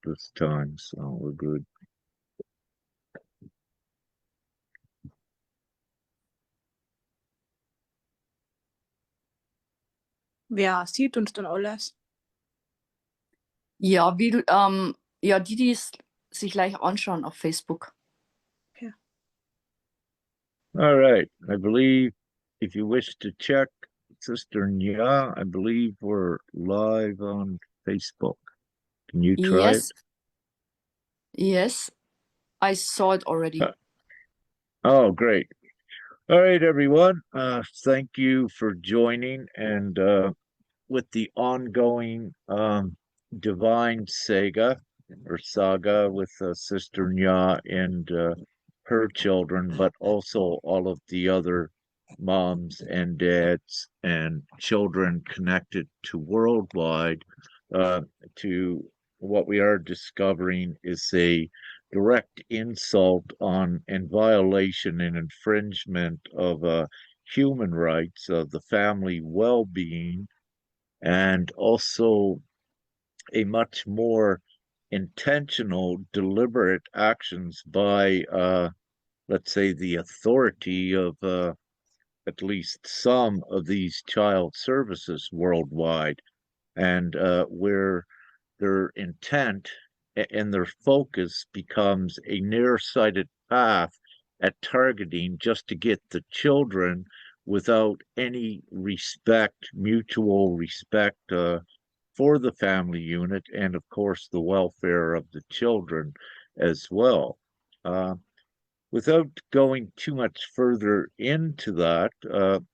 this time, so we're good. Wer sieht uns denn alles? Ja, wie du, ja, die es sich gleich anschauen auf Facebook. Okay. All right. I believe if you wish to check Sister Nya, I believe we're live on Facebook. Can you try Yes. Yes, I saw it already. it? Oh, great. All right, everyone. Thank you for joining. And with the ongoing divine saga with Sister Nya and her children, but also all of the other moms and dads and children connected to worldwide, to what we are discovering is a direct insult on and violation and infringement of human rights, of the family well-being, and also a much more intentional, deliberate actions by, let's say, the authority of at least some of these child services worldwide, and where their intent and their focus becomes a nearsighted path at targeting just to get the children without any respect, mutual respect for the family unit, and of course the welfare of the children as well. Without going too much further into that,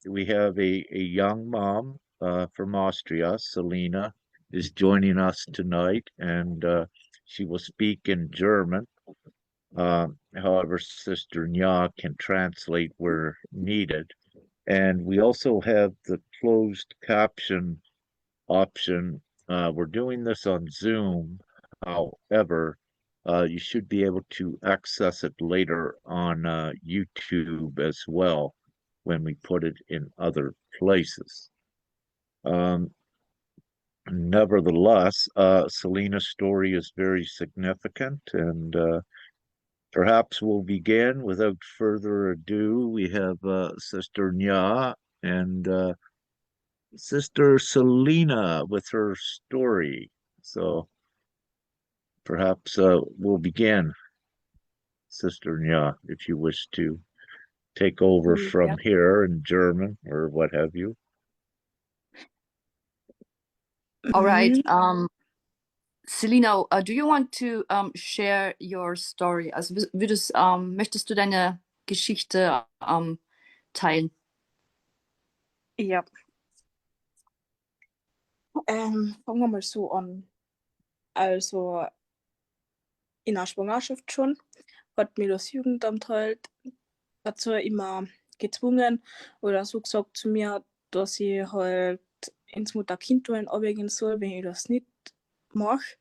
we have a young mom from Austria, Selena, is joining us tonight, and she will speak in German. However, Sister Nya can translate where needed. And we also have the closed caption option. We're doing this on Zoom. However, you should be able to access it later on YouTube as well when we put it in other places. Nevertheless, Selena's story is very significant, and perhaps we'll begin without further ado. We have Sister Nya and Sister Selena with her story. So perhaps we'll begin, Sister Nya, if you wish to take over from here in German or what have you. All right. Selena, do you want to share your story? Also möchtest du deine Geschichte teilen? Ja. Fangen wir mal so an. Also in der Schwangerschaft schon hat mir das Jugendamt halt dazu immer gezwungen oder so gesagt zu mir, dass ich halt ins Mutter-Kind-Tun arbeiten soll. Wenn ich das nicht mache,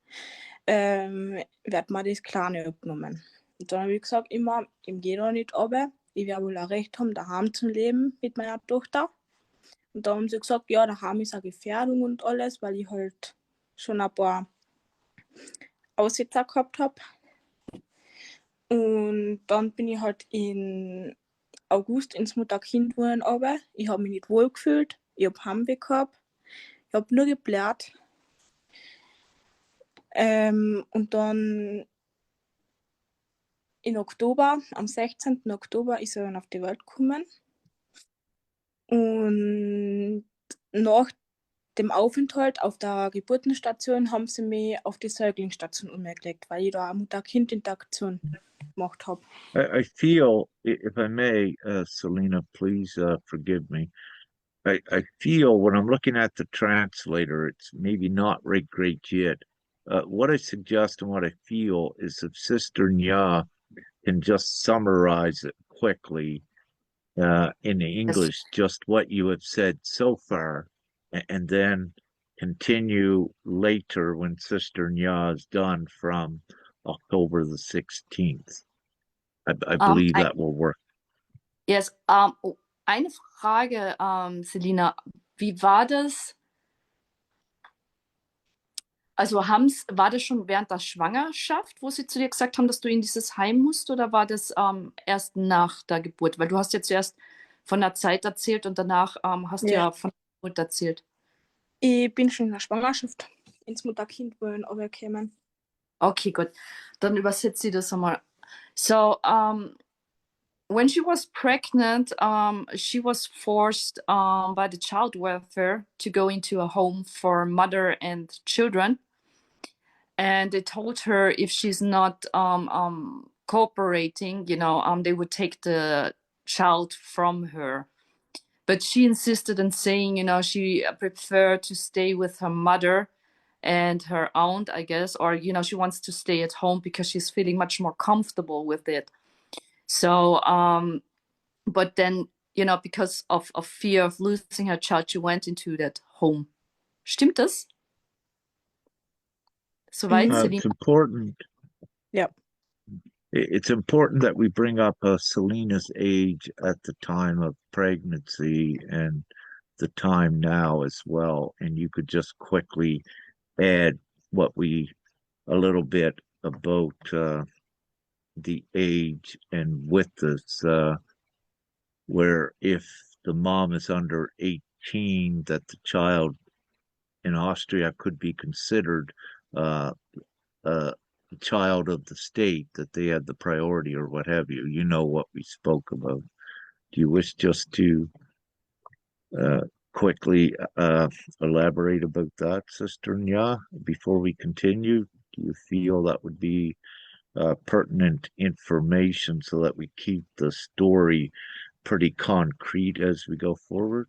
wird mir das Kleine abgenommen. Und dann habe ich gesagt, immer, ich gehe da nicht runter. Ich werde wohl ein Recht haben, daheim zu leben mit meiner Tochter. Und da haben sie gesagt, ja, daheim ist eine Gefährdung und alles, weil ich halt schon ein paar Aussetzer gehabt habe. Und dann bin ich halt im August ins Mutter-Kind-Wohnen runter. Ich habe mich nicht wohl gefühlt. Ich habe Heimweh gehabt. Ich habe nur gebläht. Und dann im Oktober, am 16. Oktober, ist er dann auf die Welt gekommen. Und nach dem Aufenthalt auf der Geburtenstation haben sie mich auf die Säuglingsstation umgelegt, weil ich da eine Mutter-Kind-Interaktion gemacht habe. I feel, if I may, Selena, please forgive me. I feel when I'm looking at the translator, it's maybe not right great yet. What I suggest and what I feel is if Sister Nya can just summarize it quickly in English, just what you have said so far, and then continue later when Sister Nya is done from October the 16th. I believe that will work. Yes. Eine Frage, Selena. Wie war das? Also war das schon während der Schwangerschaft, wo sie zu dir gesagt haben, dass du in dieses Heim musst, oder war das erst nach der Geburt? Weil du hast ja zuerst von der Zeit erzählt und danach hast du Ja. ja von der Geburt erzählt. Ich bin schon in der Schwangerschaft ins Mutter-Kind-Wollen runtergekommen. Okay, gut. Dann übersetze ich das einmal. So, when she was pregnant, she was forced by the child welfare to go into a home for mother and children. And they told her if she's not cooperating, they would take the child from her. But she insisted on saying, she preferred to stay with her mother and her aunt, I guess, or, she wants to stay at home because she's feeling much more comfortable with it. So, but then, because of fear of losing her child, she went into that home. Stimmt das? Soweit, Selina? It's important. Ja. It's important that we bring up Selena's age at the time of pregnancy and the time now as well. And you could just quickly add a little bit about the age and with this, where if the mom is under 18, that the child in Austria could be considered a child of the state, that they had the priority or what have you. You know what we spoke about. Do you wish just to quickly elaborate about that, Sister Nya, before we continue? Do you feel that would be pertinent information so that we keep the story pretty concrete as we go forward?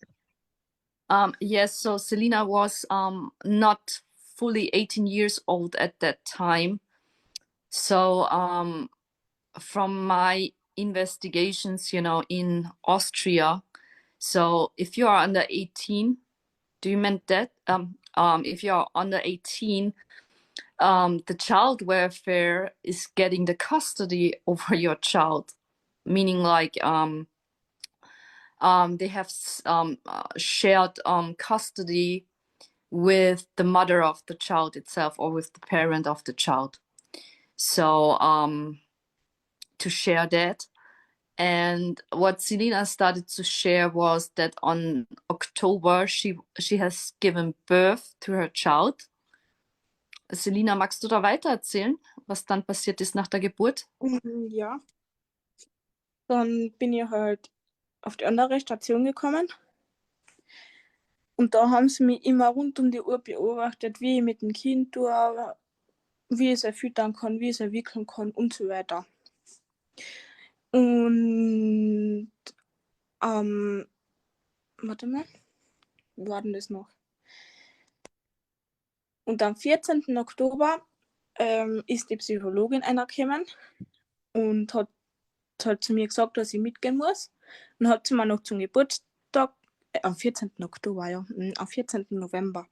Yes, so Selena was not fully 18 years old at that time. So from my investigations, in Austria, so if you are under 18, do you meant that? If you are under 18, the child welfare is getting the custody over your child, meaning like they have shared custody with the mother of the child itself or with the parent of the child. So to share that. And what Selena started to share was that on October she has given birth to her child. Selena, magst du da weiter erzählen, was dann passiert ist nach der Geburt? Ja. Dann bin ich halt auf die andere Station gekommen. Und da haben sie mich immer rund um die Uhr beobachtet, wie ich mit dem Kind tue, wie ich es füttern kann, wie ich es wickeln kann und so weiter. Und warte mal, wie war denn das noch? Und am 14. Oktober ist die Psychologin gekommen und hat halt zu mir gesagt, dass ich mitgehen muss. Und hat sie mir noch zum Geburtstag, am 14. Oktober, ja, am 14. November,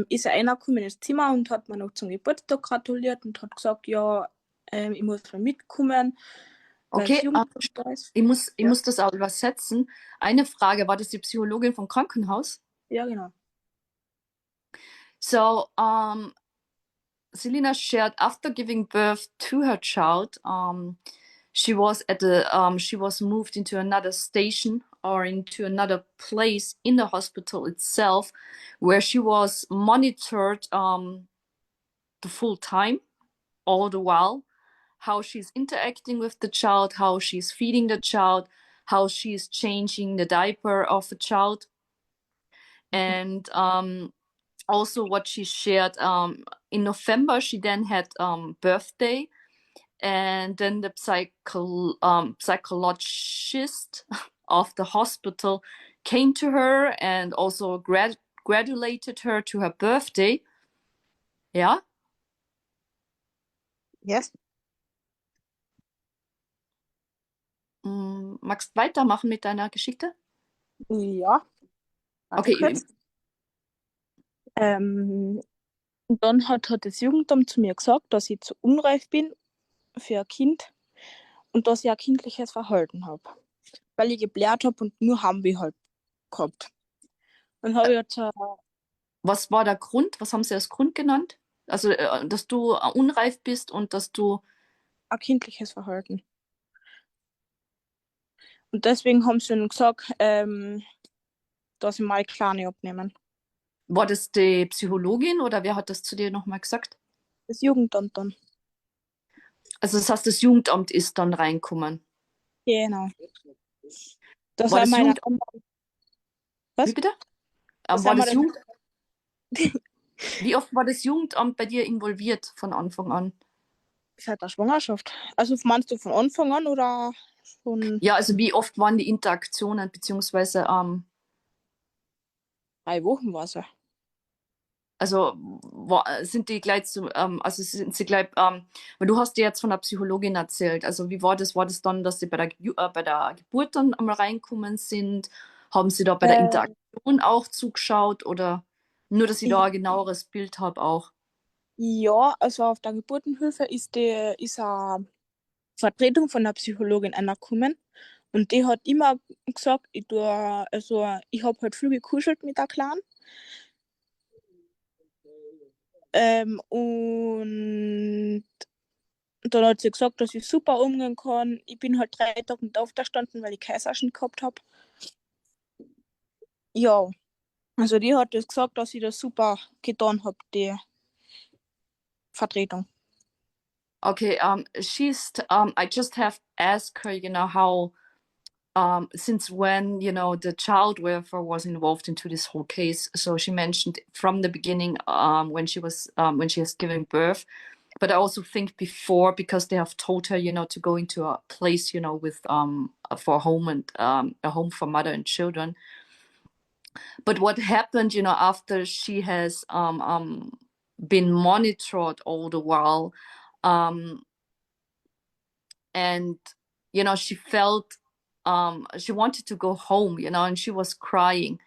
ist er reingekommen ins Zimmer und hat mir noch zum Geburtstag gratuliert und hat gesagt, ja, ich muss mal mitkommen, weil das Okay, Jugendamt da ist. ich muss das auch übersetzen. Eine Frage, war das die Psychologin vom Krankenhaus? Ja, genau. So, Selena shared after giving birth to her child, she was moved into another station or into another place in the hospital itself, where she was monitored the full time, all the while, how she's interacting with the child, how she's feeding the child, how she's changing the diaper of the child, and also what she shared in November, she then had birthday, and then the psychologist of the hospital came to her and also gratulated her to her birthday. Ja? Yes. Magst weitermachen mit deiner Geschichte? Ja. Warte Okay. kurz. Und dann hat das Jugendamt zu mir gesagt, dass ich zu unreif bin für ein Kind und dass ich ein kindliches Verhalten habe. Weil ich geblärt habe und nur haben wir halt gehabt. Dann habe ich jetzt Was war der Grund? Was haben sie als Grund genannt? Also, dass du unreif bist und dass du. Ein kindliches Verhalten. Und deswegen haben sie dann gesagt, dass sie mal Kleine abnehmen. War das die Psychologin oder wer hat das zu dir nochmal gesagt? Das Jugendamt dann. Also das heißt, das Jugendamt ist dann reinkommen. Genau. Das War sind das meine Jugend, anderen. wie Was? bitte? Das War sind wir das das. Jugend, wie oft war das Jugendamt bei dir involviert von Anfang an? Seit der Schwangerschaft. Also meinst du von Anfang an oder schon Ja, also wie oft waren die Interaktionen, beziehungsweise, 3 Wochen war es? also sind die gleich zu, also sind sie gleich, weil du hast dir jetzt von der Psychologin erzählt, also wie war das? War das dann, dass sie bei der Geburt dann einmal reinkommen sind? Haben sie da bei der Äh, Interaktion auch zugeschaut oder nur, dass ich da ein genaueres Bild habe auch? ja, also auf der Geburtenhilfe ist eine Vertretung von der Psychologin gekommen und die hat immer gesagt, ich habe halt viel gekuschelt mit der Kleinen. Und dann hat sie gesagt, dass ich super umgehen kann. Ich bin halt 3 Tage nicht aufgestanden, weil ich Kaiserschnitt gehabt habe. Ja, also die hat das gesagt, dass ich das super getan habe, die Vertretung. Okay, I just have asked her, how, since when, the child welfare was involved into this whole case. So she mentioned from the beginning, when she has given birth, but I also think before, because they have told her, to go into a place, with for a home and a home for mother and children. But what happened, after she has been monitored all the while, um, and she felt, she wanted to go home, and she was crying.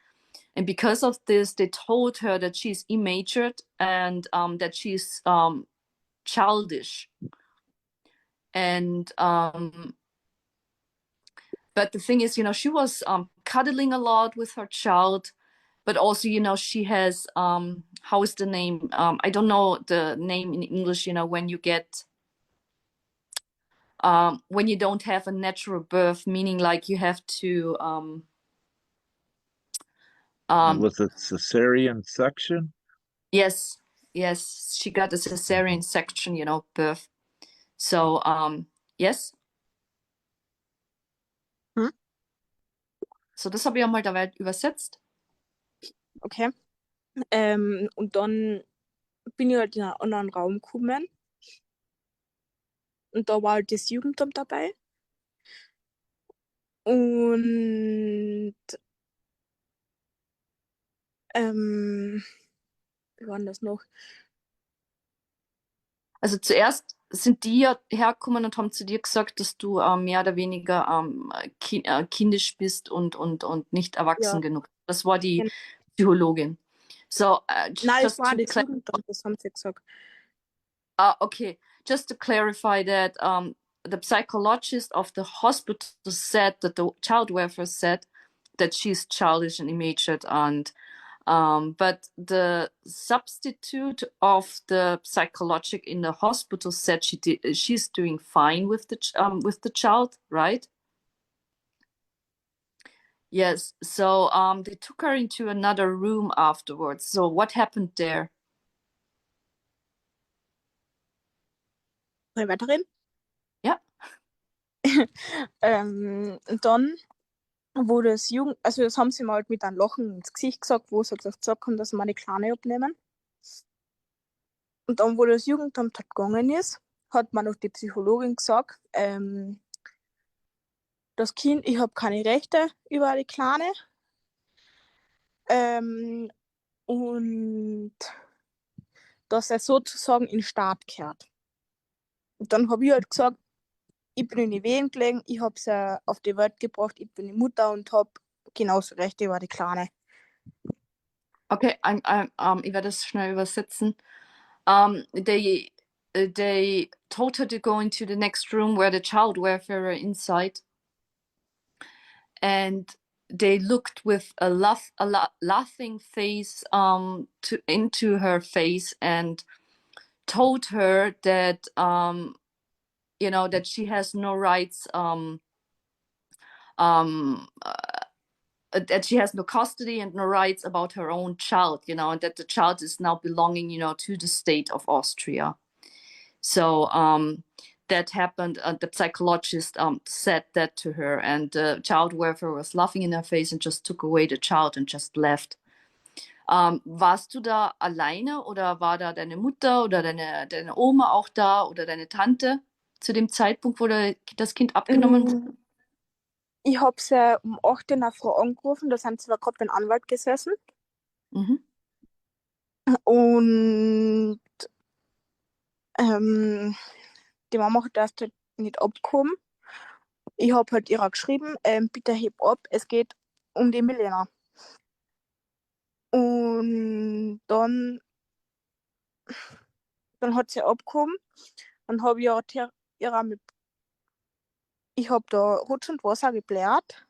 And because of this, they told her that she's immatured and that she's childish. And but the thing is, she was cuddling a lot with her child, but also, she has, how is the name? I don't know the name in English, when you get, when you don't have a natural birth, meaning like you have to, With a cesarean section? yes, yes, she got a cesarean section, birth. So, yes. Hm? So, das habe ich einmal dabei übersetzt. Okay. Und dann bin ich halt in einen anderen Raum gekommen und da war halt das Jugendamt dabei. Und wie war denn das noch? Also zuerst sind die ja hergekommen und haben zu dir gesagt, dass du mehr oder weniger kindisch bist und nicht Ja, erwachsen genug. Das war die genau. Psychologin. So, Nein, es just war to das Jugendamt, das haben sie gesagt. okay, just to clarify that, the psychologist of the hospital said that the child welfare said that she's childish and immatured, and but the substitute of the psychologic in the hospital said she's doing fine with the child, right? Yes. So they took her into another room afterwards. So what happened there? Soll ich weiterreden? Ja. Und dann, wo also das haben sie mal halt mit einem Lachen ins Gesicht gesagt, wo sie gesagt haben, dass sie meine Kleine abnehmen. Und dann, wo das Jugendamt halt gegangen ist, hat man noch die Psychologin gesagt, das Kind, ich habe keine Rechte über die Kleine. Und dass er sozusagen in den Staat gehört. Und dann habe ich halt gesagt, ich bin in die Wehen gelegen, ich habe sie auf die Welt gebracht, ich bin die Mutter und habe genauso Rechte über die Kleine. Okay, ich werde das schnell übersetzen. They told her to go into the next room where the child welfare were inside. And they looked with a laughing face into her face and told her that that she has no rights, that she has no custody and no rights about her own child, and that the child is now belonging, to the state of Austria. So that happened. The psychologist said that to her, and the child welfare was laughing in her face and just took away the child and just left. Warst du da alleine oder war da deine Mutter oder deine Oma auch da oder deine Tante zu dem Zeitpunkt, wo das Kind abgenommen wurde? Ich habe sie um 8 Uhr in der Früh angerufen, da sind sie gerade beim Anwalt gesessen. Mhm. Und die Mama hat erst halt nicht abgehoben. Ich habe halt ihrer geschrieben, bitte heb ab, es geht um die Milena. Und dann hat sie abgehoben. Dann habe ich habe da Rutsch und Wasser gebläht,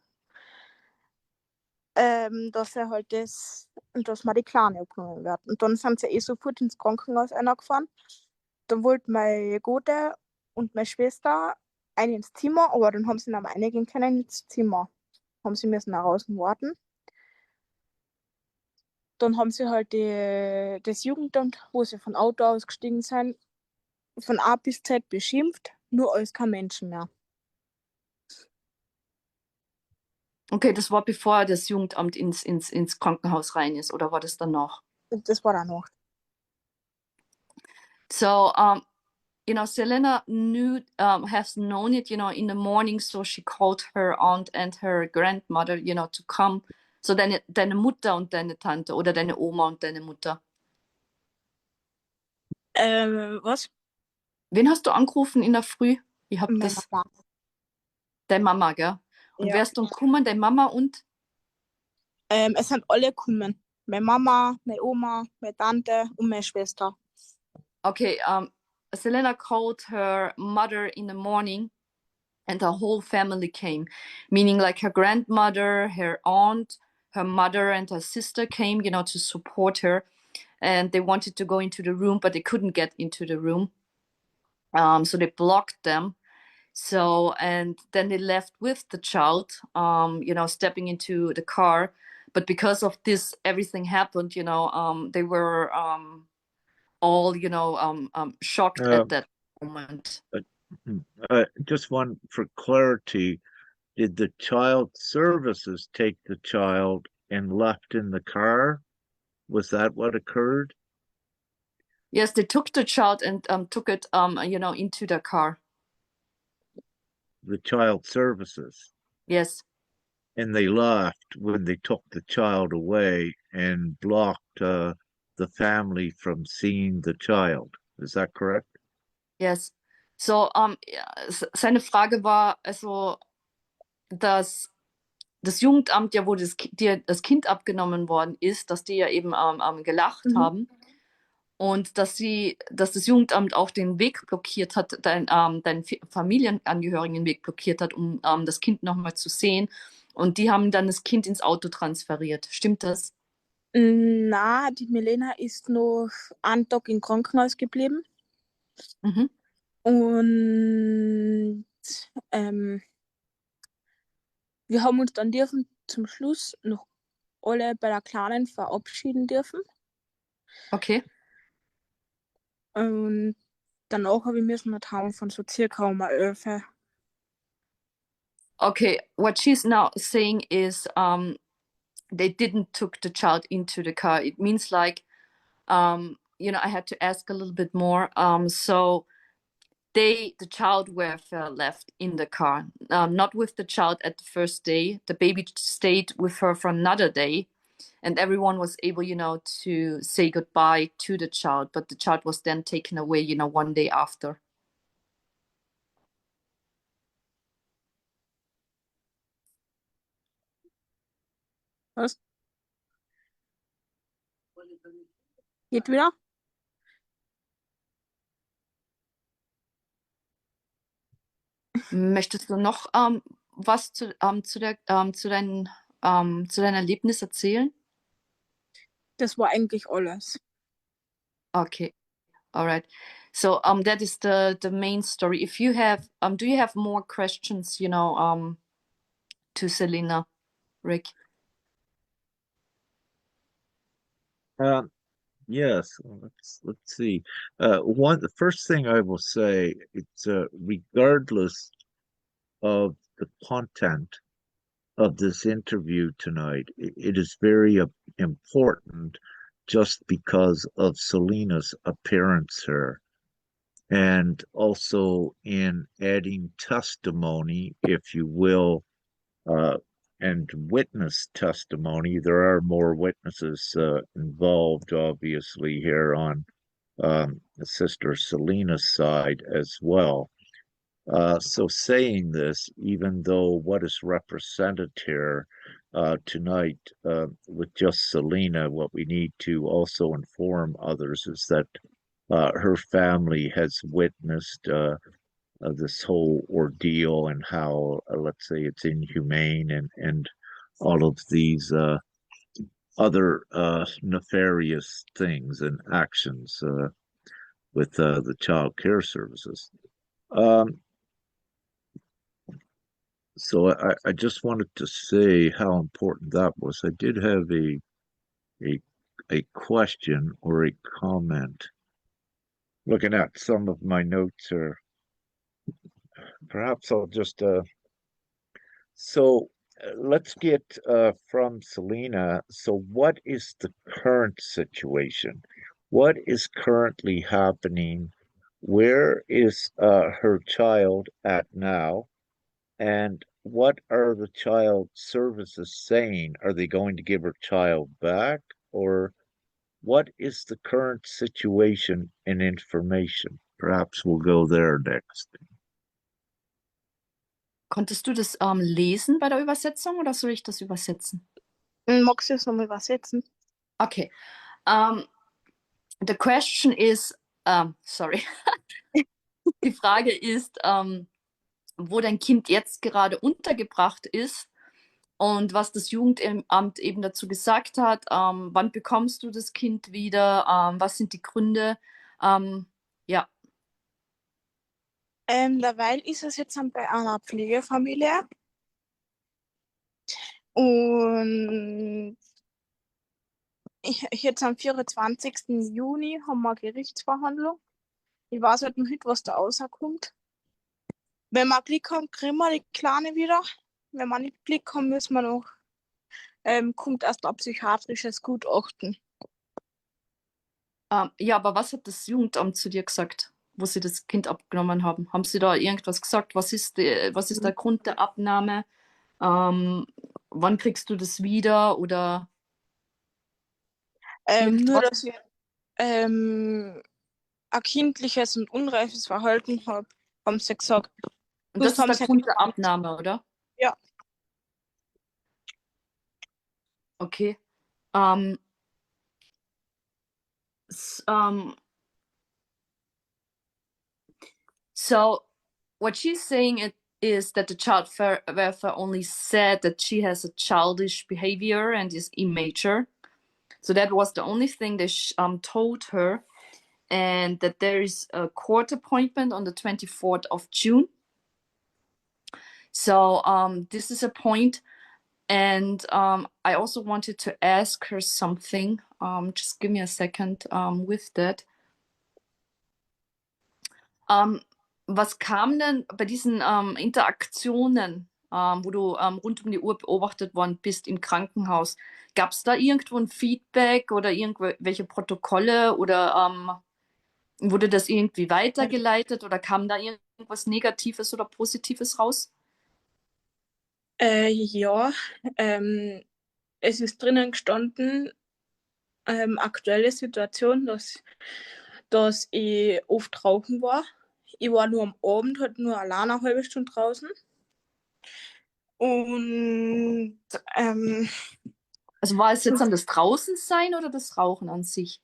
dass er halt dass mir die Kleine abgenommen wird. Und dann sind sie sofort ins Krankenhaus gefahren. Dann wollten meine Gute und meine Schwester eine ins Zimmer, aber dann haben sie noch einigen können ins Zimmer. Haben sie müssen nach draußen warten. Dann haben sie halt das Jugendamt, wo sie von Auto ausgestiegen sind, von A bis Z beschimpft, nur als kein Menschen mehr. Okay, das war bevor das Jugendamt ins Krankenhaus rein ist, oder war das danach? Das war dann noch. So, Selena has known it, in the morning, so she called her aunt and her grandmother, to come. So deine Mutter und deine Tante oder deine Oma und deine Mutter. Was? Wen hast du angerufen in der Früh? Ich hab Meine das. Mama. Deine Mama, gell? Und Ja. wer ist dann gekommen? Deine Mama und? Es sind alle gekommen. Meine Mama, meine Oma, meine Tante und meine Schwester. Okay, Selena called her mother in the morning and the whole family came, meaning like her grandmother, her aunt, her mother, and her sister came, to support her. And they wanted to go into the room, but they couldn't get into the room. So they blocked them. So, and then they left with the child, stepping into the car. But because of this, everything happened, they were all, shocked Uh, at that moment. just one for clarity. Did the child services take the child and left in the car? Was that what occurred? Yes, they took the child and took it, into the car. The child services. Yes. And they left when they took the child away and blocked the family from seeing the child. Is that correct? Yes. So, seine Frage war, also, dass das Jugendamt, ja, wo dir das Kind abgenommen worden ist, dass die ja eben gelacht haben und dass das Jugendamt auch den Weg blockiert hat, deinen Familienangehörigen den Weg blockiert hat, um das Kind nochmal zu sehen. Und die haben dann das Kind ins Auto transferiert. Stimmt das? Na, die Milena ist noch einen Tag im Krankenhaus geblieben. Mhm. Und wir haben uns dann zum Schluss noch alle bei der Kleinen verabschieden dürfen. Okay. Und danach habe ich müssen nicht haben von so circa um 11 Uhr. Okay, what she's now saying is they didn't took the child into the car. It means like, I had to ask a little bit more. So the child welfare left in the car, not with the child at the first day. The baby stayed with her for another day, and everyone was able, to say goodbye to the child. But the child was then taken away, one day after. Was? Geht wieder? Möchtest du noch was zu deinen zu deinem Erlebnis erzählen? Das war eigentlich alles. Okay, all right. So that is the main story. If you have do you have more questions, to Selena, Rick? Yes, let's see. The first thing I will say, it's regardless of the content of this interview tonight, it is very important just because of Selena's appearance here, and also in adding testimony, if you will, uh, and witness testimony. There are more witnesses involved, obviously, here on Sister Selena's side as well. So saying this, even though what is represented here tonight with just Selena, what we need to also inform others is that her family has witnessed this whole ordeal and how, let's say, it's inhumane and all of these other nefarious things and actions with the child care services. So I just wanted to say how important that was. I did have a a question or a comment. Looking at some of my notes here, perhaps I'll just so let's get from Selena. So what is the current situation? What is currently happening? Where is her child at now? And what are the child services saying? Are they going to give her child back? Or what is the current situation and information? Perhaps we'll go there next. Konntest du das lesen bei der Übersetzung oder soll ich das übersetzen? Magst du es nochmal übersetzen? Okay. The question is, sorry. Die Frage ist, wo dein Kind jetzt gerade untergebracht ist und was das Jugendamt eben dazu gesagt hat. Wann bekommst du das Kind wieder? Was sind die Gründe? Ja. Derweil ist es jetzt bei einer Pflegefamilie. Und jetzt am 24. Juni haben wir eine Gerichtsverhandlung. Ich weiß halt noch nicht, was da rauskommt. Wenn wir Glück haben, kriegen wir die Kleine wieder. Wenn wir nicht Glück haben, müssen wir noch, kommt erst ein psychiatrisches Gutachten. Ja, aber was hat das Jugendamt zu dir gesagt, wo sie das Kind abgenommen haben? Haben sie da irgendwas gesagt? Was ist der Grund der Abnahme? Wann kriegst du das wieder? Oder Nur, irgendwas? dass ich ein kindliches und unreifes Verhalten habe, haben sie gesagt. Und Sonst das ist haben der sie Grund der Abnahme, oder? Ja. Okay. Um, so what she's saying is that the child welfare only said that she has a childish behavior and is immature. So that was the only thing they told her, and that there is a court appointment on the 24th of June. So this is a point. And I also wanted to ask her something. Just give me a second with that. Was kam denn bei diesen Interaktionen, wo du rund um die Uhr beobachtet worden bist im Krankenhaus? Gab es da irgendwo ein Feedback oder irgendwelche Protokolle oder wurde das irgendwie weitergeleitet oder kam da irgendwas Negatives oder Positives raus? Ja, es ist drinnen gestanden, aktuelle Situation, dass ich oft rauchen war. Ich war nur am Abend, halt nur alleine eine halbe Stunde draußen. Und Also war es jetzt an das Draußensein oder das Rauchen an sich?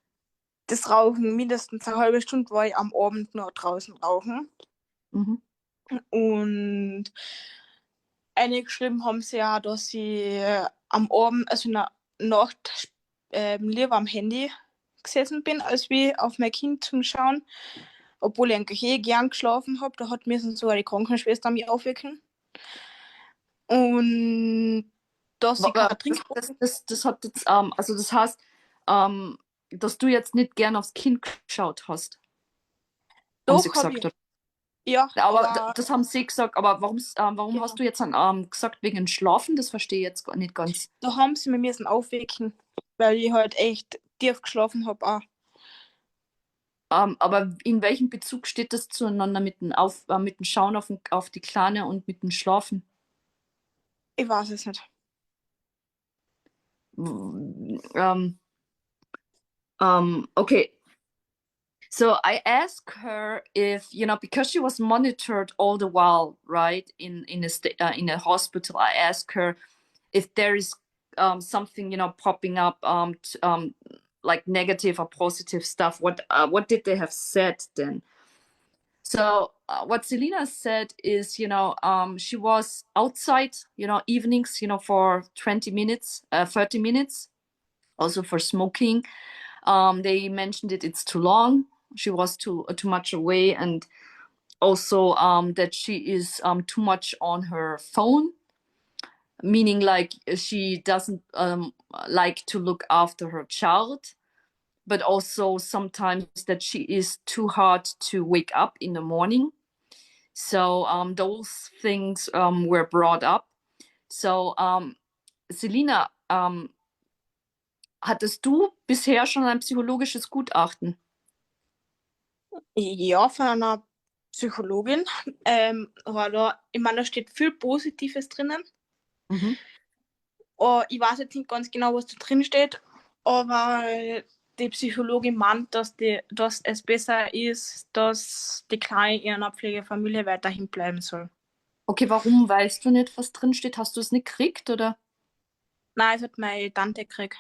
das Rauchen, mindestens eine halbe Stunde war ich am Abend nur draußen rauchen. Mhm. Und eingeschrieben haben sie ja, dass ich am Abend, also in der Nacht, lieber am Handy gesessen bin, als wie auf mein Kind zum Schauen. Obwohl ich eigentlich gern geschlafen habe, da hat mir so eine Krankenschwester mich aufwecken. Und dass ich kein Trinkproblem. Das hat jetzt, also das heißt, dass du jetzt nicht gern aufs Kind geschaut hast, haben sie Doch, habe gesagt. ich. Oder? Ja, Aber aber das haben sie gesagt, aber warum ja, hast du jetzt gesagt, wegen Schlafen? Das verstehe ich jetzt nicht ganz. da haben sie mir müssen aufwecken, weil ich halt echt tief geschlafen habe auch. Aber in welchem Bezug steht das zueinander mit dem Schauen auf die Kleine und mit dem Schlafen? Ich weiß es nicht. Um, okay. So I asked her if, because she was monitored all the while, right, in a hospital. I asked her if there is something, popping up, like negative or positive stuff. What did they have said then? So what Selena said is, she was outside, evenings, for 20 minutes, 30 minutes, also for smoking. They mentioned it's too long. She was too much away, and also that she is too much on her phone, meaning like she doesn't like to look after her child, but also sometimes that she is too hard to wake up in the morning. So those things were brought up. So Selina, hattest du bisher schon ein psychologisches Gutachten? Ja, von einer Psychologin. Aber ich meine, da steht viel Positives drinnen. Mhm. Ich weiß jetzt nicht ganz genau, was da drin steht, aber die Psychologin meint, dass es besser ist, dass die Kleine in einer Pflegefamilie weiterhin bleiben soll. Okay, warum weißt du nicht, was drin steht? Hast du es nicht gekriegt, oder? Nein, es hat meine Tante gekriegt.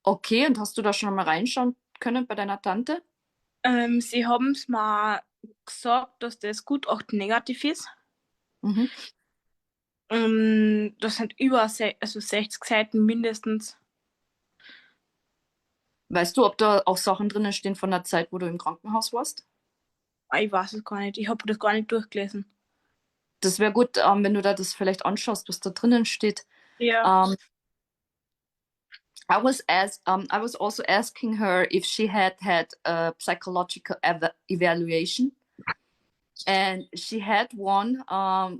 Okay, und hast du da schon mal reinschauen können bei deiner Tante? Sie haben es mir gesagt, dass das Gutachten negativ ist. Mhm. Das sind über 60 Seiten mindestens. Weißt du, ob da auch Sachen drinnen stehen von der Zeit, wo du im Krankenhaus warst? Ich weiß es gar nicht. Ich habe das gar nicht durchgelesen. Das wäre gut, wenn du da das vielleicht anschaust, was da drinnen steht. Ja. I was also asking her if she had a psychological evaluation, and she had one,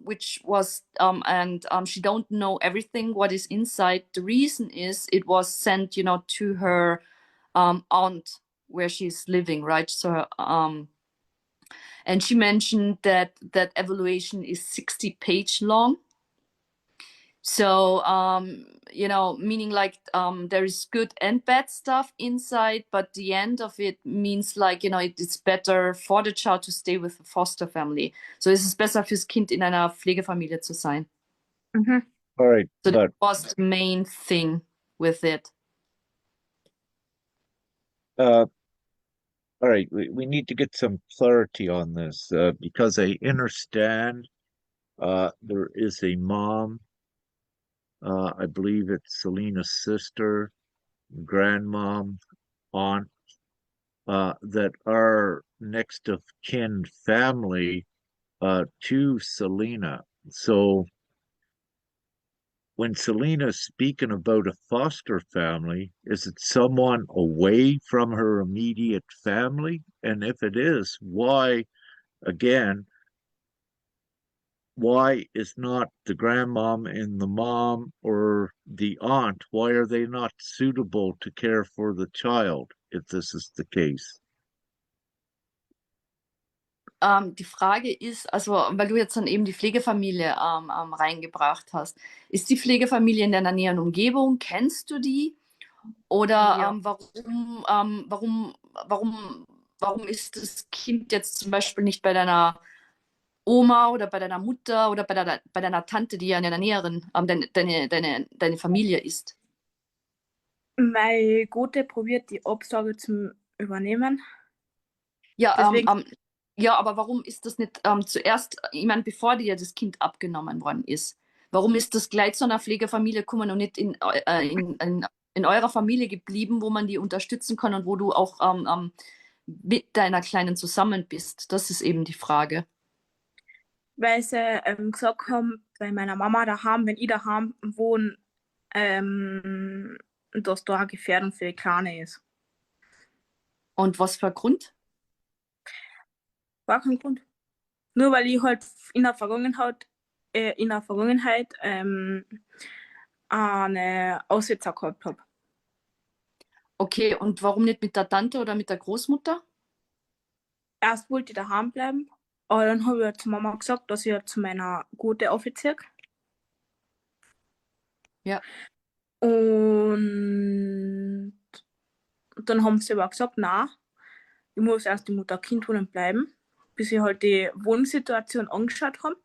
which was and she don't know everything what is inside. The reason is it was sent, to her aunt where she's living, right? So and she mentioned that evaluation is 60-page long. So, meaning like there is good and bad stuff inside, but the end of it means like, it's better for the child to stay with the foster family. So es ist besser fürs Kind in einer Pflegefamilie zu sein. Mhm. All right, So that but was the main thing with it. uh, all right, we need to get some clarity on this because I understand there is a mom, I believe it's Selena's sister, grandmom, aunt, that are next of kin family to Selena. So when Selena's speaking about a foster family, is it someone away from her immediate family? And if it is, why, again, why is not the grandmom and the mom or the aunt, why are they not suitable to care for the child if this is the case? Die Frage ist, also, weil du jetzt dann eben die Pflegefamilie reingebracht hast, ist die Pflegefamilie in deiner näheren Umgebung? Kennst du die? Oder Ja. warum ist das Kind jetzt zum Beispiel nicht bei deiner Oma oder bei deiner Mutter oder bei deiner Tante, die ja in deiner näheren, deine Familie ist? Meine Gute probiert die Absage zum Übernehmen. Ja, Deswegen, ja, aber warum ist das nicht zuerst, ich meine, bevor dir das Kind abgenommen worden ist? Warum ist das gleich zu einer Pflegefamilie gekommen und nicht in eurer Familie geblieben, wo man die unterstützen kann und wo du auch mit deiner Kleinen zusammen bist? Das ist eben die Frage. Weil sie gesagt haben, bei meiner Mama daheim, wenn ich daheim wohne, dass da eine Gefährdung für die Kleine ist. Und was für ein Grund? War kein Grund. Nur weil ich halt in der Vergangenheit eine Aussetzer gehabt habe. Okay, und warum nicht mit der Tante oder mit der Großmutter? Erst wollte ich daheim bleiben, aber dann habe ich halt zu Mama gesagt, dass ich halt zu meiner Gute aufziehe. Ja. Und dann haben sie aber gesagt, na, ich muss erst im Mutter-Kind-Wohnen bleiben, bis sie halt die Wohnsituation angeschaut haben.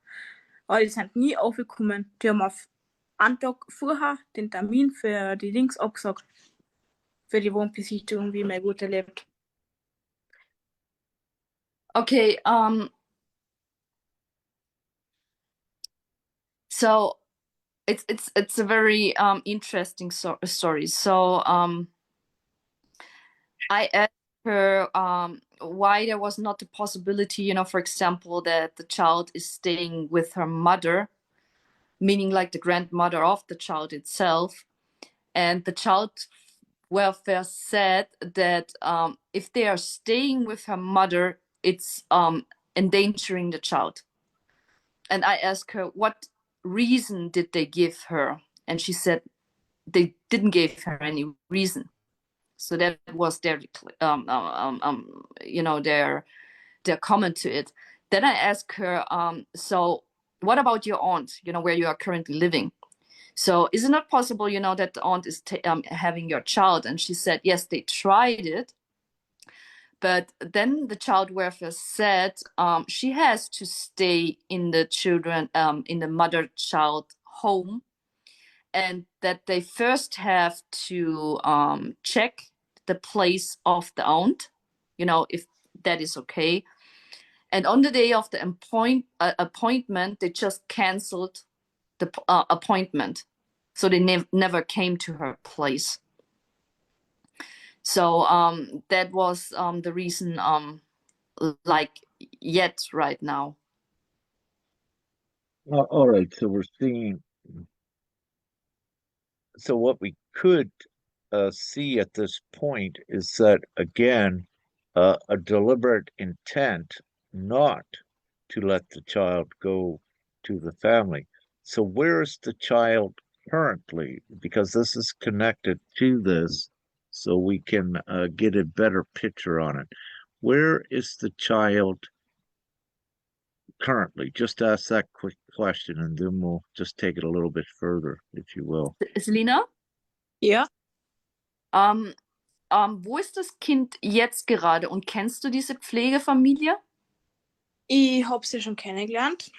Aber die sind nie aufgekommen. Die haben auf einen Tag vorher den Termin für die Links abgesagt. Für die Wohnbesichtigung, wie meine Gute lebt. Okay, so it's a very interesting story. So I asked her why there was not the possibility, you know, for example, that the child is staying with her mother, meaning like the grandmother of the child itself. And the child welfare said that if they are staying with her mother, it's endangering the child. And I asked her, what reason did they give her? And she said they didn't give her any reason. So that was their, you know, their comment to it. Then I asked her, so what about your aunt? You know, where you are currently living. So is it not possible, you know, that the aunt is having your child? And she said, yes, they tried it. But then the child welfare said she has to stay in the children, in the mother-child home, and that they first have to check the place of the aunt, you know, if that is okay. And on the day of the appointment, they just canceled the appointment. So they never came to her place. So that was the reason, like yet right now. All right, so we're seeing. So what we could see at this point is that again, a deliberate intent not to let the child go to the family. So where is the child currently? Because this is connected to this, so we can get a better picture on it. Where is the child currently? Just ask that quick question and then we'll just take it a little bit further, if you will. Selina? Ja. Wo ist das Kind jetzt gerade und kennst du diese Pflegefamilie? Ich habe sie schon kennengelernt.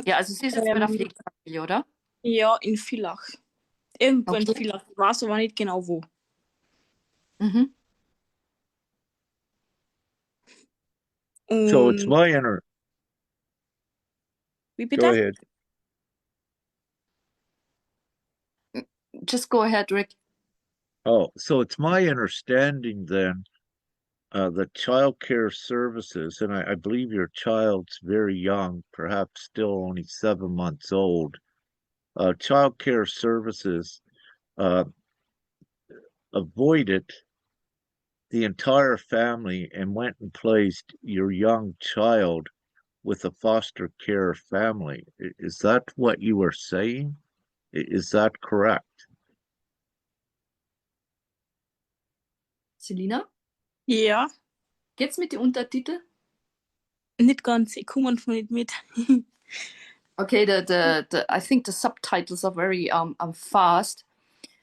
Ja, also sie ist jetzt bei der Pflegefamilie, oder? Ja, in Villach. Irgendwo in Okay. Villach. Ich weiß aber nicht genau wo. Mhm. So it's Und my inner. wie Go bitte? ahead. Just go ahead, Rick. Oh, so it's my understanding then that child care services, and I believe your child's very young, perhaps still only 7 months old. Child care services uh, avoided the entire family and went and placed your young child with a foster care family. Is that what you were saying? Is that correct? Selina? Ja, Geht's mit den Untertitel? nicht ganz. Ich komme einfach nicht mit. Okay, I think the subtitles are very fast.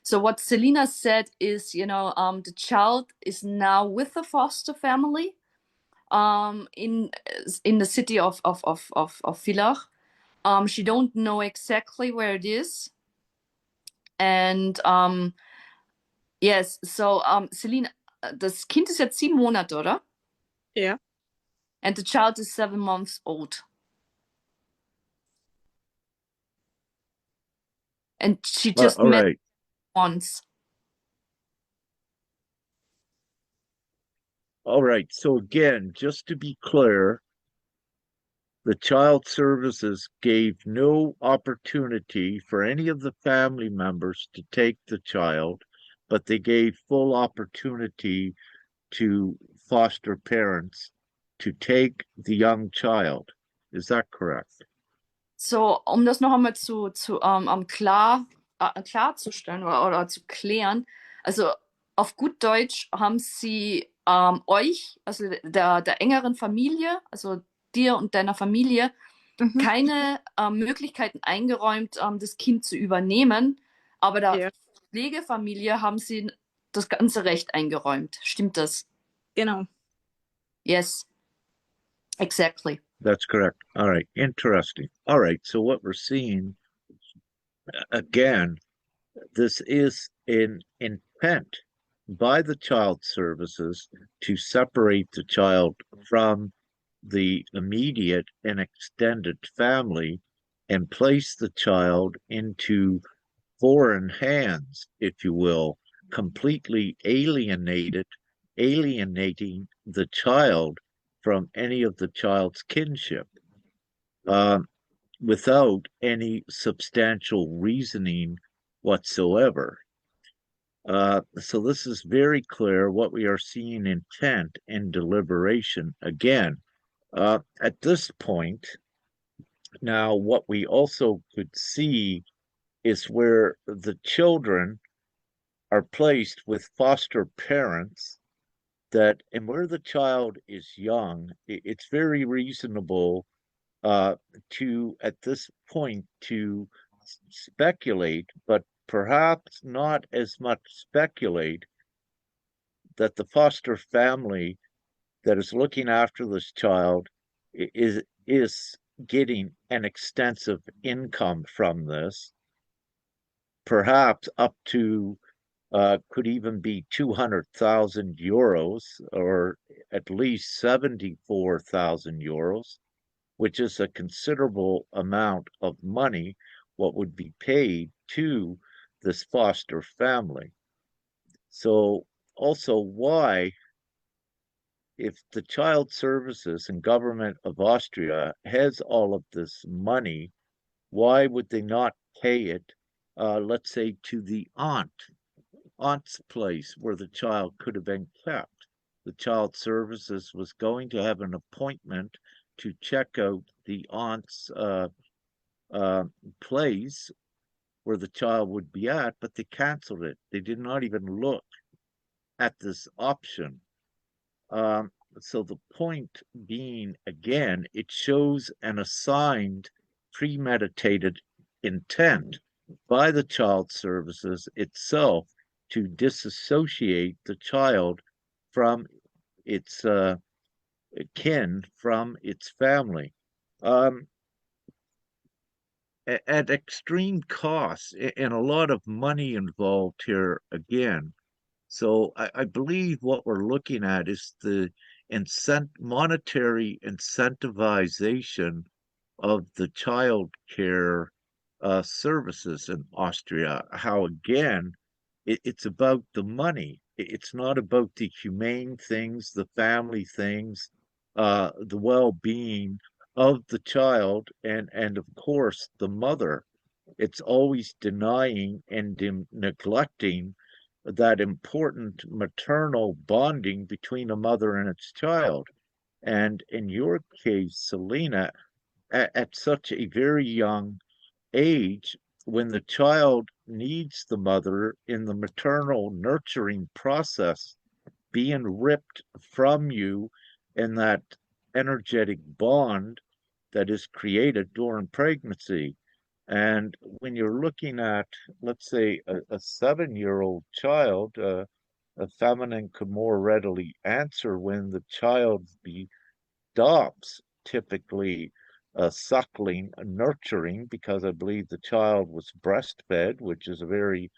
So what Selina said is, you know, the child is now with the foster family in the city of Villach. She don't know exactly where it is. And yes, so Selina, das Kind ist jetzt 7 Monate, oder? Ja. And the child is 7 months old. and she just All met right. once. All right. So again, just to be clear, the child services gave no opportunity for any of the family members to take the child, but they gave full opportunity to foster parents to take the young child. Is that correct? So, um das noch einmal klarzustellen oder zu klären, also auf gut Deutsch haben sie euch, also der engeren Familie, also dir und deiner Familie, keine Möglichkeiten eingeräumt, das Kind zu übernehmen, aber der Ja, Pflegefamilie haben sie das ganze Recht eingeräumt. Stimmt das? genau. Yes, exactly. That's correct. All right. Interesting. All right. So what we're seeing again, this is an intent by the child services to separate the child from the immediate and extended family and place the child into foreign hands, if you will, completely alienating the child from any of the child's kinship. Um, without any substantial reasoning whatsoever. So this is very clear what we are seeing intent and deliberation. Again, at this point, now what we also could see is where the children are placed with foster parents and where the child is young, it's very reasonable uh, at this point, to speculate, but perhaps not as much speculate, that the foster family that is looking after this child is getting an extensive income from this, perhaps up to could even be 200,000 euros, or at least 74,000 euros, which is a considerable amount of money, what would be paid to this foster family. So, also, why, if the child services and government of Austria has all of this money, why would they not pay it, let's say, to the aunt's place where the child could have been kept? The child services was going to have an appointment to check out the aunt's uh, place where the child would be at, but they canceled it. They did not even look at this option. Um, so the point being, again, it shows an assigned, premeditated intent by the child services itself to disassociate the child from its kin, from its family. Um, at extreme costs and a lot of money involved here again. So I believe what we're looking at is the monetary incentivization of the child care services in Austria. How, again, it's about the money. It's not about the humane things, the family things, the well-being of the child, and of course the mother. It's always denying and neglecting that important maternal bonding between a mother and its child. And in your case, Selena, at such a very young age, when the child needs the mother in the maternal nurturing process, being ripped from you in that energetic bond that is created during pregnancy. And when you're looking at, let's say, a 7-year-old child, a feminine could more readily answer when the child stops typically suckling, nurturing, because I believe the child was breastfed, which is a very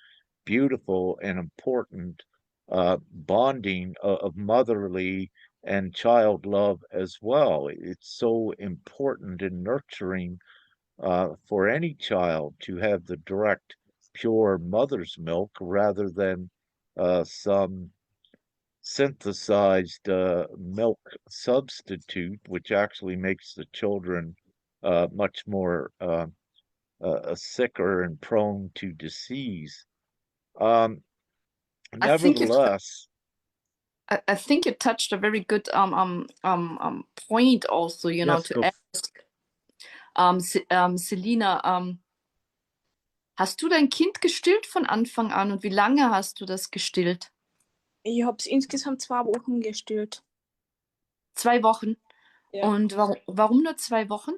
beautiful and important bonding of motherly and child love as well. It's so important in nurturing for any child to have the direct pure mother's milk rather than some synthesized milk substitute, which actually makes the children much more sicker and prone to disease. Um, I think you Nevertheless, I think you touched a very good point also, yes, to ask Selina, hast du dein Kind gestillt von Anfang an und wie lange hast du das gestillt? Ich habe es insgesamt 2 Wochen gestillt. 2 Wochen. Ja. Und warum nur 2 Wochen?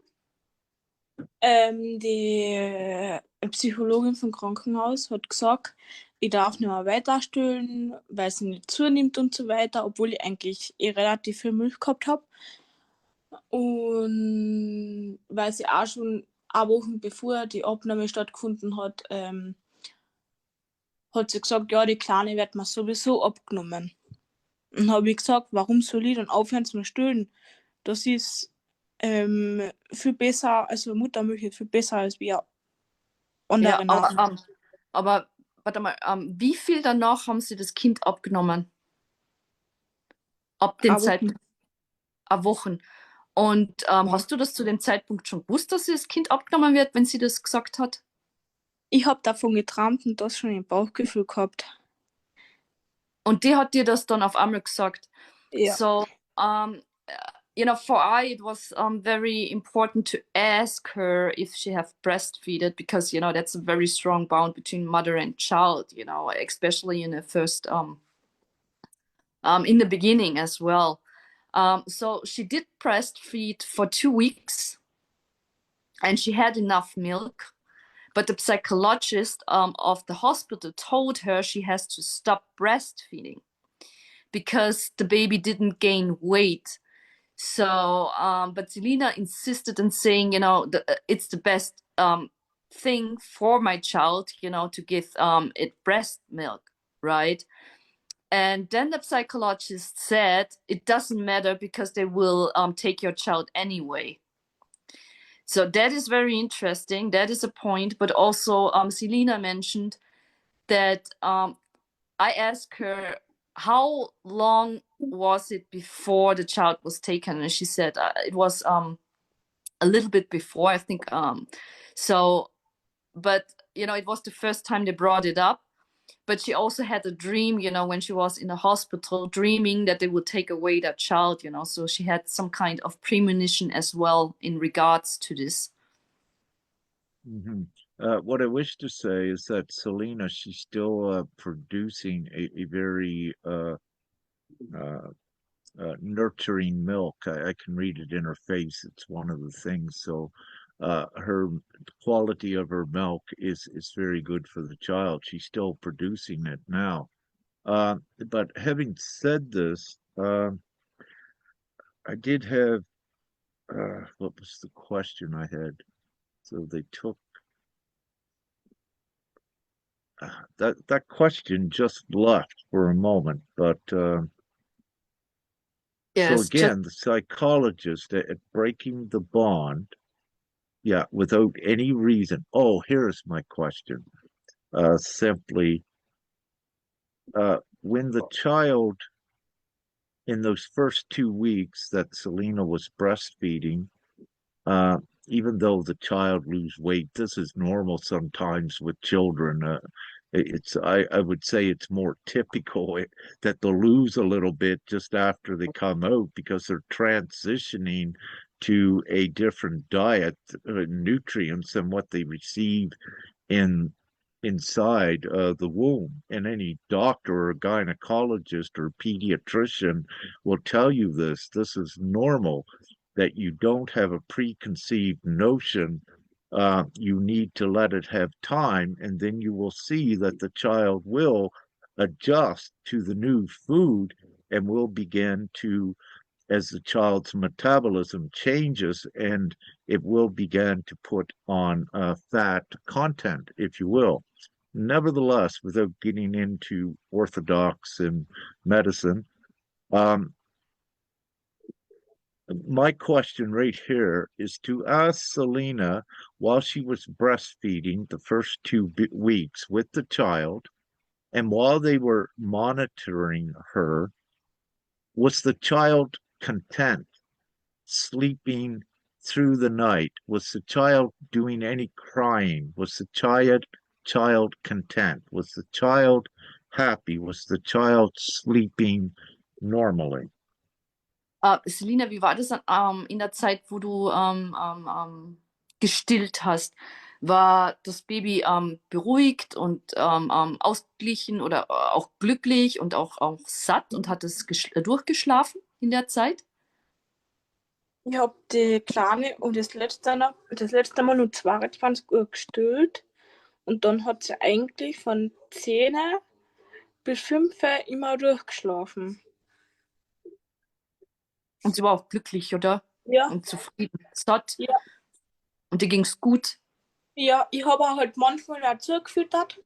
Die Psychologin vom Krankenhaus hat gesagt, ich darf nicht mehr weiter stillen, weil sie nicht zunimmt und so weiter, obwohl ich eigentlich relativ viel Milch gehabt habe. Und weil sie auch schon 1 Woche bevor die Abnahme stattgefunden hat, hat sie gesagt, ja, die Kleine wird mir sowieso abgenommen. Und habe ich gesagt, warum soll ich dann aufhören zu stillen? Das ist viel besser, also Muttermilch ist viel besser als wie Ja, andere Nahrung. aber warte mal, wie viel danach haben sie das Kind abgenommen? Ab dem 1 Woche. Zeitpunkt, Wochen. Und Ja. hast du das zu dem Zeitpunkt schon gewusst, dass das Kind abgenommen wird, wenn sie das gesagt hat? Ich habe davon geträumt und das schon im Bauchgefühl gehabt. Und die hat dir das dann auf einmal gesagt. Ja. So, for I, it was very important to ask her if she have breastfeeded because, that's a very strong bond between mother and child, especially in the first, in the beginning as well. So she did breastfeed for 2 weeks and she had enough milk. But the psychologist of the hospital told her she has to stop breastfeeding because the baby didn't gain weight. So, but Selena insisted in saying, it's the best thing for my child, to give it breast milk, right? And then the psychologist said it doesn't matter because they will take your child anyway. So that is very interesting. That is a point. But also, Selena mentioned that I asked her how long was it before the child was taken, and she said it was a little bit before, I think. So, but it was the first time they brought it up. But she also had a dream, when she was in the hospital, dreaming that they would take away that child, So she had some kind of premonition as well in regards to this. mhm. What I wish to say is that Selena, she's still producing a very uh, nurturing milk. I can read it in her face. It's one of the things. So her quality of her milk is very good for the child. She's still producing it now. But having said this, I did have what was the question I had? So they took that question just left for a moment, but so Yes, just again, the psychologist at breaking the bond, yeah, without any reason. Oh, here's my question. Simply, when the child in those first 2 weeks that Selena was breastfeeding, uh, even though the child lose weight, this is normal sometimes with children. I would say it's more typical that they'll lose a little bit just after they come out because they're transitioning to a different diet, nutrients than what they receive in inside the womb. And any doctor or gynecologist or pediatrician will tell you this. This is normal, that you don't have a preconceived notion. You need to let it have time, and then you will see that the child will adjust to the new food and will begin to, as the child's metabolism changes, and it will begin to put on fat content, if you will. Nevertheless, without getting into orthodox and medicine, um, my question right here is to ask Selena, while she was breastfeeding the first 2 weeks with the child, and while they were monitoring her, was the child content, sleeping through the night? Was the child doing any crying? Was the child content? Was the child happy? Was the child sleeping normally? Selina, wie war das in der Zeit, wo du gestillt hast? War das Baby beruhigt und ausgeglichen oder auch glücklich und auch satt und hat es durchgeschlafen in der Zeit? Ich habe die Kleine und das letzte Mal um 22 Uhr gestillt. Und dann hat sie eigentlich von 10 bis 5 immer durchgeschlafen. Und sie war auch glücklich, oder? Ja, Und zufrieden, satt. ja, Und dir ging's gut. ja. Ich habe auch halt manchmal dazu gefüttert,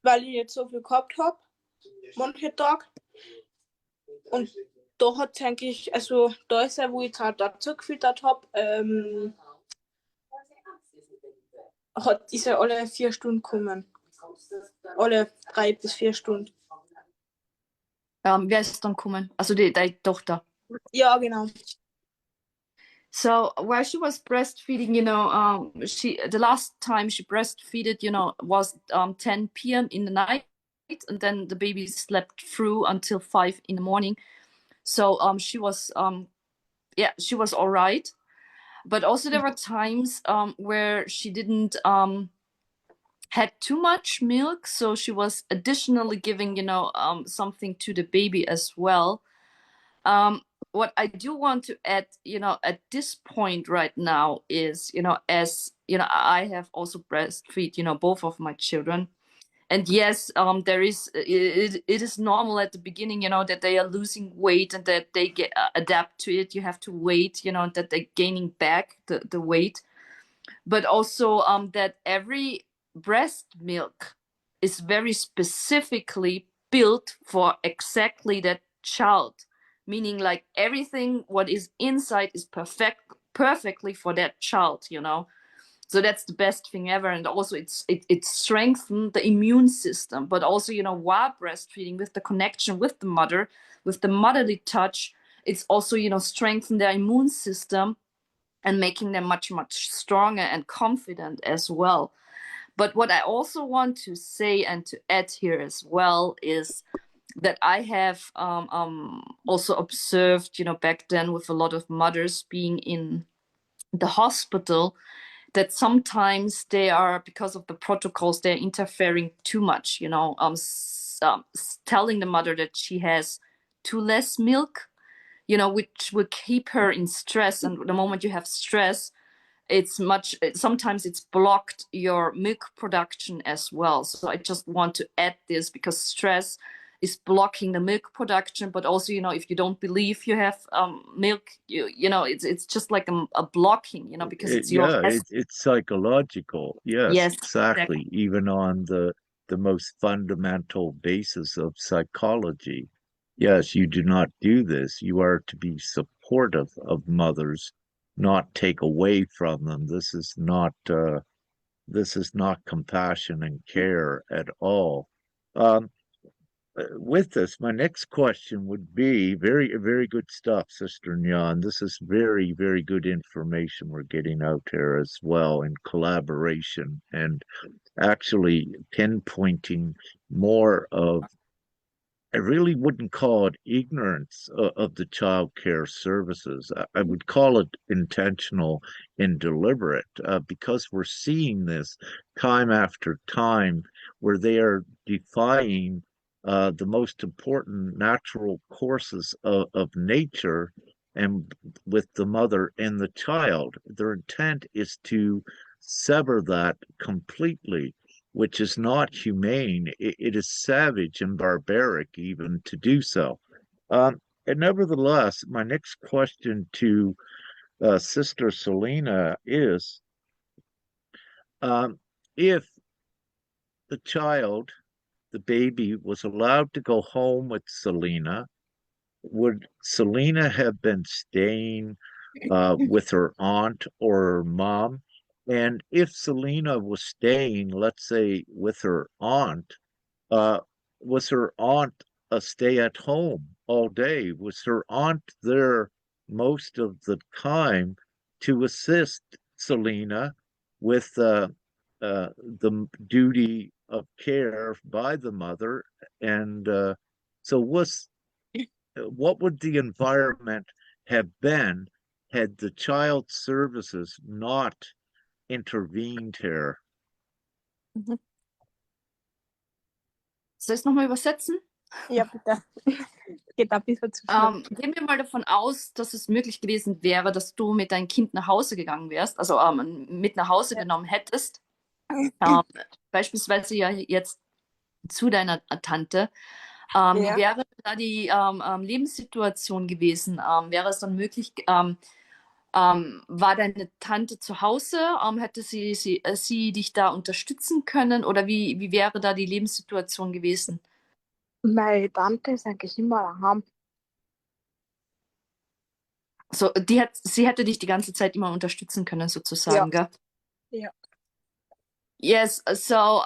weil ich nicht so viel gehabt habe, manche Tage. Und da hat es eigentlich, also da ist er, wo ich halt dazu gefüttert habe, ist er alle 4 Stunden gekommen. Alle 3 bis 4 Stunden. Wer ist dann gekommen? Also deine Tochter. Ja, genau. So while she was breastfeeding, the last time she breastfeeded, was 10 p.m. in the night, and then the baby slept through until 5 in the morning. So she was all right. But also there were times where she didn't had too much milk, so she was additionally giving, something to the baby as well. What I do want to add, at this point right now is, as I have also breastfeed, both of my children. And yes, there is it is normal at the beginning, that they are losing weight and that they get adapt to it. You have to wait, that they're gaining back the weight, but also that every breast milk is very specifically built for exactly that child, meaning like everything what is inside is perfectly for that child, so that's the best thing ever. And also it strengthens the immune system, but also, while breastfeeding, with the connection with the mother, with the motherly touch, it's also, strengthen their immune system and making them much much stronger and confident as well. But what I also want to say and to add here as well is that I have also observed, back then with a lot of mothers being in the hospital, that sometimes they are, because of the protocols, they're interfering too much, telling the mother that she has too less milk, which will keep her in stress. And the moment you have stress, sometimes it's blocked your milk production as well. So I just want to add this because stress is blocking the milk production, but also, if you don't believe you have milk, it's just like a blocking, because it's your Yeah, it's psychological. Yes, yes, exactly. exactly. Even on the most fundamental basis of psychology. Yes, you do not do this. You are to be supportive of mothers, not take away from them. This is not compassion and care at all. Um, with this, my next question would be very good stuff, Sister Nyan. This is very good information we're getting out here as well in collaboration and actually pinpointing more of, I really wouldn't call it ignorance of the child care services. I would call it intentional and deliberate because we're seeing this time after time where they are defying the most important natural courses of nature and with the mother and the child. Their intent is to sever that completely, which is not humane. It is savage and barbaric even to do so. And nevertheless, my next question to Sister Selena is if the child, the baby, was allowed to go home with Selena, would Selena have been staying with her aunt or her mom. And if Selena was staying, let's say, with her aunt, uh, was her aunt a stay at home all day? Was her aunt there most of the time to assist Selena with the duty of care by the mother? And so, what would the environment have been had the child services not intervened here? Mhm. Soll ich es nochmal übersetzen? Ja, bitte. Geht ein bisschen zu schnell. Gehen wir mal davon aus, dass es möglich gewesen wäre, dass du mit deinem Kind nach Hause gegangen wärst, also mit nach Hause Ja. genommen hättest. Ähm, beispielsweise ja jetzt zu deiner Tante. Wie Ja. wäre da die Lebenssituation gewesen? Wäre es dann möglich, war deine Tante zu Hause? Hätte sie dich da unterstützen können? Oder wie wäre da die Lebenssituation gewesen? Meine Tante ist eigentlich immer daheim. So, sie hätte dich die ganze Zeit immer unterstützen können, Ja. sozusagen, gell? Ja. Yes, so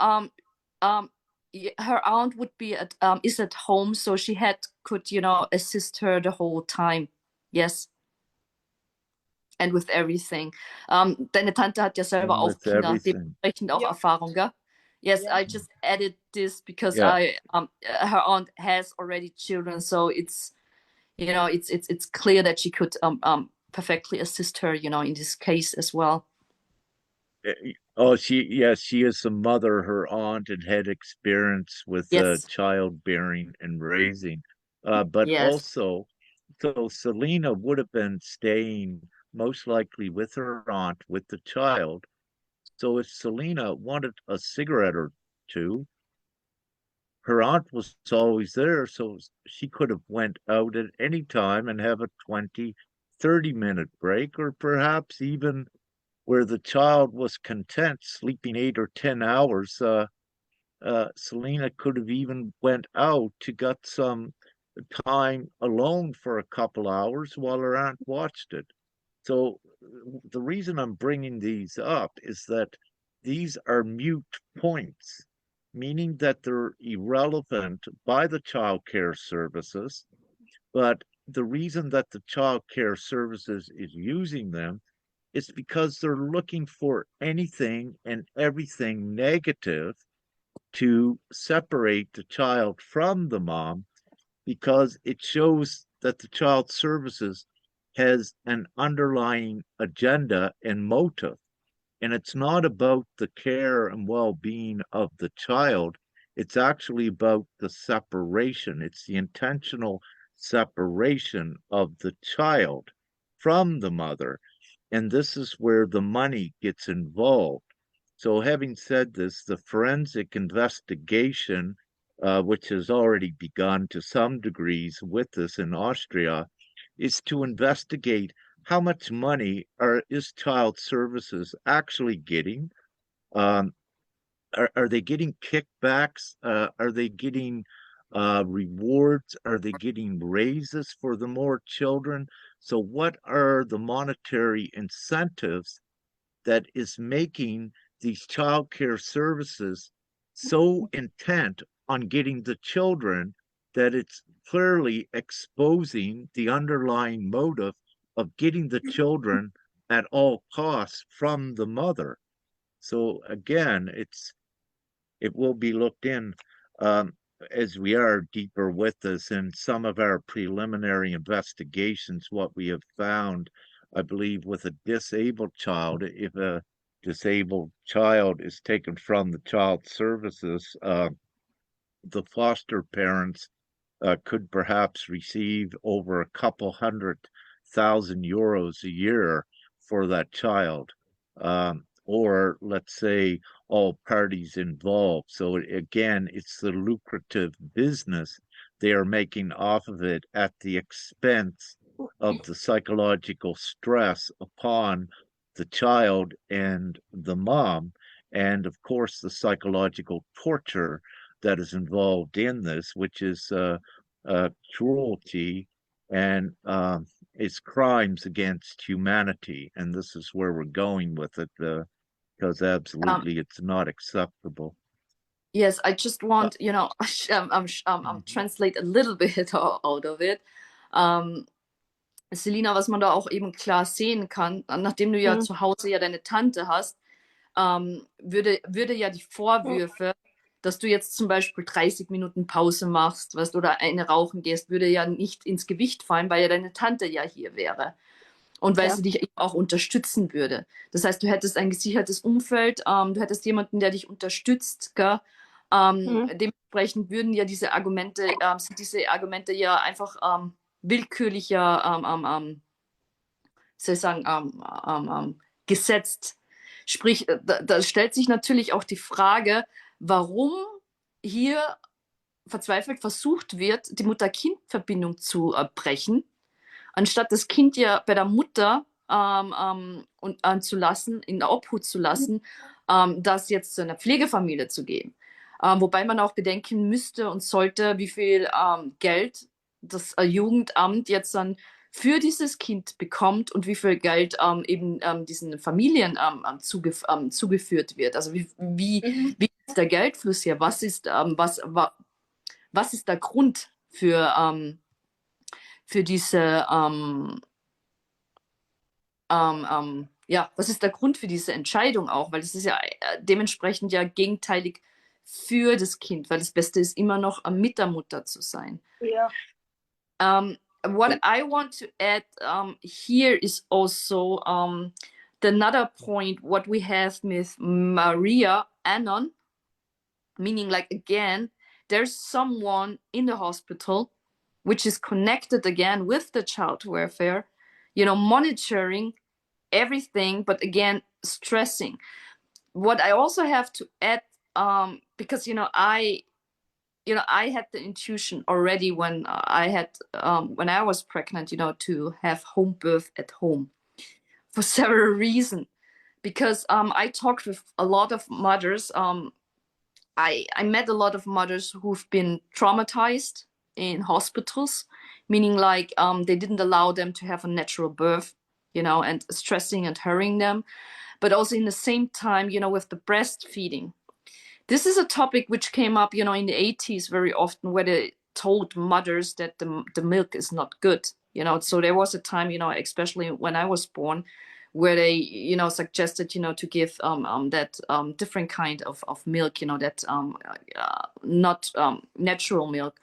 her aunt would be is at home, so she could, assist her the whole time. Yes, and with everything. Deine Tante hat ja selber And auch with Kinder, everything. dementsprechend auch Ja. Erfahrung, gell? Yes, Ja. I just added this because Yeah. her aunt has already children, so it's clear that she could perfectly assist her, in this case as well. Oh, yes, she is a mother, her aunt, and had experience with Yes, childbearing and raising. But yes. also, so Selena would have been staying most likely with her aunt with the child. So if Selena wanted a cigarette or two, her aunt was always there, so she could have went out at any time and have a 20, 30-minute break, or perhaps even where the child was content sleeping 8 or 10 hours. Selena could have even went out to get some time alone for a couple hours while her aunt watched it. So the reason I'm bringing these up is that these are mute points, meaning that they're irrelevant by the child care services, but the reason that the child care services is using them is because they're looking for anything and everything negative to separate the child from the mom, because it shows that the child services has an underlying agenda and motive. And it's not about the care and well being of the child, it's actually about the separation. It's the intentional separation of the child from the mother. And this is where the money gets involved. So, having said this, the forensic investigation, which has already begun to some degrees with this in Austria, is to investigate how much money is child services actually getting. Um, are they getting kickbacks? Are they getting rewards? Are they getting raises for the more children? So, what are the monetary incentives that is making these child care services so intent on getting the children that it's clearly exposing the underlying motive of getting the children at all costs from the mother? So again, it will be looked in, um, as we are deeper with this in some of our preliminary investigations. What we have found, I believe, with a disabled child, if a disabled child is taken from the child services, the foster parents could perhaps receive over a couple 100,000 euros a year for that child. Or let's say all parties involved. So again, it's the lucrative business they are making off of it at the expense of the psychological stress upon the child and the mom, and of course the psychological torture that is involved in this, which is cruelty and is crimes against humanity, and this is where we're going with it, because absolutely it's not acceptable. Yes, I just Uh, want, mhm. translate a little bit out of it. Selina, was man da auch eben klar sehen kann, nachdem du ja Mhm. zu Hause ja deine Tante hast, würde ja die Vorwürfe, dass du jetzt zum Beispiel 30 Minuten Pause machst, weißt, oder eine rauchen gehst, würde ja nicht ins Gewicht fallen, weil ja deine Tante ja hier wäre. Und weil Ja. sie dich eben auch unterstützen würde. Das heißt, du hättest ein gesichertes Umfeld, du hättest jemanden, der dich unterstützt, gell? Mhm. Dementsprechend würden ja sind diese Argumente ja einfach willkürlicher, soll ich sagen, gesetzt. Sprich, da stellt sich natürlich auch die Frage, warum hier verzweifelt versucht wird, die Mutter-Kind-Verbindung zu brechen, anstatt das Kind ja bei der Mutter zu lassen, in der Obhut zu lassen, das jetzt zu einer Pflegefamilie zu gehen. Wobei man auch bedenken müsste und sollte, wie viel Geld das Jugendamt jetzt dann für dieses Kind bekommt und wie viel Geld eben diesen Familien zugeführt wird. Also Mhm. wie ist der Geldfluss hier? Was ist der Grund für diese ja, was ist der Grund für diese Entscheidung auch? Weil es ist ja dementsprechend ja gegenteilig für das Kind, weil das Beste ist immer noch mit der Mutter zu sein. Ja. What I want to add here is also another point what we have with Maria Annon, meaning like again, there's someone in the hospital which is connected again with the child welfare, monitoring everything, but again, stressing. What I also have to add, because I had the intuition already when when I was pregnant, to have home birth at home for several reasons. Because I talked with a lot of mothers. I met a lot of mothers who've been traumatized in hospitals, meaning like they didn't allow them to have a natural birth, and stressing and hurrying them, but also in the same time, with the breastfeeding. This is a topic which came up, in the 80s very often, where they told mothers that the milk is not good. So there was a time, especially when I was born, where they, suggested, to give that different kind of milk, that not natural milk.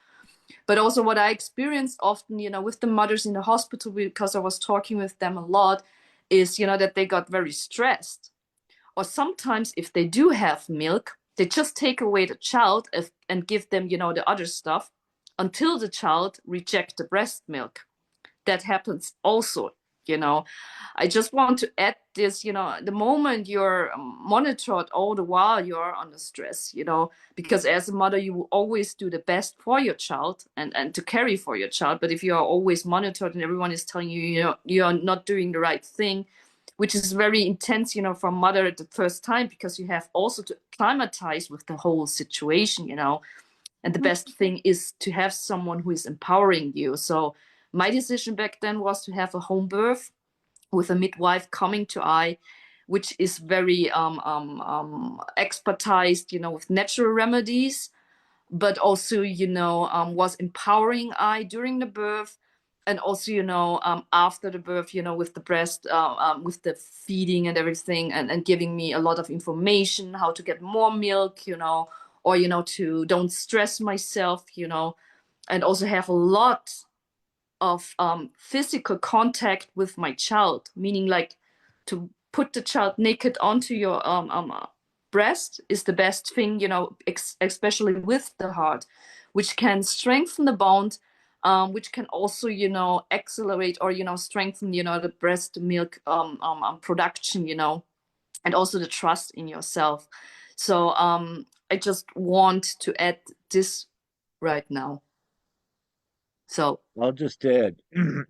But also what I experienced often, with the mothers in the hospital, because I was talking with them a lot, is, that they got very stressed. Or sometimes if they do have milk, they just take away the child and give them, the other stuff until the child rejects the breast milk. That happens also, you know. I just want to add this, the moment you're monitored all the while you're under stress, because as a mother, you will always do the best for your child and to carry for your child. But if you are always monitored and everyone is telling you, you're not doing the right thing, which is very intense, for a mother at the first time, because you have also to acclimatize with the whole situation, and the best thing is to have someone who is empowering you. So my decision back then was to have a home birth with a midwife coming to I, which is very expertized, with natural remedies, but also, was empowering I during the birth. And also, after the birth, with the breast, with the feeding and everything, and giving me a lot of information, how to get more milk, or, to don't stress myself, and also have a lot of physical contact with my child, meaning like to put the child naked onto your breast is the best thing, especially with the heart, which can strengthen the bond, which can also, accelerate or, strengthen, the breast milk production, and also the trust in yourself. So I just want to add this right now. So I'll just add,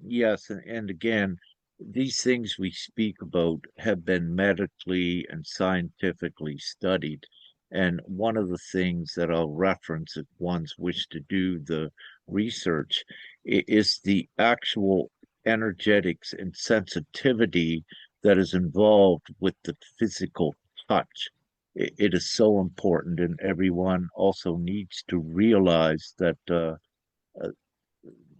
yes, and again, these things we speak about have been medically and scientifically studied. And one of the things that I'll reference if one's wish to do the research is the actual energetics and sensitivity that is involved with the physical touch. It is so important, and everyone also needs to realize that uh,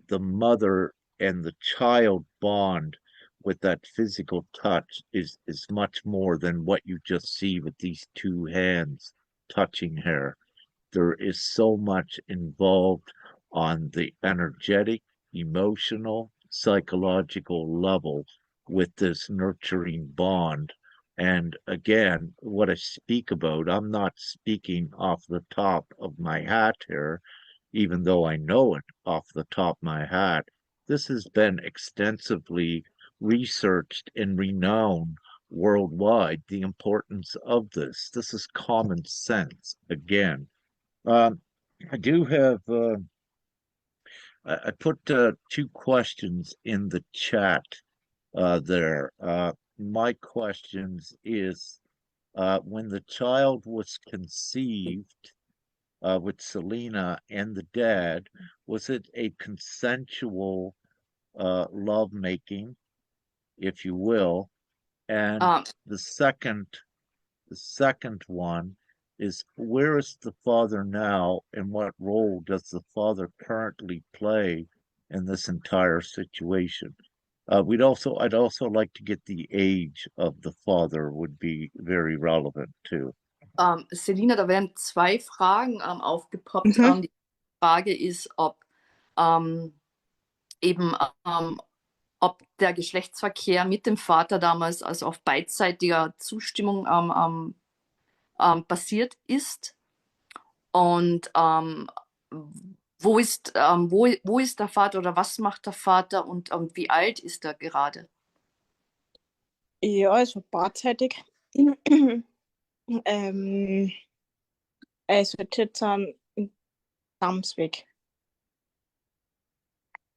the mother and the child bond with that physical touch is much more than what you just see with these two hands touching her. There is so much involved on the energetic, emotional, psychological level with this nurturing bond. And again, what I speak about, I'm not speaking off the top of my hat here, even though I know it off the top of my hat. This has been extensively researched and renowned worldwide, the importance of this. This is common sense again. um, I do have, I put two questions in the chat there. My questions is when the child was conceived with Selena and the dad, was it a consensual lovemaking, if you will? And Um, the second The second one is, where is the father now, and what role does the father currently play in this entire situation? I'd also like to get the age of the father, would be very relevant too. Selina, da werden zwei Fragen aufgepoppt. Mhm. Die Frage ist, ähm, eben, ähm, ob der Geschlechtsverkehr mit dem Vater damals, also auf beidseitiger Zustimmung, passiert ist. Und wo ist der Vater oder was macht der Vater und wie alt ist er gerade? Ja, also beidseitig. ähm, also jetzt in Damsweg.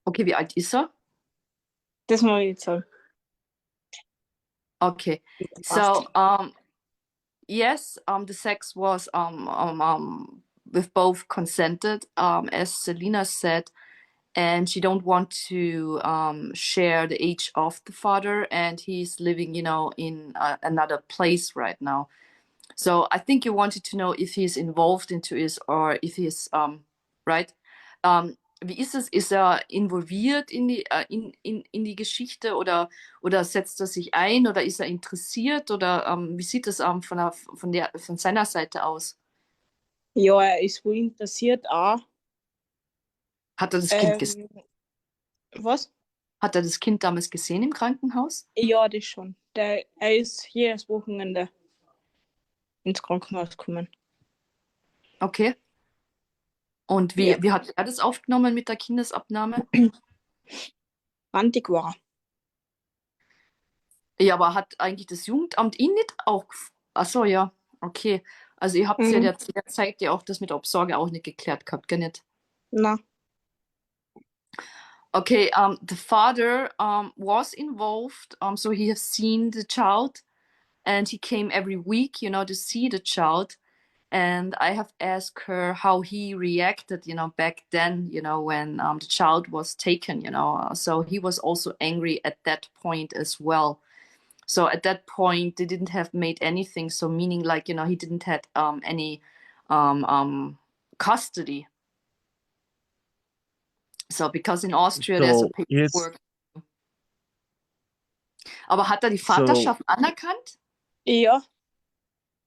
Okay, wie alt ist er? Das muss ich jetzt sagen. Okay. Passt. So, yes, the sex was with both consented, as Selena said, and she don't want to share the age of the father, and he's living, in another place right now. So I think you wanted to know if he's involved into it or if he's right. Wie ist es? Ist er involviert in die Geschichte oder setzt er sich ein oder ist er interessiert oder wie sieht es von seiner Seite aus? Ja, er ist wohl interessiert auch. Hat er das Kind Was? Hat er das Kind damals gesehen im Krankenhaus? Ja, das schon. Er ist jedes Wochenende ins Krankenhaus gekommen. Okay. Und Ja. wie hat er das aufgenommen mit der Kindesabnahme? Rantig war Ja, aber hat eigentlich das Jugendamt ihn nicht auch. Ach so, ja. Okay. Also ihr habt ja er. der Zeit ja auch das mit Obsorge auch nicht geklärt gehabt, gell nicht? Na, Okay, the father was involved, so he has seen the child and he came every week, to see the child. And I have asked her how he reacted, back then, when the child was taken, So he was also angry at that point as well. So at that point, they didn't have made anything. So meaning like, he didn't have any custody. So because in Austria there's a So is paperwork. Aber hat er die so Vaterschaft anerkannt? ja,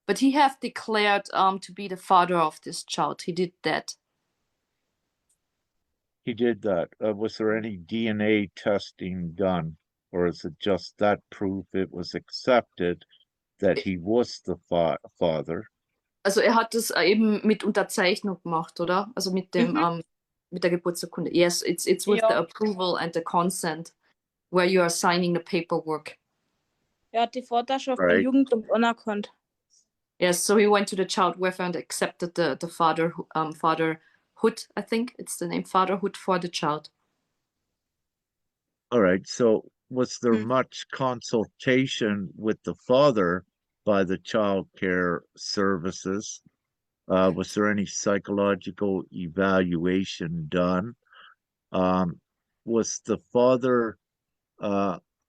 But he have declared to be the father of this child. He did that. he did that. Was there any DNA testing done, or is it just that proof it was accepted that he was the father? Also er hat das eben mit Unterzeichnung gemacht, oder? Also mhm. Mit der Geburtsurkunde. Yes, it's with the Ja, approval and the consent where you are signing the paperwork. er hat die Vaterschaft beim Right. Jugendamt anerkannt. Yes, so he went to the child welfare and accepted the fatherhood, I think it's the name, fatherhood for the child. All right. So was there Mhm. much consultation with the father by the child care services? Was there any psychological evaluation done? Um, was the father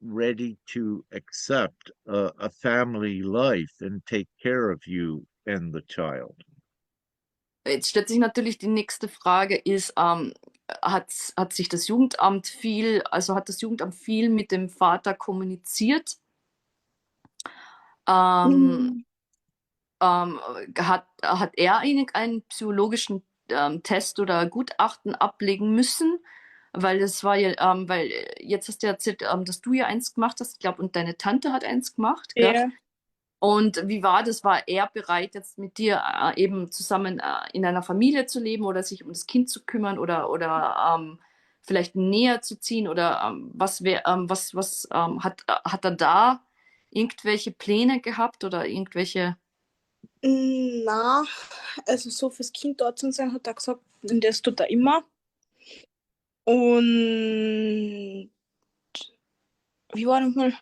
ready to accept a family life and take care of you and the child? Jetzt stellt sich natürlich die nächste Frage, hat sich das Jugendamt hat das Jugendamt viel mit dem Vater kommuniziert? Ähm, Mm, hat er einen psychologischen Test oder Gutachten ablegen müssen? Weil weil jetzt hast du ja erzählt, dass du ja eins gemacht hast, ich glaube, und deine Tante hat eins gemacht, gell? ja. Und wie war das? War er bereit, jetzt mit dir eben zusammen in einer Familie zu leben oder sich um das Kind zu kümmern oder vielleicht näher zu ziehen? Oder hat er da irgendwelche Pläne gehabt oder irgendwelche? Na, also so fürs Kind dort zu sein, hat er gesagt, und das tut er immer. Und wie war nochmal?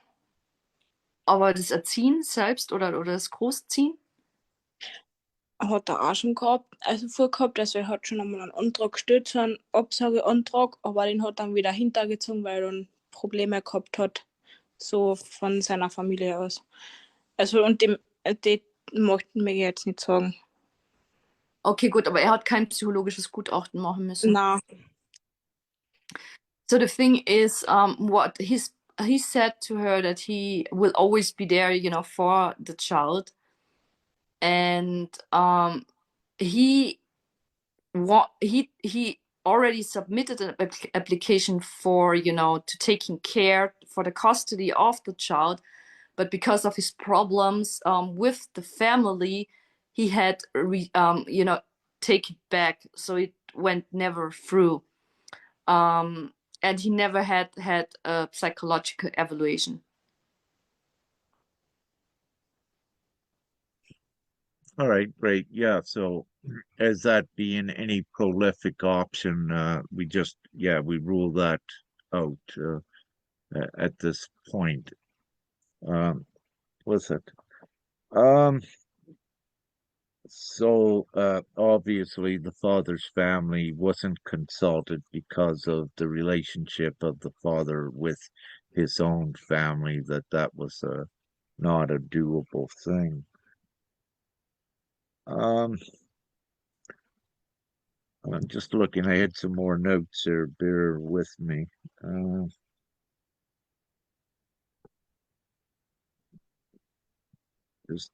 Aber das Erziehen selbst oder das Großziehen? Hat er auch schon gehabt, also vorgehabt, also er hat schon einmal einen Antrag gestellt, so einen Absageantrag, aber den hat dann wieder hintergezogen, weil er dann Probleme gehabt hat, so von seiner Familie aus. Also und die möchten mir jetzt nicht sagen. Okay, gut, aber er hat kein psychologisches Gutachten machen müssen. Na, So the thing is, what he said to her that he will always be there, for the child, and he he already submitted an application for to taking care for the custody of the child, but because of his problems with the family, he had take it back, so it went never through. And he never had a psychological evaluation. All right, great. Yeah, so as that being any prolific option, we rule that out at this point. What's it? Um, so obviously the father's family wasn't consulted because of the relationship of the father with his own family, that was not a doable thing. Um, I'm just looking. I had some more notes here. Bear with me. Uh, just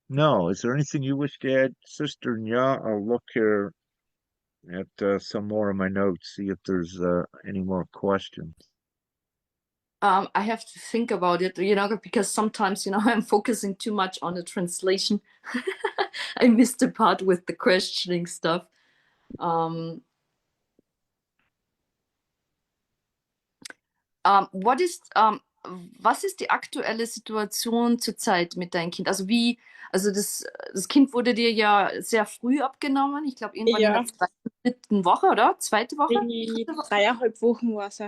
no. Is there anything you wish to add, Sister Nya? I'll look here at some more of my notes, see if there's any more questions. I have to think about it, because sometimes, I'm focusing too much on the translation. I missed the part with the questioning stuff. Um, what is, was ist die aktuelle Situation zurzeit mit deinem Kind? Also das Kind wurde dir ja sehr früh abgenommen. Ich glaube, irgendwann in der ja, zweiten, dritten Woche, oder? Zweite Woche? die Dritte Woche? 3,5 Wochen war es.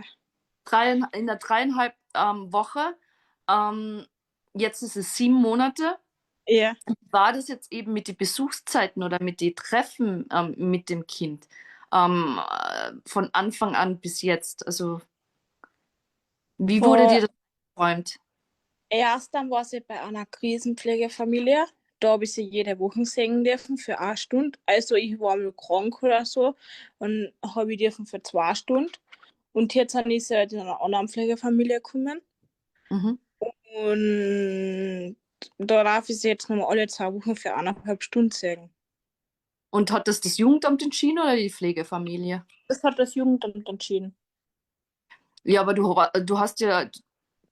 In der dreieinhalb Woche. Ähm, Jetzt ist es 7 Monate. Ja, War das jetzt eben mit den Besuchszeiten oder mit den Treffen mit dem Kind von Anfang an bis jetzt? Also, wie wurde vor dir das geräumt? erst dann war sie bei einer Krisenpflegefamilie. Da habe ich sie jede Woche sehen dürfen für 1 Stunde. Also ich war mal krank oder so und habe ich dürfen für 2 Stunden. Und jetzt ist sie halt in einer anderen Pflegefamilie gekommen. Mhm. Und da darf ich sie jetzt nochmal alle 2 Wochen für 1,5 Stunden sehen. Und hat das Jugendamt entschieden oder die Pflegefamilie? Das hat das Jugendamt entschieden. Ja, aber du hast ja,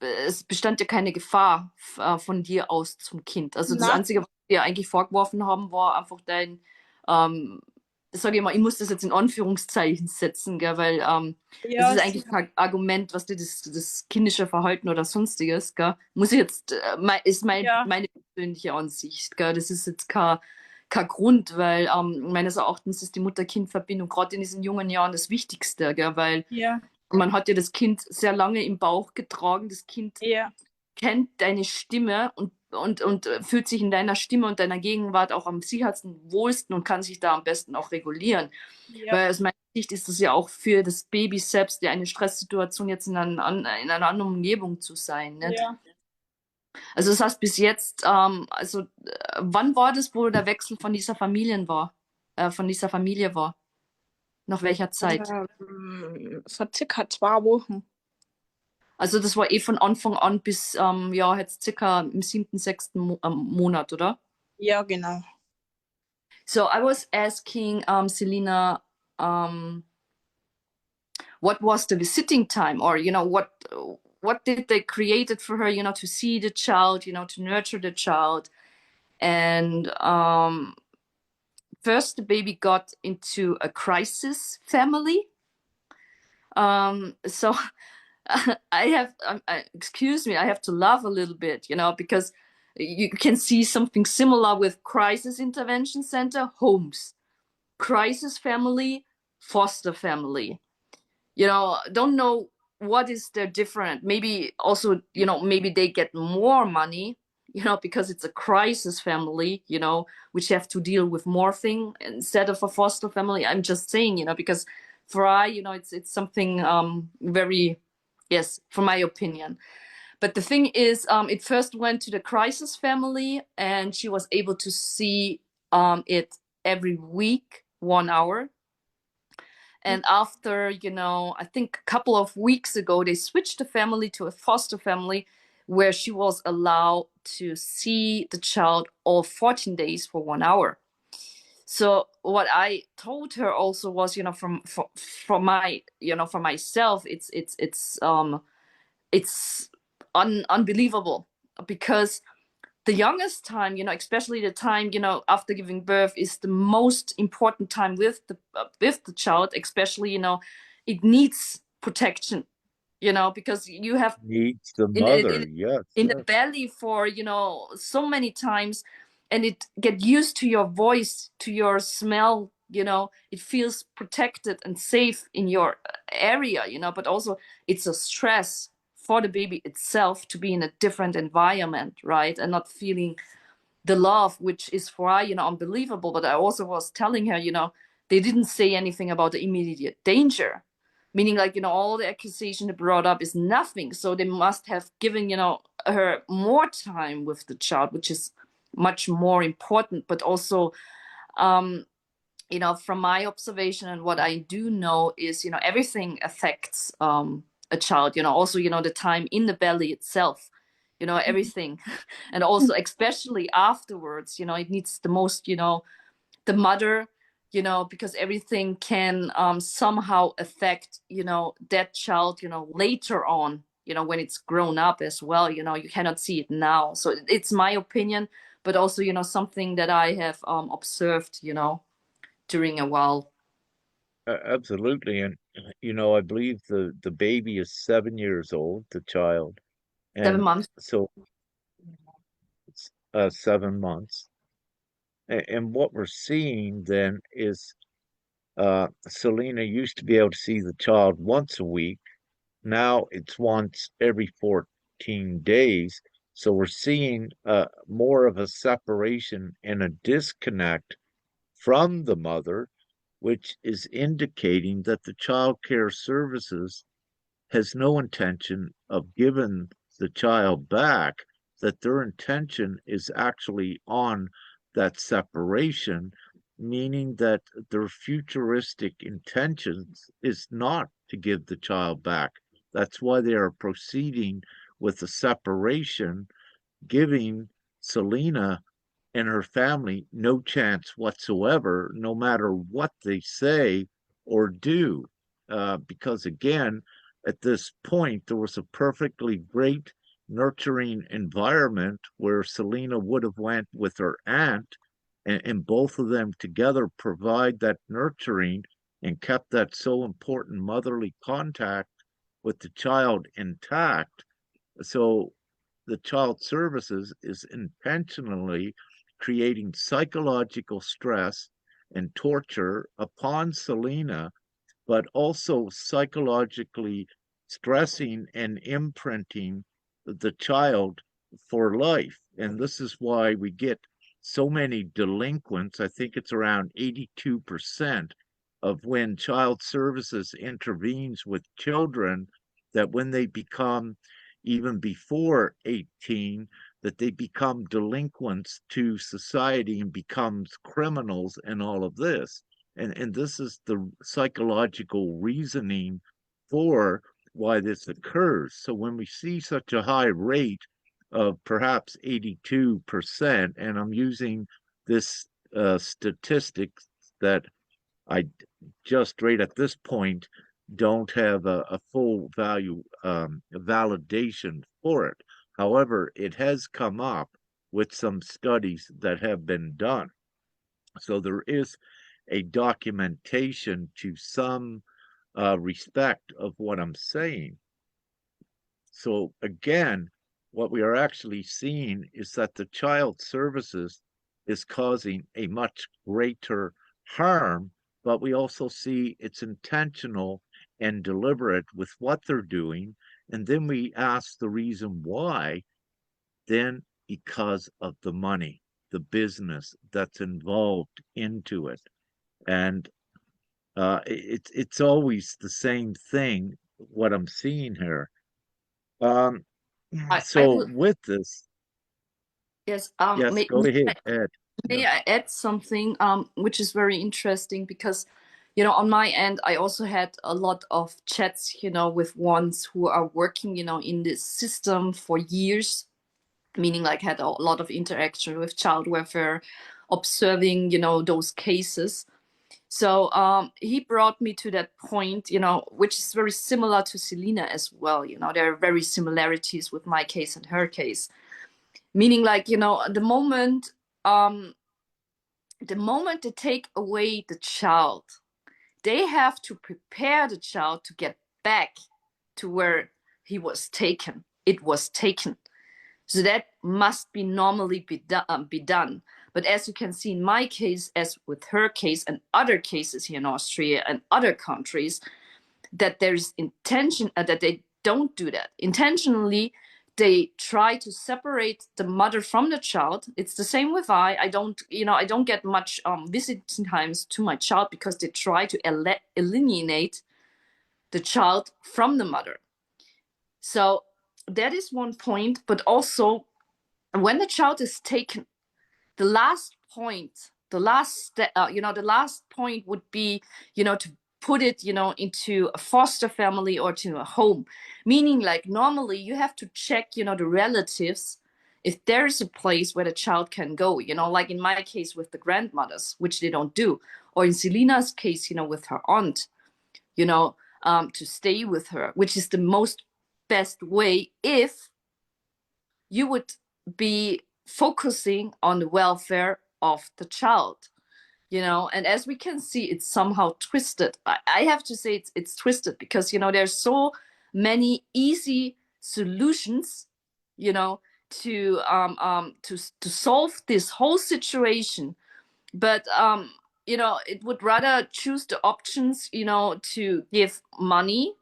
es bestand ja keine Gefahr von dir aus zum Kind. Also das Na, Einzige, was wir eigentlich vorgeworfen haben, war einfach ähm, sage ich mal, ich muss das jetzt in Anführungszeichen setzen, gell, weil es ja, ist sie eigentlich kein Argument, was dir das kindische Verhalten oder sonstiges, gell. Muss ich jetzt, ist ja, meine persönliche Ansicht, gell. Das ist jetzt kein Grund, weil meines Erachtens ist die Mutter-Kind-Verbindung gerade in diesen jungen Jahren das Wichtigste, gell, weil ja, man hat ja das Kind sehr lange im Bauch getragen. Das Kind ja, kennt deine Stimme und fühlt sich in deiner Stimme und deiner Gegenwart auch am sichersten, wohlsten und kann sich da am besten auch regulieren. Ja, Weil aus meiner Sicht ist es ja auch für das Baby selbst ja eine Stresssituation, jetzt in einer anderen Umgebung zu sein. Nicht? ja. Also das heißt bis jetzt, wann war das, wo der Wechsel von dieser von dieser Familie war? Nach welcher Zeit? Es hat circa 2 Wochen. Also das war eh von Anfang an bis ja jetzt circa im 7., 6. Monat, oder? Ja, genau. So I was asking Selena, what was the visiting time, or what did they created for her, to see the child, to nurture the child, and first the baby got into a crisis family. So excuse me, I have to laugh a little bit, because you can see something similar with crisis intervention center, homes, crisis family, foster family. Don't know what is their different. Maybe also, maybe they get more money, because it's a crisis family, which have to deal with more thing instead of a foster family. I'm just saying, because for it's something very, yes, for my opinion. But the thing is, it first went to the crisis family, and she was able to see it every week, 1 hour. And after, I think a couple of weeks ago, they switched the family to a foster family where she was allowed to see the child all 14 days for 1 hour. So what I told her also was, from my, for myself, it's unbelievable, because the youngest time, especially the time, after giving birth, is the most important time with the child, especially, it needs protection, because you have Needs the in mother. Yes, in the yes. belly for so many times, and it get used to your voice, to your smell, it feels protected and safe in your area, but also it's a stress for the baby itself to be in a different environment, right, and not feeling the love, which is for her, unbelievable. But I also was telling her, they didn't say anything about the immediate danger, meaning like, all the accusation they brought up is nothing. So they must have given, her more time with the child, which is much more important. But also, from my observation and what I do know is, everything affects a child, also, the time in the belly itself, everything. And also, especially afterwards, it needs the most, the mother, because everything can somehow affect, that child, later on, when it's grown up as well, you cannot see it now. So it's my opinion, but also, something that I have observed, during a while. Absolutely. And, I believe the baby is 7 years old, the child. Seven And months. so it's 7 months. And what we're seeing then is Selena used to be able to see the child once a week. Now it's once every 14 days. So we're seeing more of a separation and a disconnect from the mother, which is indicating that the child care services has no intention of giving the child back, that their intention is actually on that separation, meaning that their futuristic intentions is not to give the child back. That's why they are proceeding with the separation, giving Selena and her family no chance whatsoever, no matter what they say or do. Because again, at this point, there was a perfectly great nurturing environment where Selena would have went with her aunt, and both of them together provide that nurturing and kept that so important motherly contact with the child intact. So the child services is intentionally creating psychological stress and torture upon Selena, but also psychologically stressing and imprinting the child for life. And this is why we get so many delinquents. I think it's around 82% of when child services intervenes with children, that when they become even before 18, that they become delinquents to society and becomes criminals and all of this. And this is the psychological reasoning for why this occurs. So when we see such a high rate of perhaps 82%, and I'm using this statistics that I just right at this point don't have a full value validation for it. However, it has come up with some studies that have been done. So there is a documentation to some respect of what I'm saying. So again, what we are actually seeing is that the child services is causing a much greater harm, but we also see it's intentional and deliberate with what they're doing. And then we ask the reason why, then because of the money, the business that's involved into it. And it's always the same thing, what I'm seeing here. Um, I so will, with this, yes, yes, go ahead, Ed. Yeah. may I add something which is very interesting because, you know, on my end, I also had a lot of chats, you know, with ones who are working, you know, in this system for years, meaning like had a lot of interaction with child welfare, observing, you know, those cases. So he brought me to that point, you know, which is very similar to Selena as well. You know, there are very similarities with my case and her case, meaning like, you know, um, the moment they take away the child, they have to prepare the child to get back to where he was taken. It was taken. So that must be normally be done. But as you can see in my case, as with her case and other cases here in Austria and other countries, that there's intention that they don't do that intentionally. They try to separate the mother from the child. It's the same with I don't, you know, I don't get much visiting times to my child because they try to eliminate the child from the mother. So that is one point. But also when the child is taken, the last point, the last step, you know, the last point would be, you know, to put it, you know, into a foster family or to a home. Meaning like normally you have to check, you know, the relatives if there is a place where the child can go, you know, like in my case with the grandmothers, which they don't do, or in Selena's case, you know, with her aunt, you know, to stay with her, which is the most best way if you would be focusing on the welfare of the child, you know. And as we can see, it's somehow twisted. I have to say it's twisted because, you know, there's so many easy solutions, you know, to solve this whole situation. But you know, it would rather choose the options, you know, to give money,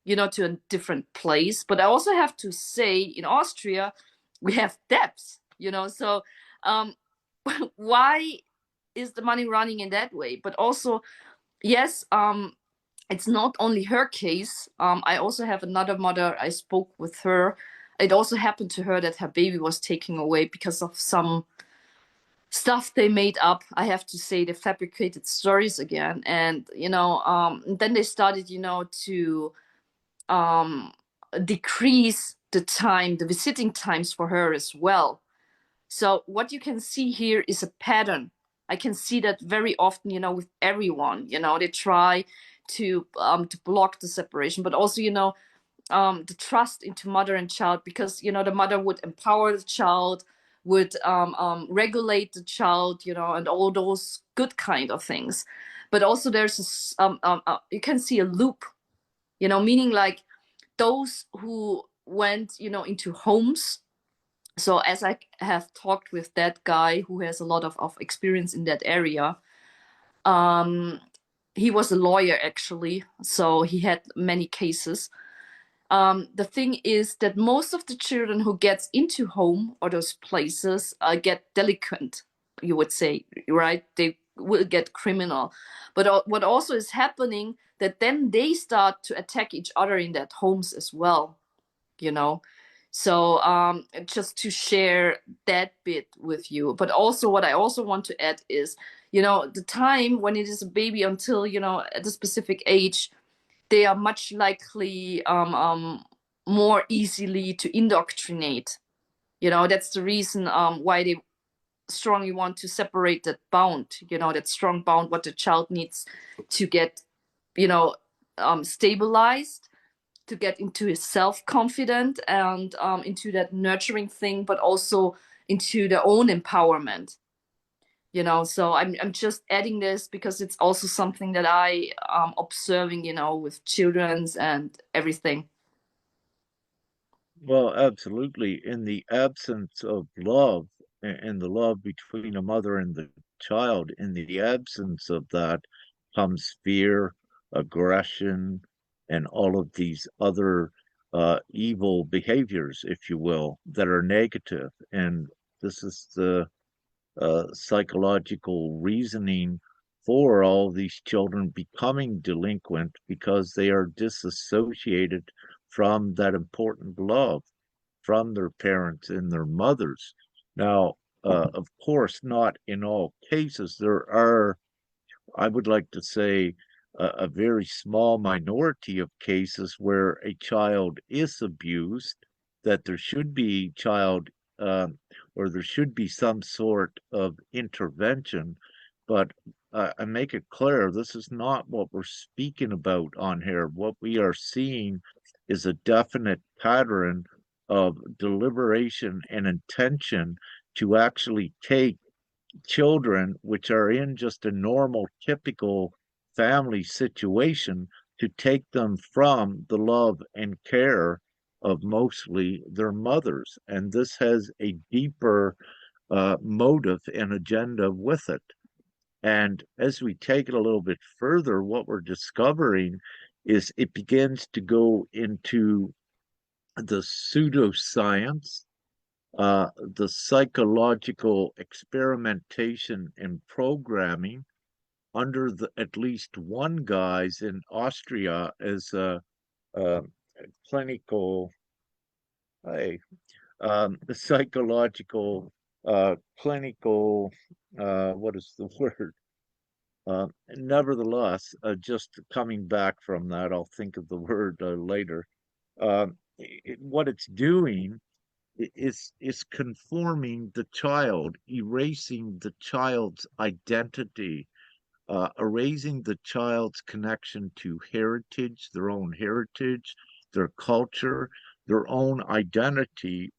you know, to a different place. But I also have to say, in Austria, we have debts, you know. So um, why is the money running in that way? But also, yes, it's not only her case. I also have another mother. I spoke with her. It also happened to her that her baby was taken away because of some stuff they made up. I have to say, they fabricated stories again. And, you know, then they started, you know, to um, decrease the time, the visiting times for her as well. So what you can see here is a pattern. I can see that very often, you know, with everyone. You know, they try to block the separation, but also, you know, the trust into mother and child, because, you know, the mother would empower the child, would regulate the child, you know, and all those good kind of things. But also there's you can see a loop, you know, meaning like those who went, you know, into homes. So as I have talked with that guy who has a lot of experience in that area, he was a lawyer actually, so he had many cases. The thing is that most of the children who gets into home or those places get delinquent, you would say, right? They will get criminal. But what also is happening that then they start to attack each other in that homes as well, you know. So just to share that bit with you. But also what I also want to add is, the time when it is a baby until, at a specific age, they are much likely more easily to indoctrinate. That's the reason why they strongly want to separate that bound, that strong bound, what the child needs to get, stabilized, to get into his self-confident and into that nurturing thing, but also into their own empowerment. So I'm just adding this because it's also something that I observing, with children's and everything. Well, absolutely. In the absence of love and the love between a mother and the child, in the absence of that comes fear, aggression, and all of these other evil behaviors, if you will, that are negative. And this is the psychological reasoning for all these children becoming delinquent because they are disassociated from that important love from their parents and their mothers. Now, of course, not in all cases. There are, I would like to say, a very small minority of cases where a child is abused, that there should be child or there should be some sort of intervention. But I make it clear this is not what we're speaking about on here. What we are seeing is a definite pattern of deliberation and intention to actually take children which are in just a normal, typical family situation to take them from the love and care of mostly their mothers. And this has a deeper motive and agenda with it. And as we take it a little bit further, what we're discovering is it begins to go into the pseudoscience, the psychological experimentation and programming under at least one guise in Austria as a clinical, hey, the psychological, clinical, what is the word? Nevertheless, just coming back from that, I'll think of the word later. What it's doing is conforming the child, erasing the child's identity, erasing the child's connection to heritage, their culture, their own identity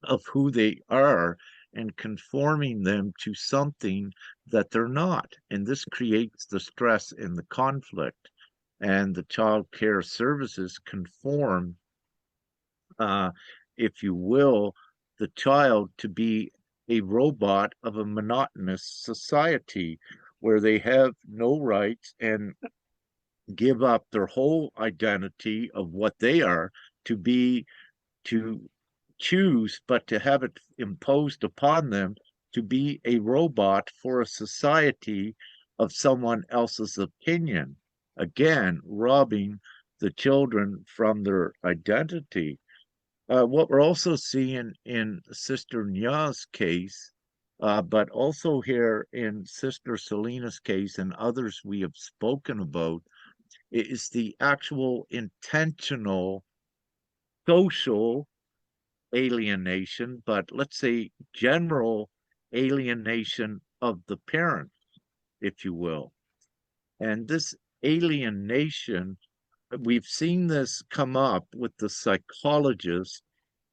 of who they are, and conforming them to something that they're not. And this creates the stress and the conflict. And the child care services conform, if you will, the child to be a robot of a monotonous society where they have no rights and give up their whole identity of what they are to be, to choose, but to have it imposed upon them to be a robot for a society of someone else's opinion. Again, robbing the children from their identity. What we're also seeing in Sister Nya's case, but also here in Sister Selena's case and others we have spoken about, is the actual intentional social alienation, but let's say general alienation of the parents, if you will. And this alienation, we've seen this come up with the psychologist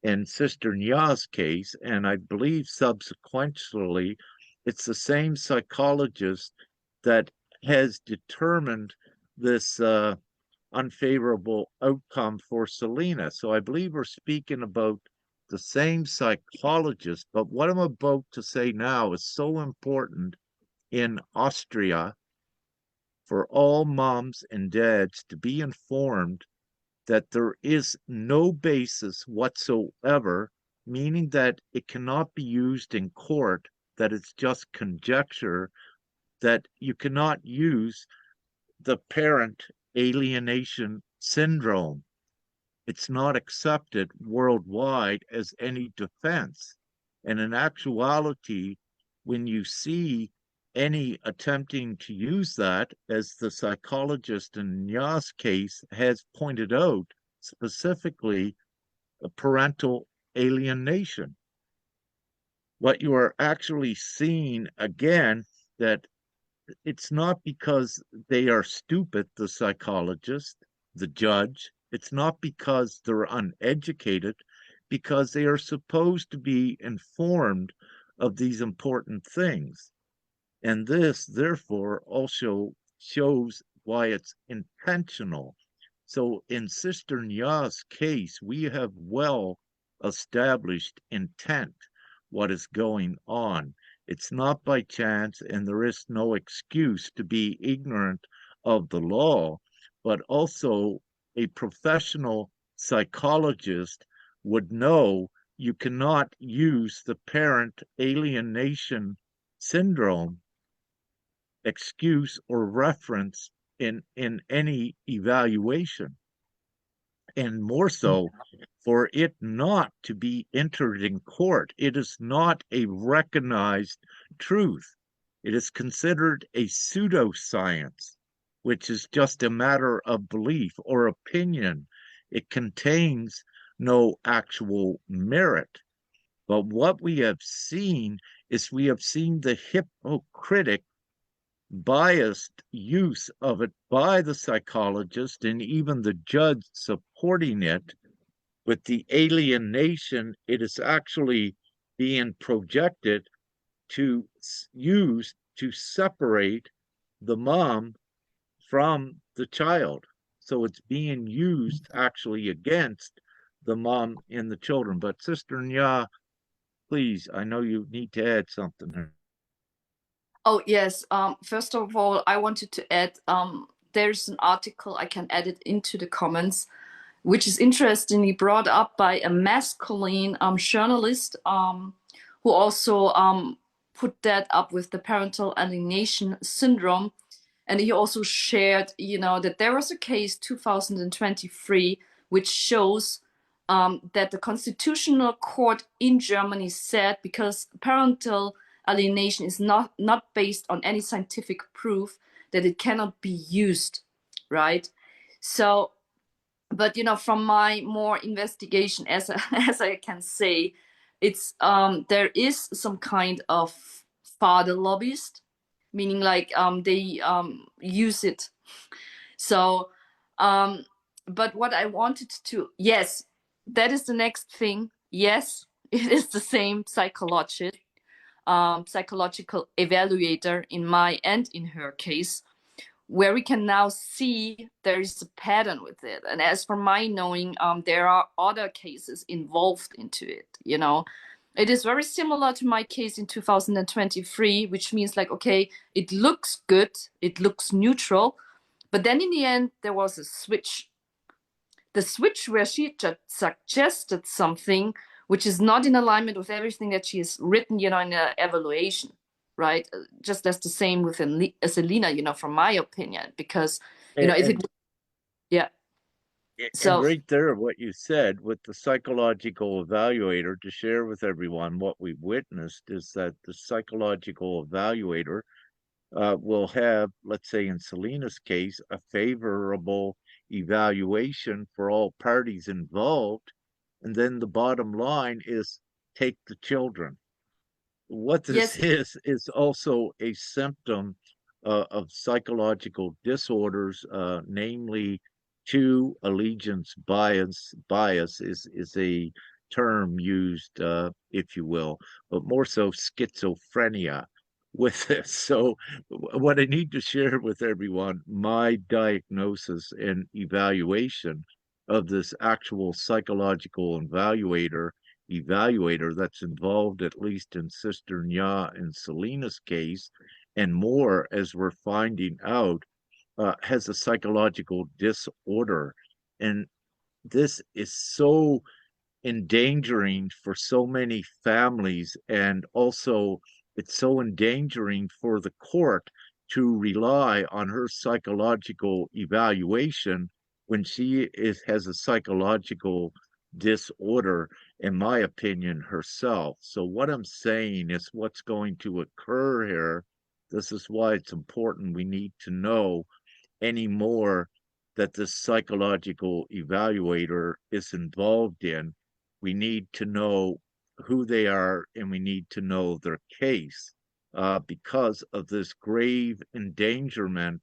in Sister Nya's case, and I believe subsequently it's the same psychologist that has determined this unfavorable outcome for Selena. So I believe we're speaking about the same psychologist, but what I'm about to say now is so important in Austria for all moms and dads to be informed that there is no basis whatsoever, meaning that it cannot be used in court, that it's just conjecture, that you cannot use the parent alienation syndrome. It's not accepted worldwide as any defense. And in actuality, when you see any attempting to use that, as the psychologist in Nya's case has pointed out, specifically a parental alienation, what you are actually seeing again, that it's not because they are stupid, the psychologist, the judge. It's not because they're uneducated, because they are supposed to be informed of these important things. And this, therefore, also shows why it's intentional. So in Sister Nya's case, we have well established intent, what is going on. It's not by chance, and there is no excuse to be ignorant of the law, but also a professional psychologist would know you cannot use the parent alienation syndrome excuse or reference in any evaluation, and more so for it not to be entered in court. It is not a recognized truth. It is considered a pseudoscience, which is just a matter of belief or opinion. It contains no actual merit. But what we have seen is we have seen the hypocritic, biased use of it by the psychologist and even the judge supporting it. With the alienation, it is actually being projected to use to separate the mom from the child. So it's being used actually against the mom and the children. But Sister Nya, please, I know you need to add something here. Oh, yes. First of all, I wanted to add, there's an article, I can add it into the comments, which is interestingly brought up by a masculine journalist who also put that up with the parental alienation syndrome. And he also shared, that there was a case 2023, which shows that the Constitutional Court in Germany said, because parental alienation is not based on any scientific proof, that it cannot be used, right? So, but from my more investigation, as as I can say, it's there is some kind of father lobbyist, meaning like they use it. So, but what I wanted to, yes, that is the next thing. Yes, it is the same psychological evaluator in my and in her case, where we can now see there is a pattern with it. And as for my knowing, there are other cases involved into it. It is very similar to my case in 2023, which means like, okay, it looks good, it looks neutral, but then in the end, there was a switch. The switch where she just suggested something which is not in alignment with everything that she has written, in the evaluation, right? Just as the same with Selena, from my opinion, because, if it, And yeah. and So, right there, what you said with the psychological evaluator, to share with everyone what we witnessed is that the psychological evaluator will have, let's say in Selena's case, a favorable evaluation for all parties involved. And then the bottom line is take the children. What this yes, is also a symptom of psychological disorders, namely to allegiance bias is a term used, if you will, but more so schizophrenia with this. So what I need to share with everyone, my diagnosis and evaluation of this actual psychological evaluator that's involved, at least in Sister Nya and Selena's case, and more as we're finding out, has a psychological disorder. And this is so endangering for so many families, and also it's so endangering for the court to rely on her psychological evaluation when has a psychological disorder, in my opinion, herself. So what I'm saying is what's going to occur here. This is why it's important. We need to know anymore that the psychological evaluator is involved in. We need to know who they are, and we need to know their case, because of this grave endangerment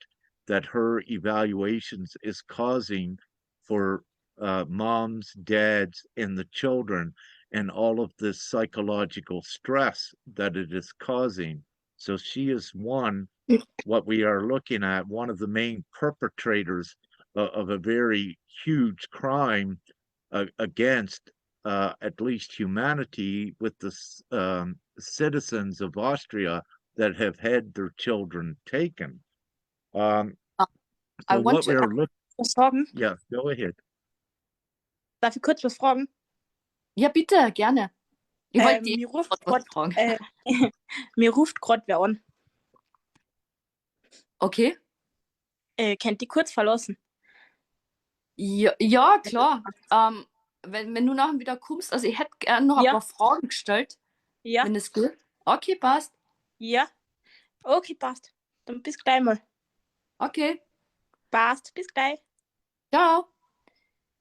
that her evaluations is causing for moms, dads, and the children, and all of this psychological stress that it is causing. So she is what we are looking at, one of the main perpetrators of a very huge crime against at least humanity, with the citizens of Austria that have had their children taken. Uh, I So want what to. we're looking, Was fragen? yeah, go ahead. Darf ich kurz was fragen? Ja, bitte, gerne. Ich wollte dir Mir ruft was grad, fragen. mir ruft gerade wer an. Okay. Könnt ihr kurz verlassen? Ja, ja klar. Wenn du nachher wieder kommst, also ich hätte gerne noch ein Ja. paar Fragen gestellt, Ja, wenn es geht. Okay, passt. ja. Okay, passt. Dann bis gleich mal. Okay, Passt, bis gleich. ciao.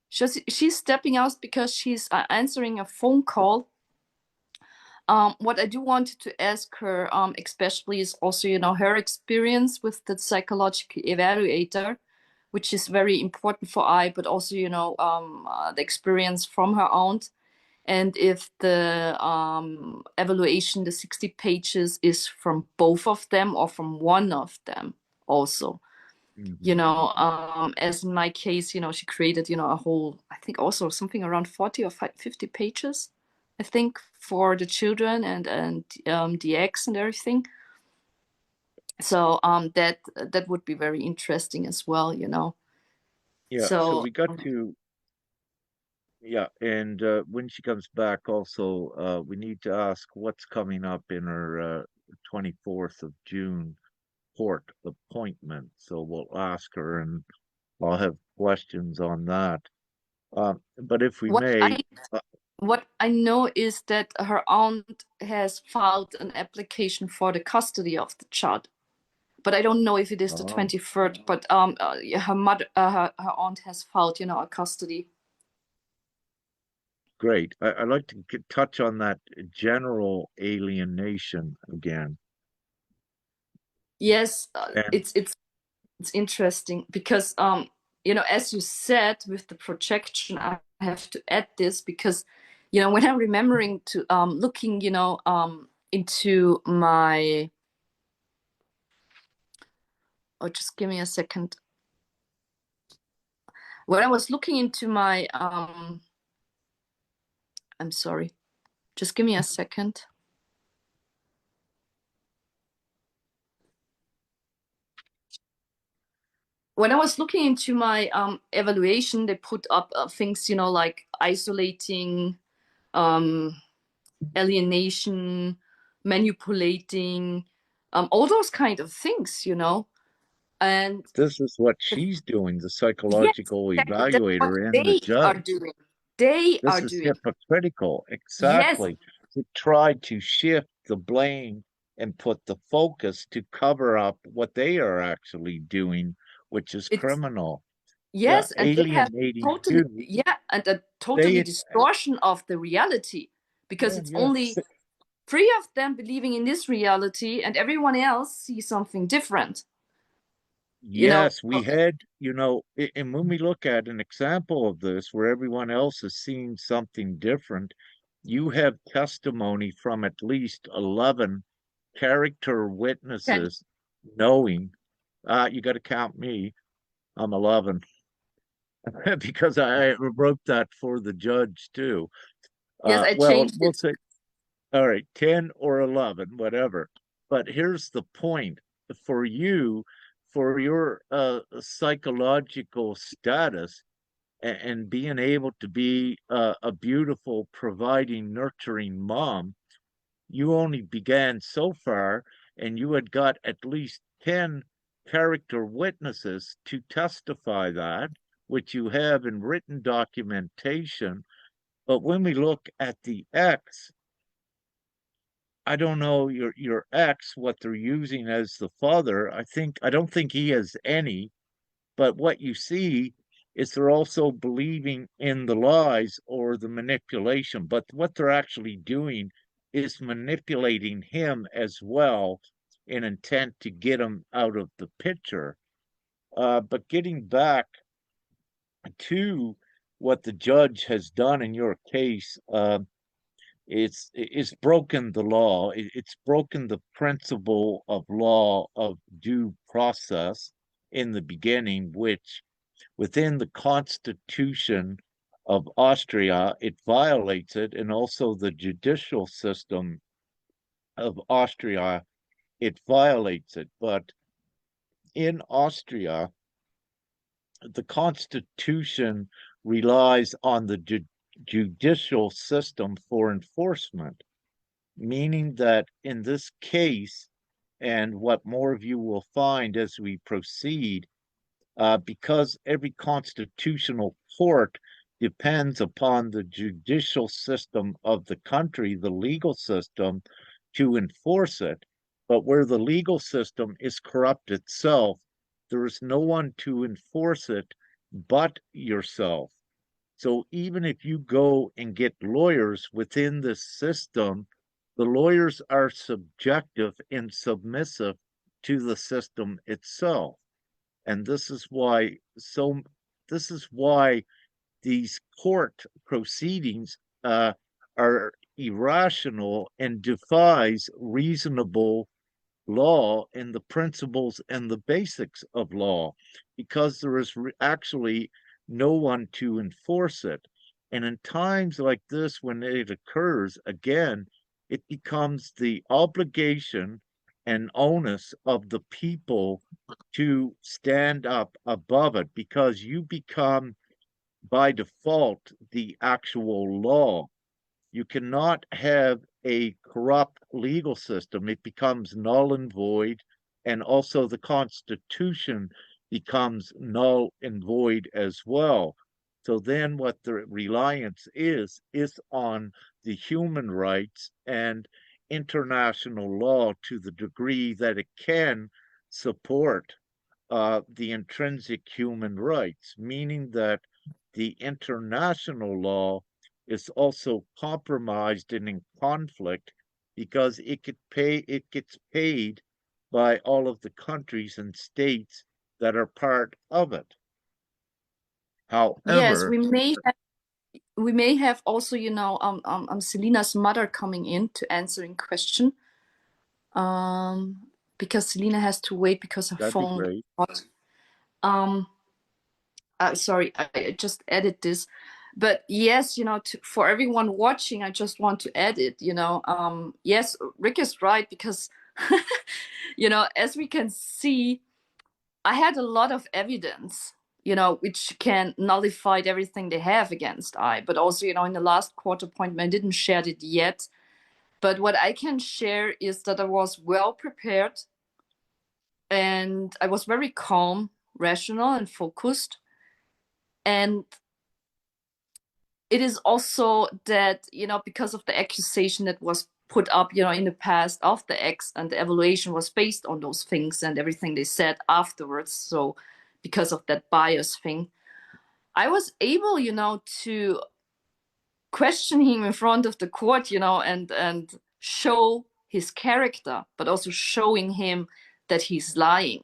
She's stepping out because she's answering a phone call. What I do want to ask her, especially, is also, her experience with the psychological evaluator, which is very important for I, but also, the experience from her aunt. And if the evaluation, the 60 pages, is from both of them or from one of them also. As in my case, she created, a whole, I think also something around 40 or 50 pages, I think, for the children and the ex and everything. So that would be very interesting as well, Yeah, so we got to, yeah, and when she comes back, also, we need to ask what's coming up in her 24th of June court appointment. So we'll ask her, and I'll have questions on that. But if we may, what I know is that her aunt has filed an application for the custody of the child, but I don't know if it is the 23rd. But her mother, her aunt has filed, a custody. Great. I'd like to touch on that general alienation again. Yes, And it's interesting because as you said, with the projection, I have to add this because when I'm remembering to looking into my, oh, just give me a second. When I was looking into my I'm sorry, just give me a second. When I was looking into my evaluation, they put up things, like isolating, alienation, manipulating, all those kind of things, And this is what she's doing, the yes, psychological exactly. That's what evaluator and the they are judge. doing. They This are is doing. hypocritical, Yes, exactly, to try to shift the blame and put the focus to cover up what they are actually doing, which is it's criminal. Yeah, yes, and they have alienating totally, too. and a totally They, distortion of the reality because yeah, it's yeah. only three of them believing in this reality and everyone else sees something different. Yes, we had, and when we look at an example of this where everyone else is seeing something different, you have testimony from at least 11 character Ten. witnesses knowing, you got to count me, I'm 11, because I wrote that for the judge too. Yes, I Well, changed we'll it. say, all right, 10 or 11, whatever. But here's the point for you, for your psychological status and being able to be a beautiful, providing, nurturing mom, you only began so far, and you had got at least 10 character witnesses to testify that, which you have in written documentation. But when we look at the X, I don't know your ex, what they're using as the father. I don't think he has any, but what you see is they're also believing in the lies or the manipulation. But what they're actually doing is manipulating him as well in intent to get him out of the picture. But getting back to what the judge has done in your case, it's broken the law. It's broken the principle of law of due process in the beginning, which within the Constitution of Austria, it violates it, and also the judicial system of Austria, it violates it. But in Austria, the Constitution relies on the judicial system for enforcement, meaning that in this case, and what more of you will find as we proceed, because every constitutional court depends upon the judicial system of the country, the legal system, to enforce it. But where the legal system is corrupt itself, there is no one to enforce it but yourself. So even if you go and get lawyers within this system, the lawyers are subjective and submissive to the system itself. And this is why these court proceedings are irrational and defies reasonable law and the principles and the basics of law, because there is actually no one to enforce it. And in times like this, when it occurs again, it becomes the obligation and onus of the people to stand up above it, because you become by default the actual law. You cannot have a corrupt legal system. It becomes null and void, and also the Constitution becomes null and void as well. So then what the reliance is on the human rights and international law to the degree that it can support the intrinsic human rights, meaning that the international law is also compromised and in conflict, because it gets paid by all of the countries and states that are part of it. Yes, However, we may have also, Selena's mother coming in to answering question. Because Selena has to wait because her that'd be phone great. got hot. Sorry, I just added this. But yes, for everyone watching, I just want to add it, yes, Rick is right, because, as we can see, I had a lot of evidence, which can nullify everything they have against I. But also, in the last court appointment, I didn't share it yet. But what I can share is that I was well prepared, and I was very calm, rational, and focused. And it is also that, because of the accusation that was put up, in the past of the X, and the evaluation was based on those things and everything they said afterwards. So because of that bias thing, I was able, to question him in front of the court, and show his character, but also showing him that he's lying.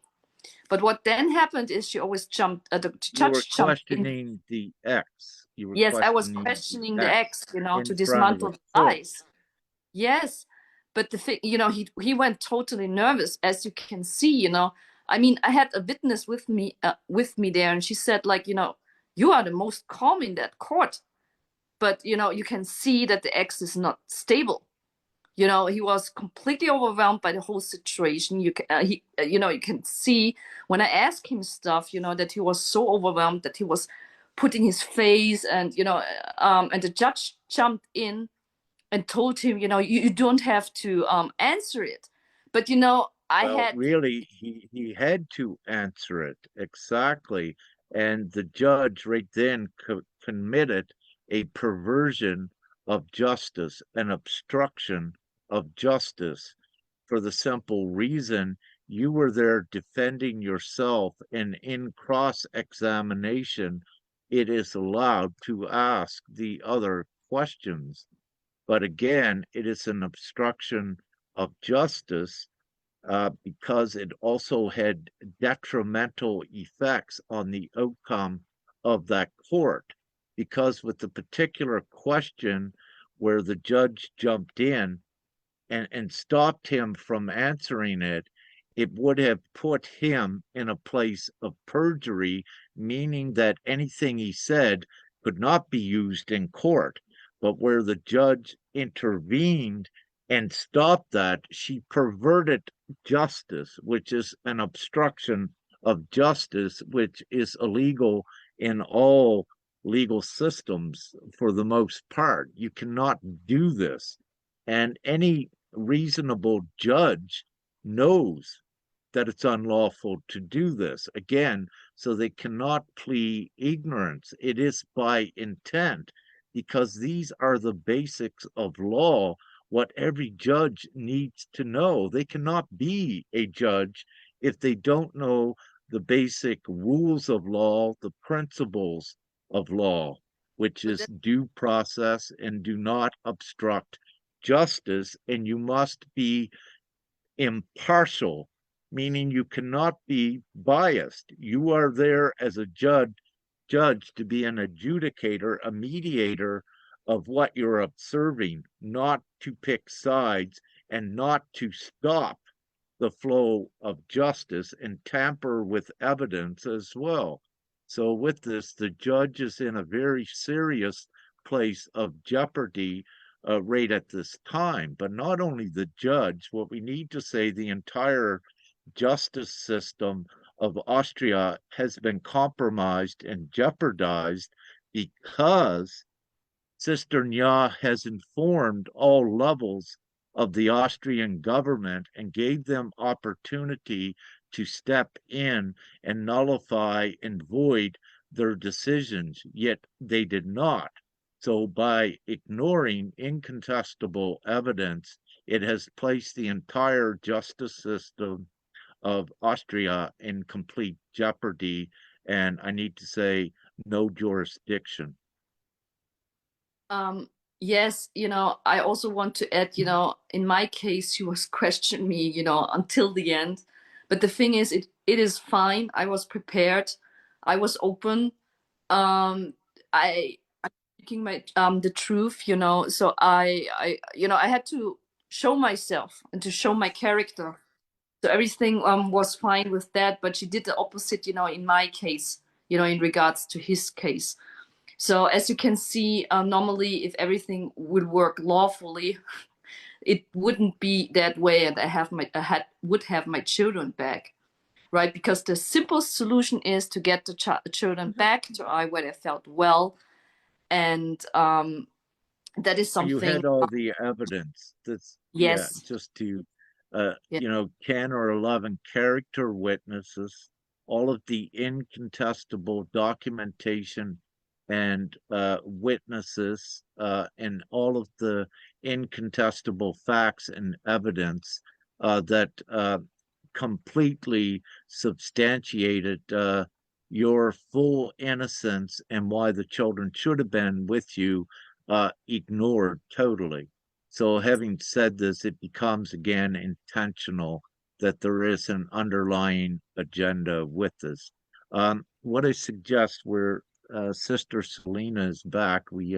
But what then happened is she always jumped, the You were judge jumped in. questioning the X. You were Yes, I was questioning questioning the the X ex, in to front of dismantle a the court. lies. Yes, but the thing, he went totally nervous, as you can see. I mean, I had a witness with me there, and she said, like, you are the most calm in that court, but you can see that the ex is not stable. He was completely overwhelmed by the whole situation. You can see when I asked him stuff, that he was so overwhelmed that he was putting his face, and and the judge jumped in and told him, you don't have to answer it. But I Well, had really, he had to answer it exactly, and the judge right then committed a perversion of justice, an obstruction of justice, for the simple reason you were there defending yourself, and in cross-examination, it is allowed to ask the other questions. But again, it is an obstruction of justice because it also had detrimental effects on the outcome of that court. Because with the particular question where the judge jumped in and stopped him from answering it, it would have put him in a place of perjury, meaning that anything he said could not be used in court. But where the judge intervened and stopped that, she perverted justice, which is an obstruction of justice, which is illegal in all legal systems for the most part. You cannot do this. And any reasonable judge knows that it's unlawful to do this. Again, so they cannot plead ignorance. It is by intent, because these are the basics of law, what every judge needs to know. They cannot be a judge if they don't know the basic rules of law, the principles of law, which but is due process and do not obstruct justice, and you must be impartial, meaning you cannot be biased. You are there as a judge to be an adjudicator, a mediator of what you're observing, not to pick sides and not to stop the flow of justice and tamper with evidence as well. So with this, the judge is in a very serious place of jeopardy right at this time. But not only the judge, what we need to say, the entire justice system of Austria has been compromised and jeopardized because Sister Nya has informed all levels of the Austrian government and gave them opportunity to step in and nullify and void their decisions, yet they did not. So by ignoring incontestable evidence, it has placed the entire justice system of Austria in complete jeopardy, and I need to say, no jurisdiction. Yes, I also want to add, in my case, she was questioning me, until the end. But the thing is, it is fine. I was prepared. I was open. I'm speaking the truth, So I had to show myself and to show my character. So everything was fine with that. But she did the opposite, in my case, in regards to his case. So as you can see, normally if everything would work lawfully, it wouldn't be that way, and would have my children back, right? Because the simple solution is to get the children back to I where they felt well, and that is You something. had all the evidence. That's, yeah, Yes, just to, yeah. 10 or 11 character witnesses, all of the incontestable documentation and witnesses, and all of the incontestable facts and evidence that completely substantiated your full innocence and why the children should have been with you, ignored totally. So, having said this, it becomes again intentional that there is an underlying agenda with this. What I suggest, where Sister Selena is back, we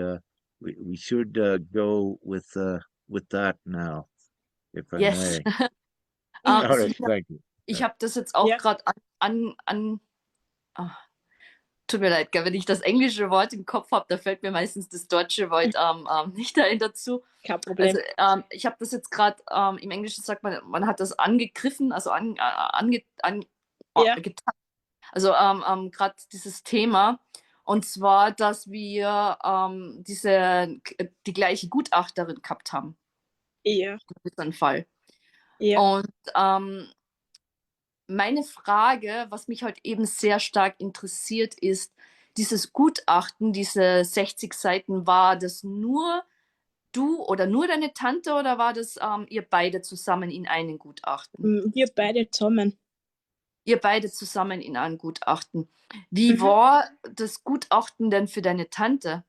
should go with that now, if I Yes. may. All right, Selina, thank you. ich habe das jetzt auch Ja, gerade ah, tut mir leid, gell, wenn ich das englische Wort im Kopf habe, da fällt mir meistens das deutsche Wort nicht dahin dazu. kein Also Problem. ich habe das jetzt gerade, im Englischen sagt man hat das angegriffen, also Ja, also gerade dieses Thema. Und zwar, dass wir die gleiche Gutachterin gehabt haben. Ja, Das ist ein Fall. ja. Und meine Frage, was mich halt eben sehr stark interessiert, ist, dieses Gutachten, diese 60 Seiten, war das nur du oder nur deine Tante oder war das ihr beide zusammen in einem Gutachten? Wir beide zusammen. Ihr beide zusammen in einem Gutachten. Wie Mhm. war das Gutachten denn für deine Tante?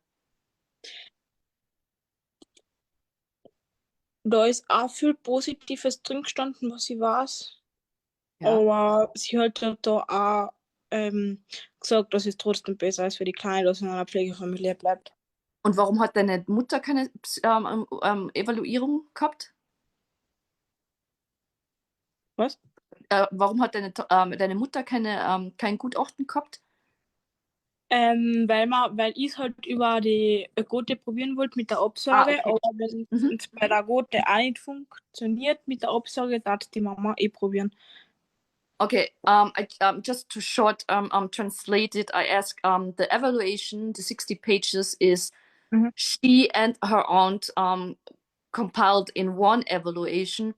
Da ist auch viel Positives drin gestanden, was ich weiß. Ja. Aber sie hat halt da auch gesagt, dass es trotzdem besser ist für die Kleine, dass sie in einer Pflegefamilie bleibt. Und warum hat deine Mutter keine Evaluierung gehabt? Was? Warum hat deine Mutter kein Gutachten gehabt? Weil ich es halt über die Gurte probieren wollte mit der Ah, Absage, okay. aber wenn Mhm. es bei der Gurte auch nicht funktioniert mit der Absage, darf die Mama eh probieren. Okay, just to short translate it, I ask the evaluation, the 60 pages is Mhm. she and her aunt compiled in one evaluation.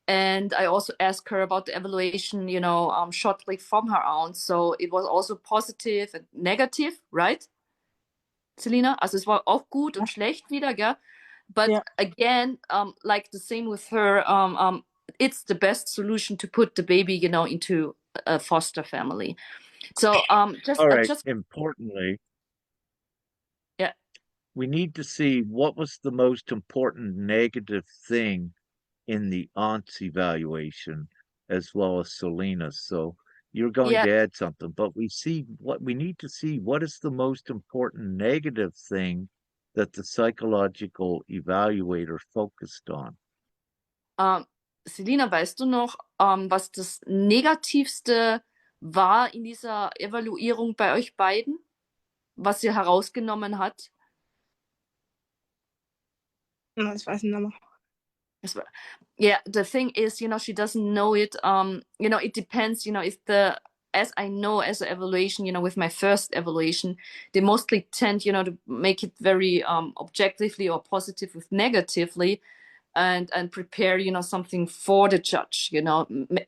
And I also asked her about the evaluation, shortly from her aunt. So it was also positive and negative, right, Selena? Also es war auch gut und schlecht wieder, gell? But Ja. again, like the same with her, it's the best solution to put the baby, into a foster family. So All right. Importantly, yeah, we need to see what was the most important negative thing in the aunt's evaluation as well as Selena's. So you're going yeah. to add something, but we need to see what is the most important negative thing that the psychological evaluator focused on. Ähm, Selina, weißt du noch, was das Negativste war in dieser Evaluierung bei euch beiden? Was sie herausgenommen hat? Das weiß ich nicht mehr. Es war- Yeah, the thing is, she doesn't know it. It depends, if as I know as an evaluation, with my first evaluation, they mostly tend, to make it very objectively or positive with negatively and prepare, something for the judge,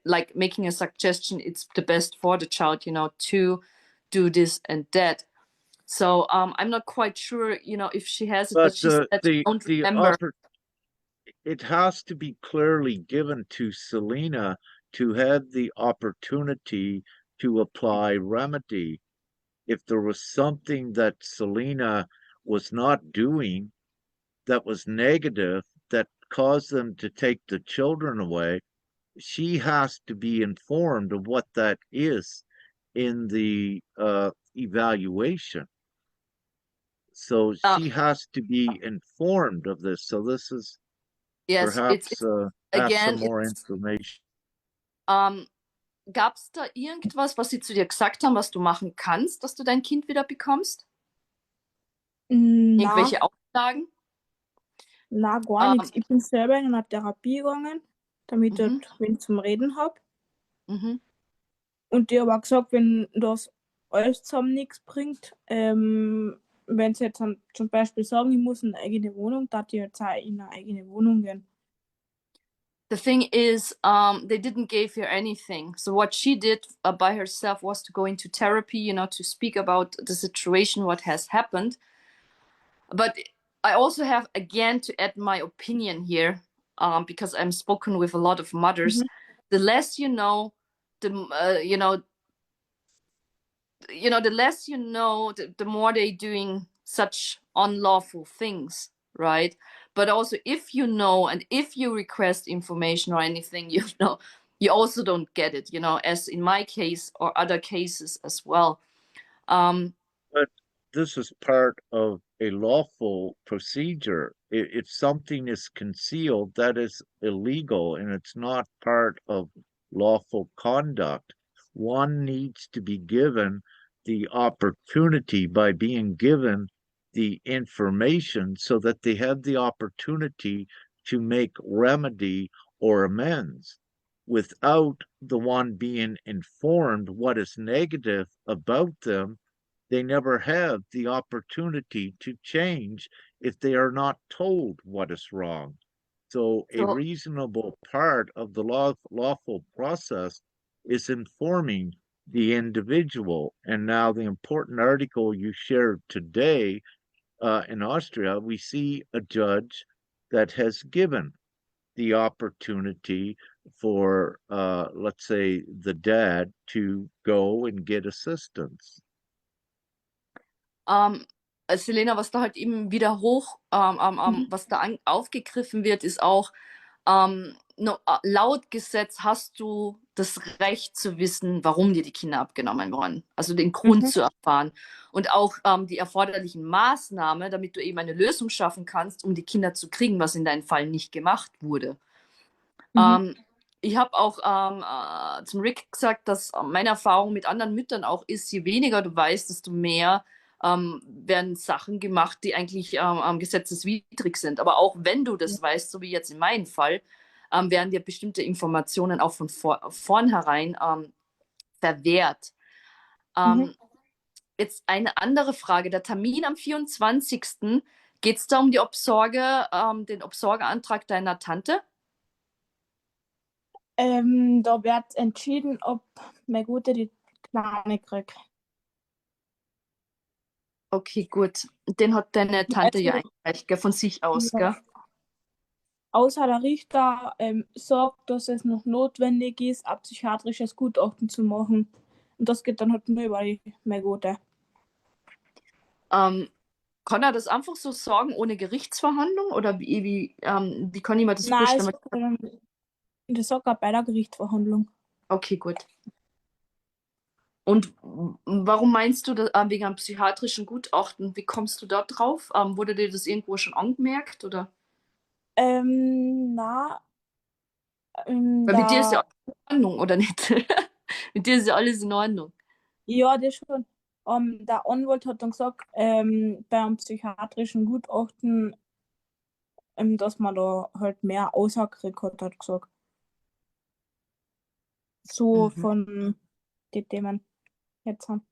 like making a suggestion, it's the best for the child, to do this and that. So I'm not quite sure, if she has it, but But she said she don't the remember. offer it has to be clearly given to Selena to have the opportunity to apply remedy. If there was something that Selena was not doing that was negative, that caused them to take the children away, she has to be informed of what that is in the evaluation. So Uh, she has to be informed of this. So this is yes, perhaps ask some again, more information. ähm, gab es da irgendwas, was sie zu dir gesagt haben, was du machen kannst, dass du dein Kind wieder bekommst? Na, Irgendwelche Auflagen? na, gar nichts. Ähm, Ich bin selber in einer Therapie gegangen, damit ich mhm, wen zum Reden habe. mhm. Und die haben auch gesagt, wenn das alles zusammen nichts bringt, wenn sie jetzt zum Beispiel sagen, ich muss in eine eigene Wohnung, darf ich jetzt auch in eine eigene Wohnung gehen. The thing is, they didn't give her anything. So what she did by herself was to go into therapy, to speak about the situation, what has happened. But I also have again to add my opinion here, because I'm spoken with a lot of mothers. Mhm. The less you know, the the less you know, the more they doing such unlawful things, right? But also, if you know and if you request information or anything, you also don't get it, as in my case or other cases as well. Um, But this is part of a lawful procedure. If something is concealed, that is illegal and it's not part of lawful conduct. One needs to be given the opportunity by being given the information so that they have the opportunity to make remedy or amends without the one being informed what is negative about them they never have the opportunity to change if they are not told what is wrong. So, a So, reasonable part of the lawful process is informing the individual. And now, the important article you shared today in Austria, we see a judge that has given the opportunity for, let's say, the dad to go and get assistance. Selena, was da halt eben wieder Mhm. was da aufgegriffen wird, ist auch, no, laut Gesetz hast du das Recht zu wissen, warum dir die Kinder abgenommen wurden. Also den Grund Mhm. zu erfahren. Und auch die erforderlichen Maßnahmen, damit du eben eine Lösung schaffen kannst, um die Kinder zu kriegen, was in deinem Fall nicht gemacht wurde. Mhm. Ähm, ich habe auch zum Rick gesagt, dass meine Erfahrung mit anderen Müttern auch ist, je weniger du weißt, desto mehr werden Sachen gemacht, die eigentlich gesetzeswidrig sind. Aber auch wenn du das weißt, so wie jetzt in meinem Fall, werden dir bestimmte Informationen auch von vornherein verwehrt. Mhm. Ähm, jetzt eine andere Frage. Der Termin am 24. Geht es da um die Obsorge, den Obsorgeantrag deiner Tante? Da wird entschieden, ob meine Gute die Kleine kriegt. Okay, gut. Den hat deine Tante ja Also, eingereicht, gell, von sich aus, ja, gell? außer der Richter sagt, dass es noch notwendig ist, ein psychiatrisches Gutachten zu machen. Und das geht dann halt nur über die meine Gute. Ähm, kann er das einfach so sagen, ohne Gerichtsverhandlung? Oder wie kann ich mir das Nein, vorstellen? das sagt er bei der Gerichtsverhandlung. Okay, gut. Und warum meinst du, wegen einem psychiatrischen Gutachten? Wie kommst du da drauf? Wurde dir das irgendwo schon angemerkt? Oder? Na, Weil mit dir ist ja da, alles in Ordnung, oder nicht? Mit dir ist ja alles in Ordnung. ja, das schon. Der Anwalt hat dann gesagt, beim psychiatrischen Gutachten, dass man da halt mehr Aussagekrieg hat, hat gesagt. So Mhm. von den Themen jetzt haben.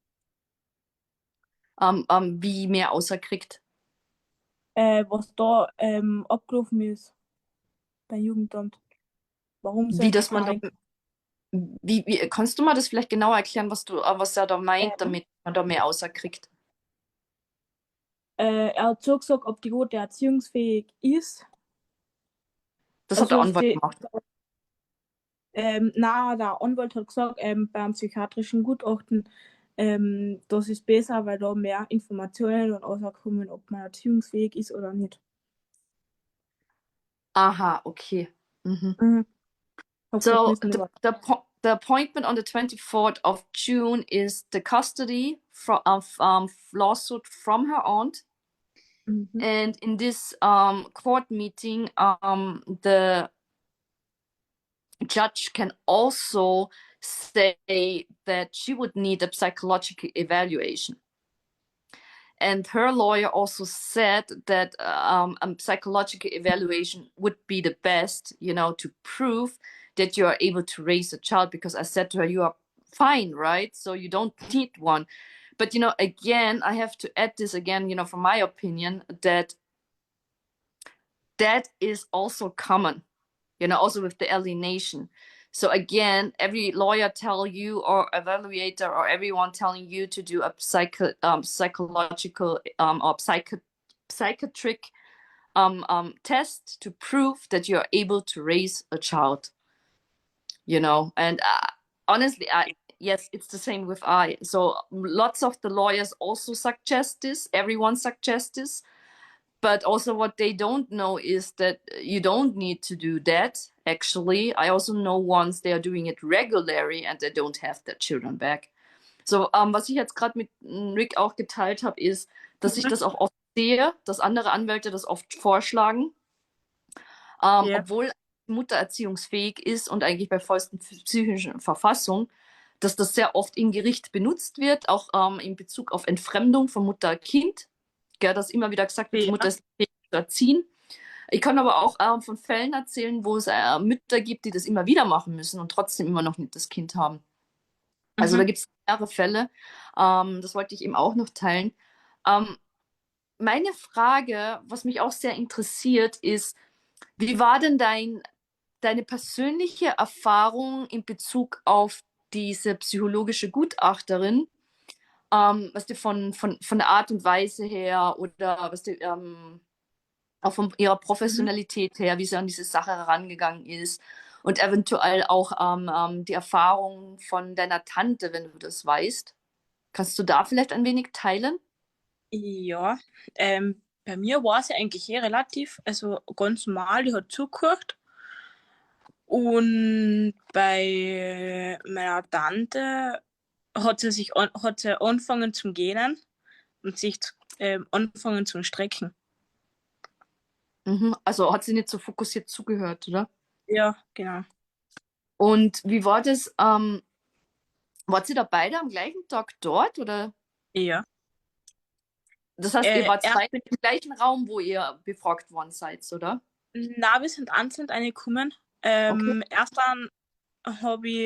Wie mehr außerkriegt. Was da abgelaufen ist beim Jugendamt. Warum sie Wie, jetzt dass man da kein kannst du mal das vielleicht genauer erklären, was er da meint, ähm, damit man da mehr außerkriegt? er hat so gesagt, ob die Gute erziehungsfähig ist. Das hat der Also Anwalt sie, gemacht. na, der Anwalt hat gesagt, beim psychiatrischen Gutachten, das ist besser, weil da mehr Informationen und rauskommen, ob man erziehungsfähig ist oder nicht. Aha, okay. Mhm. Mhm. Hab gesagt, So müssen wir warten. the appointment on the 24th of June is the custody of lawsuit from her aunt. Mhm. And in this court meeting, the judge can also say that she would need a psychological evaluation. And her lawyer also said that a psychological evaluation would be the best, to prove that you are able to raise a child. Because I said to her, you are fine, right? So you don't need one. But, again, I have to add this again, from my opinion, that is also common, also with the alienation. So again, every lawyer tell you or evaluator or everyone telling you to do a psychological or psychiatric test to prove that you're able to raise a child. And honestly, yes, it's the same with I. So lots of the lawyers also suggest this. Everyone suggests this. But also what they don't know is that you don't need to do that. Actually, I also know ones they are doing it regularly and they don't have their children back. So, was ich jetzt gerade mit Rick auch geteilt habe, ist, dass ich Mhm. das auch oft sehe, dass andere Anwälte das oft vorschlagen, Ja. obwohl die Mutter erziehungsfähig ist und eigentlich bei vollsten psychischen Verfassung, dass das sehr oft im Gericht benutzt wird, auch in Bezug auf Entfremdung von Mutter-Kind. Dass immer wieder gesagt wird, die Mutter Ja. ist nicht fähig zu erziehen. Ich kann aber auch von Fällen erzählen, wo es Mütter gibt, die das immer wieder machen müssen und trotzdem immer noch nicht das Kind haben. Also da Mhm. gibt es mehrere Fälle. Das wollte ich eben auch noch teilen. Ähm, Meine Frage, was mich auch sehr interessiert, ist, wie war denn deine persönliche Erfahrung in Bezug auf diese psychologische Gutachterin? Was die von der Art und Weise her oder was die, auch von ihrer Mhm. Professionalität her, wie sie an diese Sache herangegangen ist und eventuell auch die Erfahrung von deiner Tante, wenn du das weißt. Kannst du da vielleicht ein wenig teilen? Ja, bei mir war sie eigentlich relativ, also ganz normal, die hat zugehört. Und bei meiner Tante hat sie angefangen zum Gähnen und sich angefangen zum Strecken. Mhm. Also hat sie nicht so fokussiert zugehört, oder? Ja, genau. Und wie war das? Wart ihr da beide am gleichen Tag dort? Oder Ja. das heißt, ihr wart Erst beide im gleichen Raum, wo ihr befragt worden seid, oder? Na, wir sind einzeln reingekommen. Okay. Erst dann habe ich,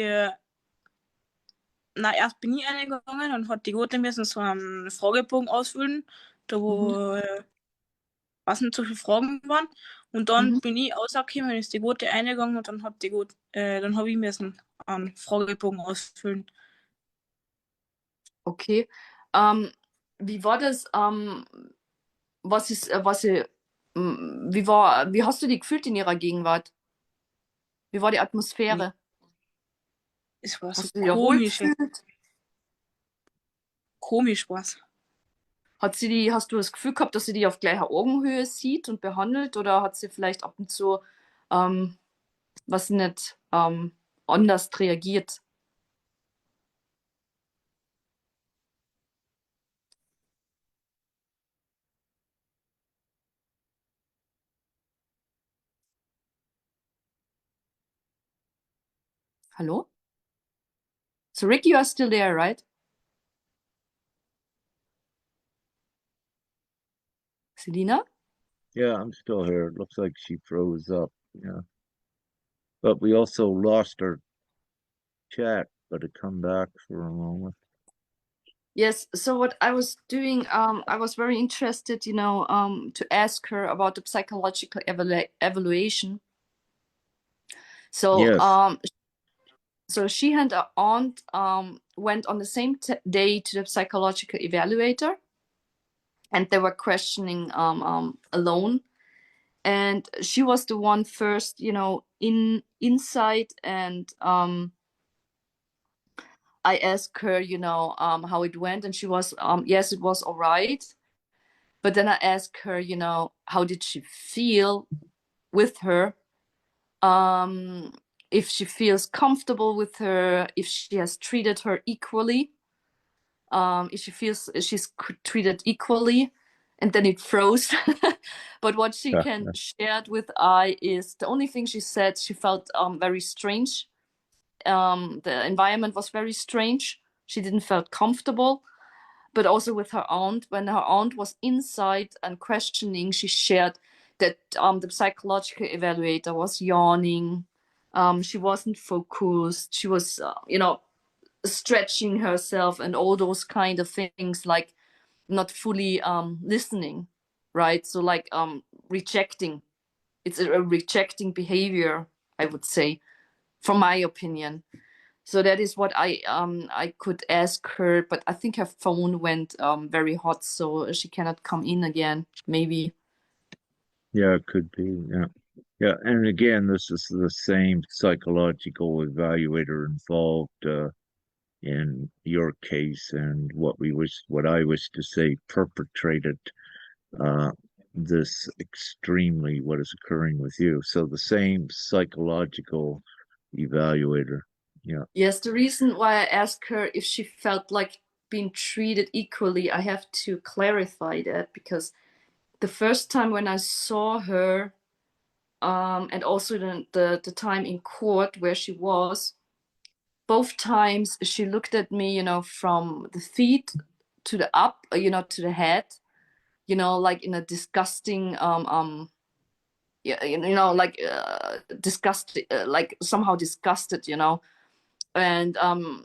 erst bin ich reingegangen und hat die Gute müssen so einen Fragebogen ausfüllen, da Mhm. wo was nicht so viele Fragen waren. Und dann Mhm. bin ich rausgekommen und ist die Gute eingegangen und dann habe ich müssen einen Fragebogen ausfüllen. Okay. Wie war das? Was ist, wie hast du dich gefühlt in ihrer Gegenwart? Wie war die Wie- Atmosphäre? Es war so Hast du dich wohl komisch, gefühlt? komisch was. Hast du das Gefühl gehabt, dass sie dich auf gleicher Augenhöhe sieht und behandelt, oder hat sie vielleicht ab und zu, ähm, was nicht, anders reagiert? Hallo? So, Rick, you are still there, right? Selina? Yeah, I'm still here. It looks like she froze up. Yeah. But we also lost our chat, but it come back for a moment. Yes, so what I was doing, I was very interested, to ask her about the psychological evaluation. So, Yes. so she and her aunt went on the same day to the psychological evaluator, and they were questioning alone. And she was the one first, inside, and I asked her, how it went, and she was, yes, it was all right. But then I asked her, how did she feel with her? Um, if she feels comfortable with her, if she has treated her equally, if she feels she's treated equally, and then it froze. But what she can shared with I is the only thing she said she felt very strange. The environment was very strange. She didn't felt comfortable, but also with her aunt. When her aunt was inside and questioning, she shared that the psychological evaluator was yawning. She wasn't focused. She was, stretching herself and all those kind of things, like not fully listening, right? So like rejecting. It's a rejecting behavior, I would say, from my opinion. So that is what I could ask her, but I think her phone went very hot, so she cannot come in again. Maybe. Yeah, it could be. Yeah. Yeah. And again, this is the same psychological evaluator involved in your case and what I wish to say perpetrated uh, this extremely what is occurring with you. So the same psychological evaluator. Yeah. Yes, the reason why I asked her if she felt like being treated equally, I have to clarify that because the first time when I saw her, and also the time in court where she was, both times she looked at me, from the feet to the up, to the head, like in a disgusting, yeah, like disgusted, like somehow disgusted, and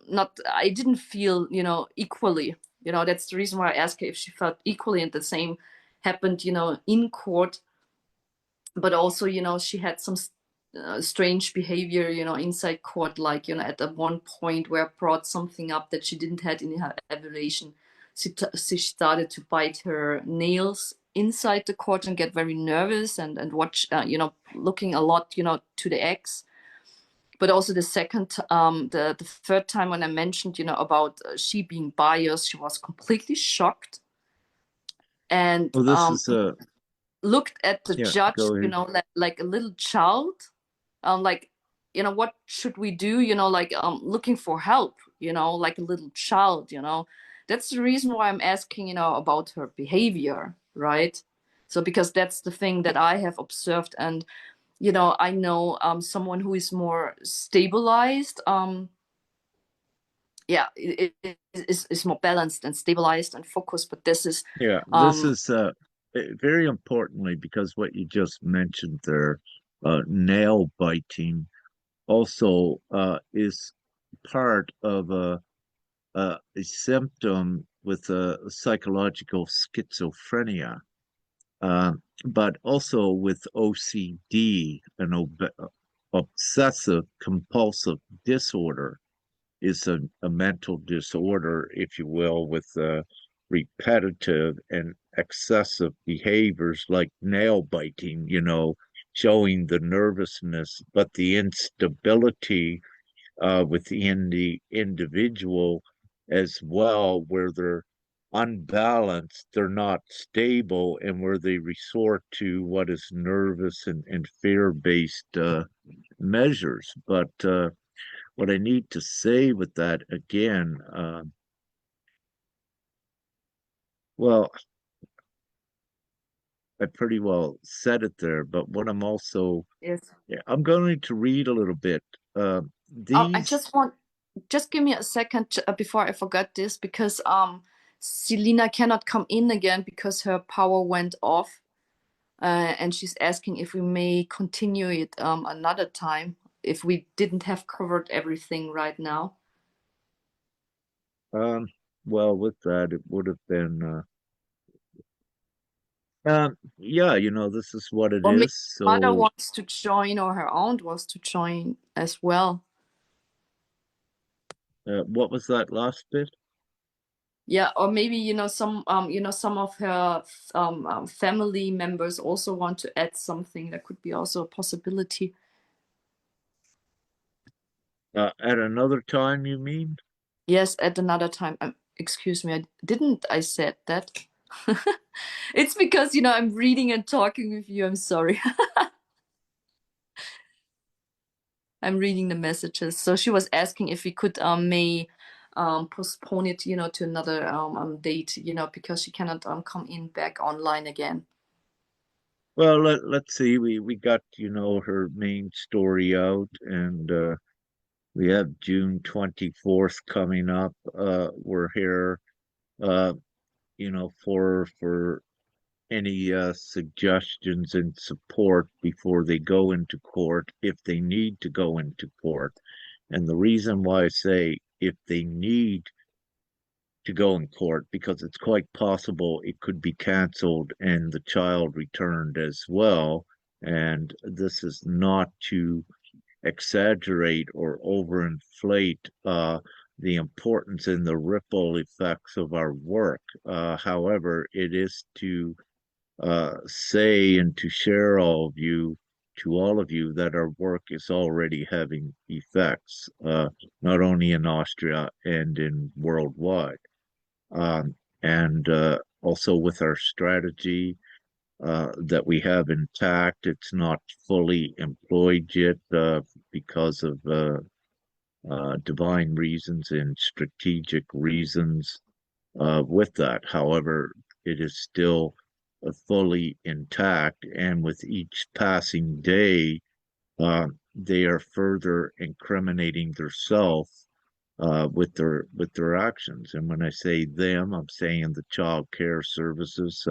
not I didn't feel, you know, equally. You know, that's the reason why I asked her if she felt equally, and the same happened, you know, in court. But also, you know, she had some strange behavior, you know, inside court, like, you know, at one point where I brought something up that she didn't had in her evaluation. She started to bite her nails inside the court and get very nervous and watch, you know, looking a lot, you know, to the ex. But also the second, the third time when I mentioned, you know, about she being biased, she was completely shocked and Well, this is looked at the yeah, judge, go you ahead. know, like a little child, like, you know, what should we do? You know, like looking for help, you know, like a little child, you know. That's the reason why I'm asking, you know, about her behavior, right? So because that's the thing that I have observed, and you know, I know someone who is more stabilized, yeah, is more balanced and stabilized and focused. But this is, Yeah, this um, is very importantly because what you just mentioned there, nail biting, also is part of a symptom with a psychological schizophrenia, but also with OCD, an obsessive compulsive disorder is a mental disorder, if you will, with repetitive and excessive behaviors like nail biting, you know, showing the nervousness, but the instability within the individual as well, where they're unbalanced, they're not stable, and where they resort to what is nervous and fear-based measures. But what I need to say with that again, well, I pretty well said it there, but what I'm also, yes. yeah, I'm going to read a little bit. Oh, I These, just want, just give me a second before I forget this, because Selena cannot come in again because her power went off, and she's asking if we may continue it another time if we didn't have covered everything right now. um, well, with that, it would have been, yeah, you know, this is what it Or maybe is. mother So, wants to join, or her aunt wants to join as well. what was that last bit? Yeah, or maybe, you know, some of her family members also want to add something. That could be also a possibility. At another time, you mean? Yes, at another time. Excuse me, I said that? It's because, you know, I'm reading and talking with you. I'm sorry. I'm reading the messages. So she was asking if we could may postpone it, you know, to another date, you know, because she cannot come in back online again. Well, let's see. We got, you know, her main story out, and we have June 24th coming up. We're here, uh, you know, for any suggestions and support before they go into court, if they need to go into court. And the reason why I say if they need to go in court, because it's quite possible it could be canceled and the child returned as well. And this is not to exaggerate or overinflate the importance and the ripple effects of our work. However, it is to say and to share all of you, that our work is already having effects, not only in Austria and in worldwide. And also with our strategy that we have intact, it's not fully employed yet because of divine reasons and strategic reasons with that. However, it is still fully intact, and with each passing day, they are further incriminating themselves with their actions. And when I say them, I'm saying the child care services,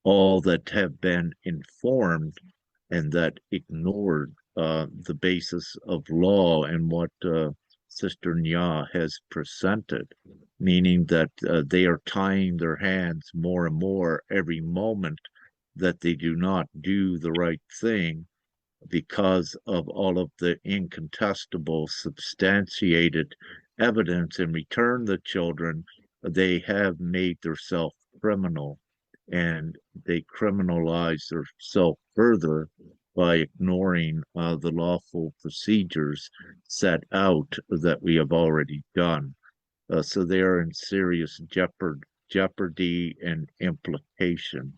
all that have been informed and that ignored the basis of law and what Sister Nya has presented, meaning that they are tying their hands more and more every moment that they do not do the right thing because of all of the incontestable, substantiated evidence in return the children, they have made themselves criminal and they criminalize themselves further by ignoring the lawful procedures set out that we have already done. So they are in serious jeopardy and implication.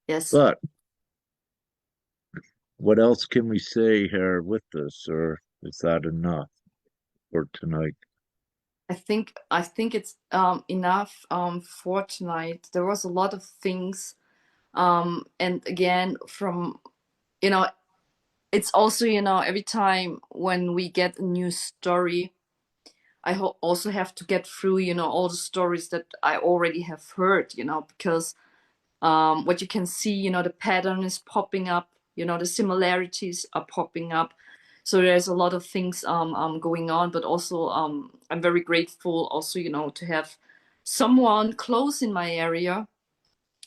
Yes. But what else can we say here with this, or is that enough for tonight? I think it's enough for tonight. There was a lot of things, and again, from you know, it's also every time when we get a new story, I also have to get through all the stories that I already have heard, because what you can see, the pattern is popping up, the similarities are popping up. So there's a lot of things going on, but also I'm very grateful also, to have someone close in my area,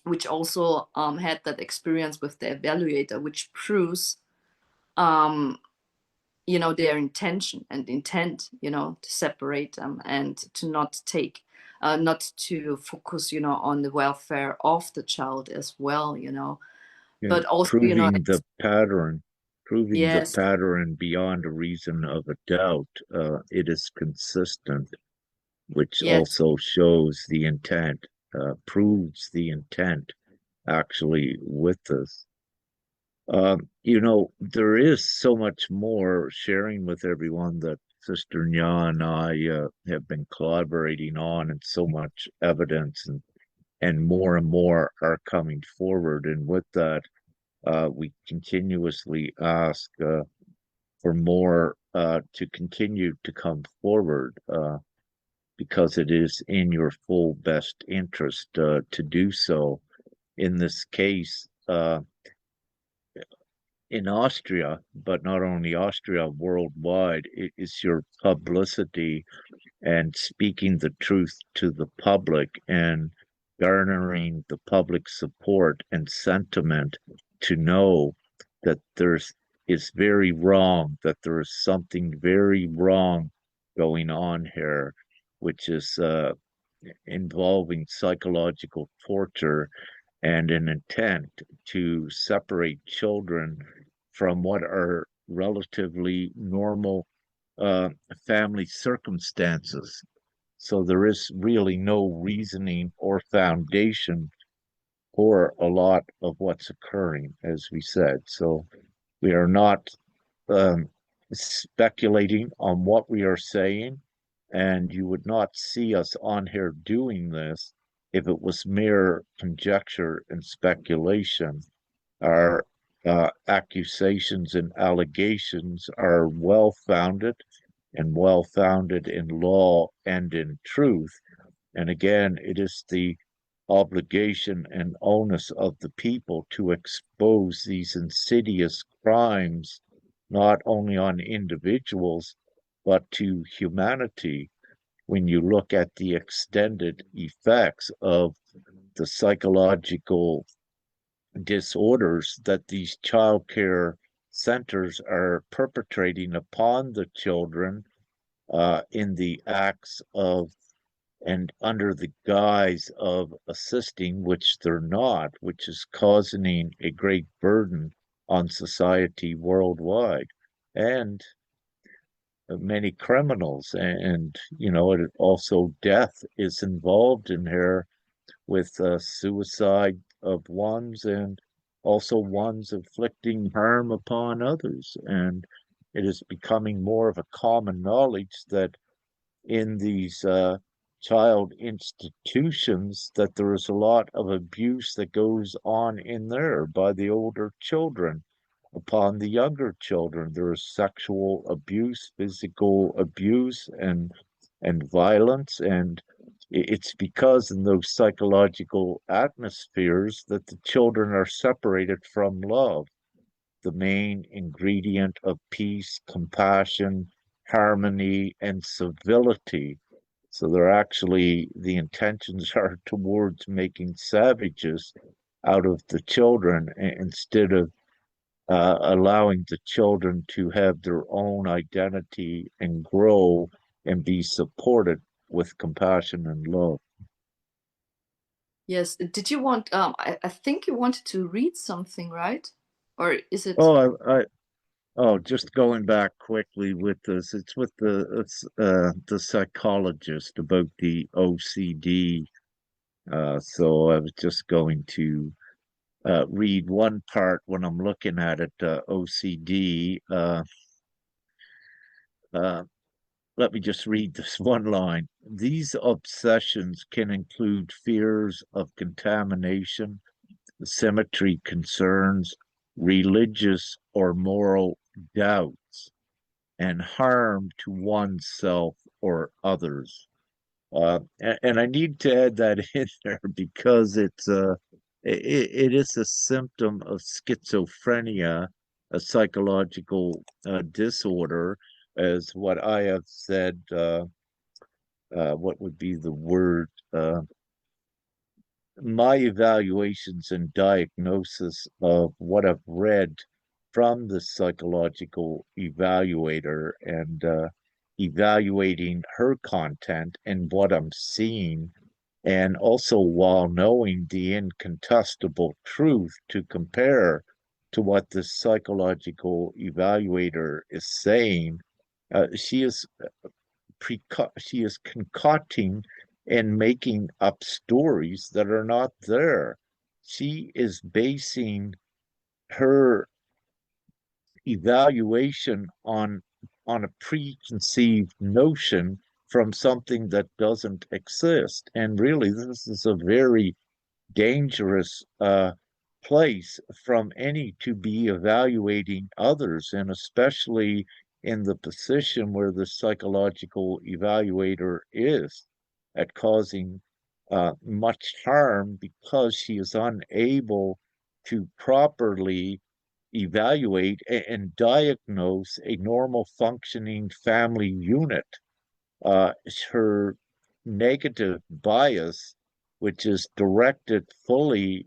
which also had that experience with the evaluator, which proves, their intention and intent, to separate them and to not take not to focus, on the welfare of the child as well, Yeah, but also, proving the yes, pattern beyond a reason of a doubt. It is consistent, which yes, also shows the intent, proves the intent actually with this. There is so much more sharing with everyone that Sister Nya and I have been collaborating on, and so much evidence and more are coming forward. And with that, we continuously ask for more to continue to come forward because it is in your full best interest to do so. In this case, in Austria, but not only Austria, worldwide, it is your publicity and speaking the truth to the public and garnering the public support and sentiment to know that is very wrong, that there is something very wrong going on here, which is involving psychological torture and an intent to separate children from what are relatively normal uh, family circumstances. So there is really no reasoning or foundation for a lot of what's occurring, as we said. So we are not um, speculating on what we are saying, and you would not see us on here doing this if it was mere conjecture and speculation. Our accusations and allegations are well founded and well founded in law and in truth. And again, it is the obligation and onus of the people to expose these insidious crimes, not only on individuals, but to humanity. When you look at the extended effects of the psychological disorders that these child care centers are perpetrating upon the children in the acts of and under the guise of assisting, which they're not, which is causing a great burden on society worldwide and many criminals. And it also death is involved in here with suicide of ones and also ones inflicting harm upon others. And it is becoming more of a common knowledge that in these child institutions that there is a lot of abuse that goes on in there by the older children upon the younger children. There is sexual abuse, physical abuse, and violence, and it's because in those psychological atmospheres that the children are separated from love. the main ingredient of peace, compassion, harmony, and civility. So they're actually, the intentions are towards making savages out of the children instead of allowing the children to have their own identity and grow and be supported with compassion and love. Yes. Did you want, I think you wanted to read something, right? Or is it? Oh, just going back quickly with this, it's with the psychologist about the OCD. So I was just going to read one part when I'm looking at it. OCD. Uh, Let me just read this one line. These obsessions can include fears of contamination, symmetry concerns, religious or moral doubts, and harm to oneself or others. And I need to add that in there because it is a symptom of schizophrenia, a psychological disorder, as what I have said. What would be the word? My evaluations and diagnosis of what I've read from the psychological evaluator and evaluating her content and what I'm seeing, and also while knowing the incontestable truth to compare to what the psychological evaluator is saying, she is she is concocting and making up stories that are not there. She is basing her evaluation on a preconceived notion from something that doesn't exist. And really, this is a very dangerous place from any to be evaluating others, and especially in the position where the psychological evaluator is at causing much harm because she is unable to properly evaluate and diagnose a normal functioning family unit. Her negative bias, which is directed fully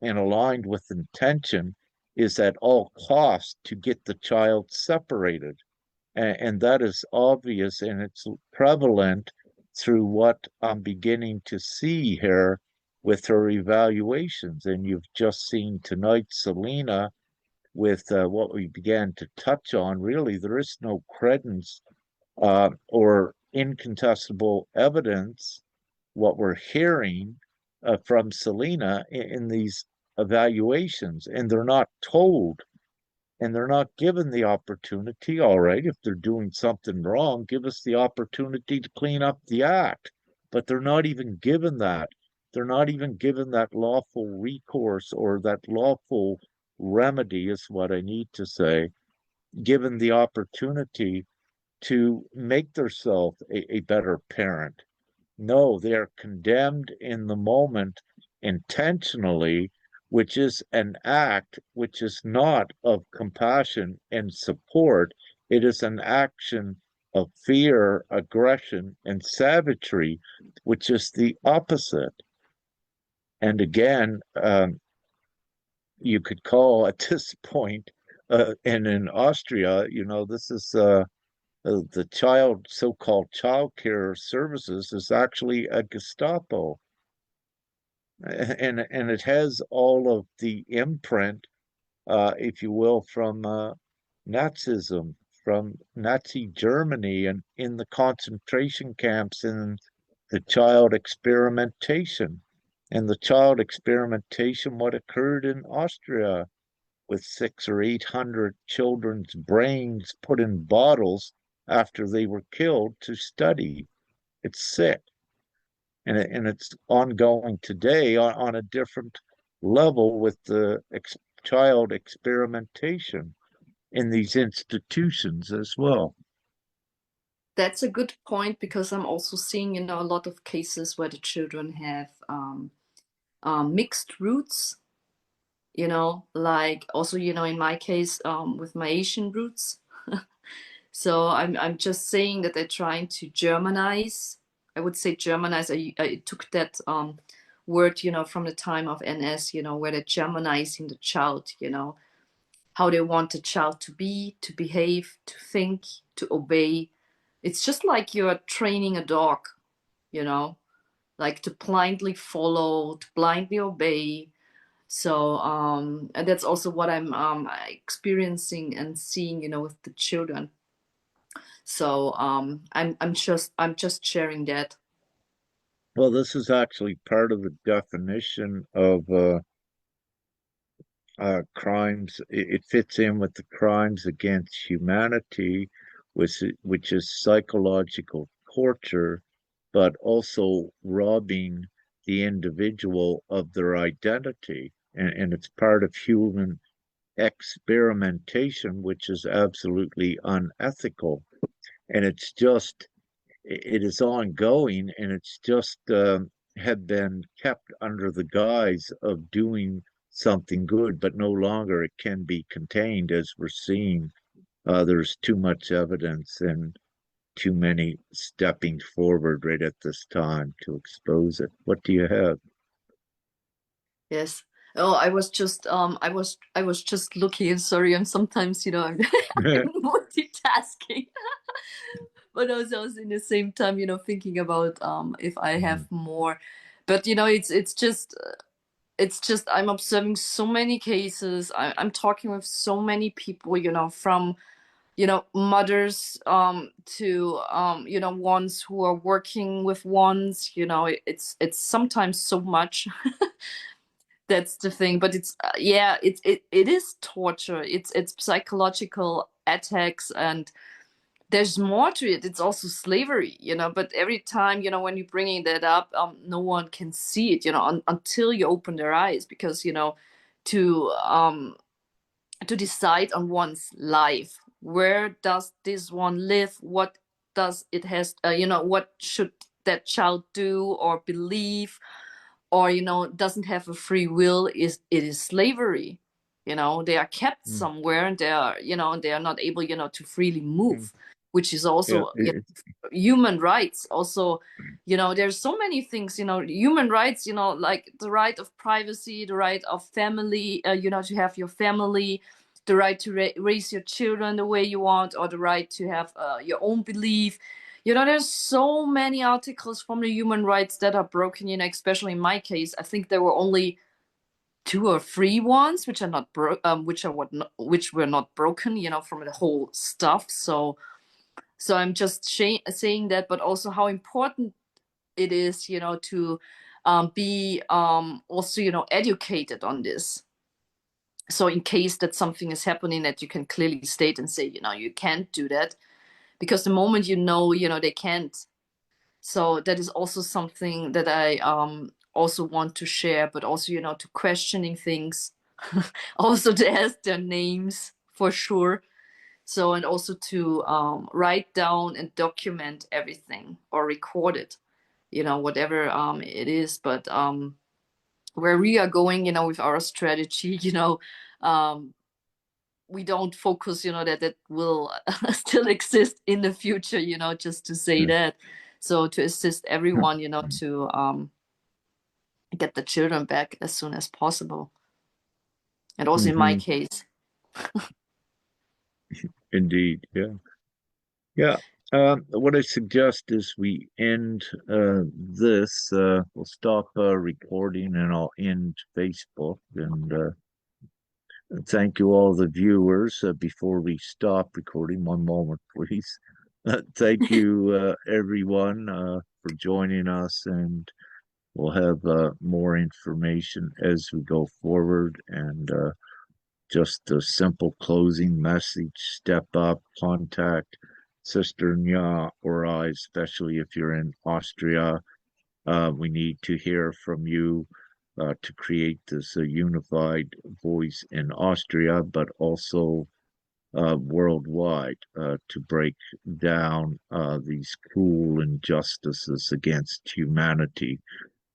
and aligned with intention, is at all costs to get the child separated. And that is obvious and it's prevalent through what I'm beginning to see here with her evaluations. And you've just seen tonight, Selena, with what we began to touch on. Really, there is no credence or incontestable evidence, what we're hearing from Selena in these evaluations, and they're not told and they're not given the opportunity. All right, if they're doing something wrong, give us the opportunity to clean up the act. But they're not even given that. They're not even given that lawful recourse or that lawful remedy, is what I need to say, given the opportunity to make themselves a better parent. No, they are condemned in the moment intentionally, which is an act which is not of compassion and support. It is an action of fear, aggression, and savagery, which is the opposite. And again, you could call at this point, and in Austria, this is the so-called child care services is actually a Gestapo, and it has all of the imprint, if you will, from Nazism, from Nazi Germany, and in the concentration camps, and the child experimentation, what occurred in Austria with 600 or 800 children's brains put in bottles after they were killed to study. It's sick. And it's ongoing today on a different level with the child experimentation in these institutions as well. That's a good point, because I'm also seeing, a lot of cases where the children have mixed roots. you know, like also, you know, in my case, with my Asian roots. So I'm just saying that they're trying to Germanize. I would say Germanize. I took that word, you know, from the time of NS, you know, where they're Germanizing the child, you know, how they want the child to be, to behave, to think, to obey. It's just like you're training a dog, you know, like to blindly follow, to blindly obey. So and that's also what I'm experiencing and seeing, you know, with the children. So I'm just sharing that. Well, this is actually part of the definition of crimes. It fits in with the crimes against humanity, which is psychological torture, but also robbing the individual of their identity. And it's part of human experimentation, which is absolutely unethical. And it is ongoing, and it's just had been kept under the guise of doing something good, but no longer it can be contained, as we're seeing. There's too much evidence and too many stepping forward right at this time to expose it. What do you have? Yes. Oh, I was just looking. Sorry, I'm sometimes, you know, I'm multitasking. But also I was in the same time, you know, thinking about if I have more. But you know, it's just I'm observing so many cases. I'm talking with so many people, you know, from you know mothers to you know ones who are working with ones. You know, it's sometimes so much. That's the thing, but it's yeah, it is torture. It's psychological attacks, and there's more to it. It's also slavery, you know. But every time, you know, when you're bringing that up, no one can see it, you know, until you open their eyes, because you know, to um, to decide on one's life, where does this one live? What does it has, you know, what should that child do or believe? Or you know doesn't have a free will, is it is slavery. You know, they are kept Mm, somewhere, and they are, you know, they are not able, you know, to freely mm. move, which is Yeah, also, you know, human rights also. You know, there's so many things, you know, human rights, you know, like the right of privacy, the right of family, you know, to have your family, the right to raise your children the way you want, or the right to have your own belief. You know, there's so many articles from the human rights that are broken, you know, especially in my case. I think there were only two or three ones which are not which were not broken, you know, from the whole stuff. So I'm just saying that, but also how important it is, you know, to be also, you know, educated on this. So in case that something is happening, that you can clearly state and say, you know, you can't do that, because the moment you know, they can't. So that is also something that I also want to share, but also, you know, to questioning things, also to ask their names for sure. So, and also to write down and document everything or record it, you know, whatever it is. But where we are going, you know, with our strategy, you know, um, we don't focus, you know, that that will still exist in the future, you know, just to say that. So to assist everyone, you know, to get the children back as soon as possible. And also in my hmm. case. Indeed, yeah. Yeah. What I suggest is we end this. We'll stop recording and I'll end Facebook. And thank you, all the viewers. Before we stop recording, one moment, please. Thank you, everyone, for joining us. And we'll have more information as we go forward. And just a simple closing message: step up, contact Sister Nya or I, especially if you're in Austria. We need to hear from you to create this unified voice in Austria, but also worldwide to break down these cruel injustices against humanity,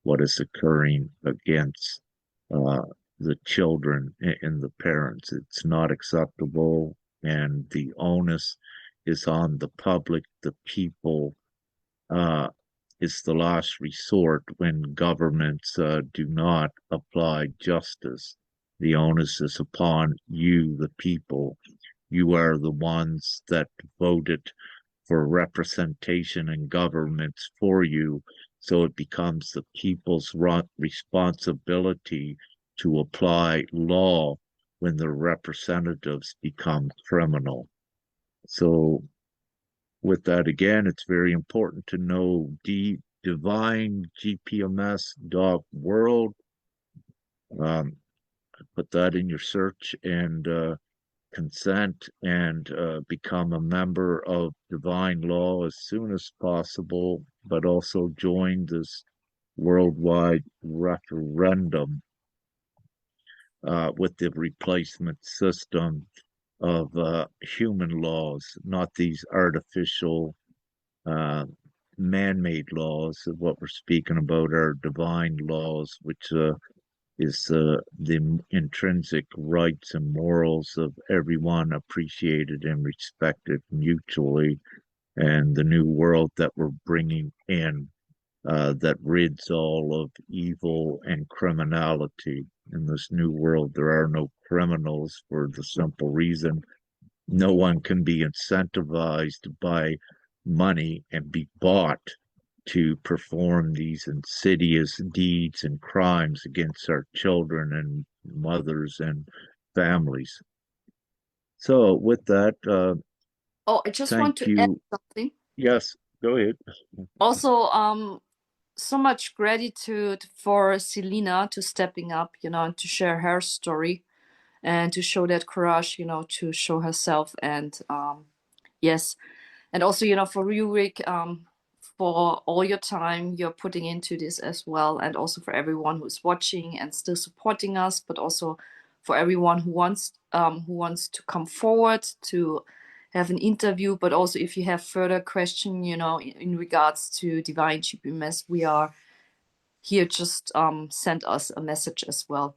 what is occurring against uh, the children and the parents. It's not acceptable, and the onus is on the public, the people. It's the last resort when governments do not apply justice. The onus is upon you, the people. You are the ones that voted for representation in governments for you. So it becomes the people's responsibility to apply law when their representatives become criminal. So with that, again, it's very important to know Divine-gpms.world. Put that in your search and consent and become a member of Divine Law as soon as possible, but also join this worldwide referendum with the replacement system of human laws, not these artificial uh, man-made laws. What we're speaking about are divine laws, which is the intrinsic rights and morals of everyone appreciated and respected mutually, and the new world that we're bringing in that rids all of evil and criminality. In this new world, there are no criminals for the simple reason no one can be incentivized by money and be bought to perform these insidious deeds and crimes against our children and mothers and families. So, with that, Oh, I just want thank to add you. something. Yes, go ahead. Also, so much gratitude for Selena to stepping up, and to share her story and to show that courage, to show herself. And yes, and also, for you, Rick, for all your time you're putting into this as well, and also for everyone who's watching and still supporting us, but also for everyone who wants to come forward to have an interview. But also, if you have further question, in regards to Divine GPMS, we are here. Just send us a message as well.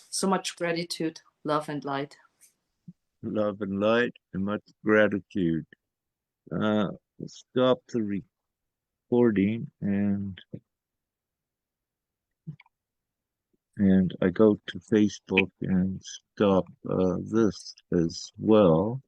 So much gratitude, love, and light. Love and light and much gratitude. Uh, stop the recording and I go to Facebook and stop this as well.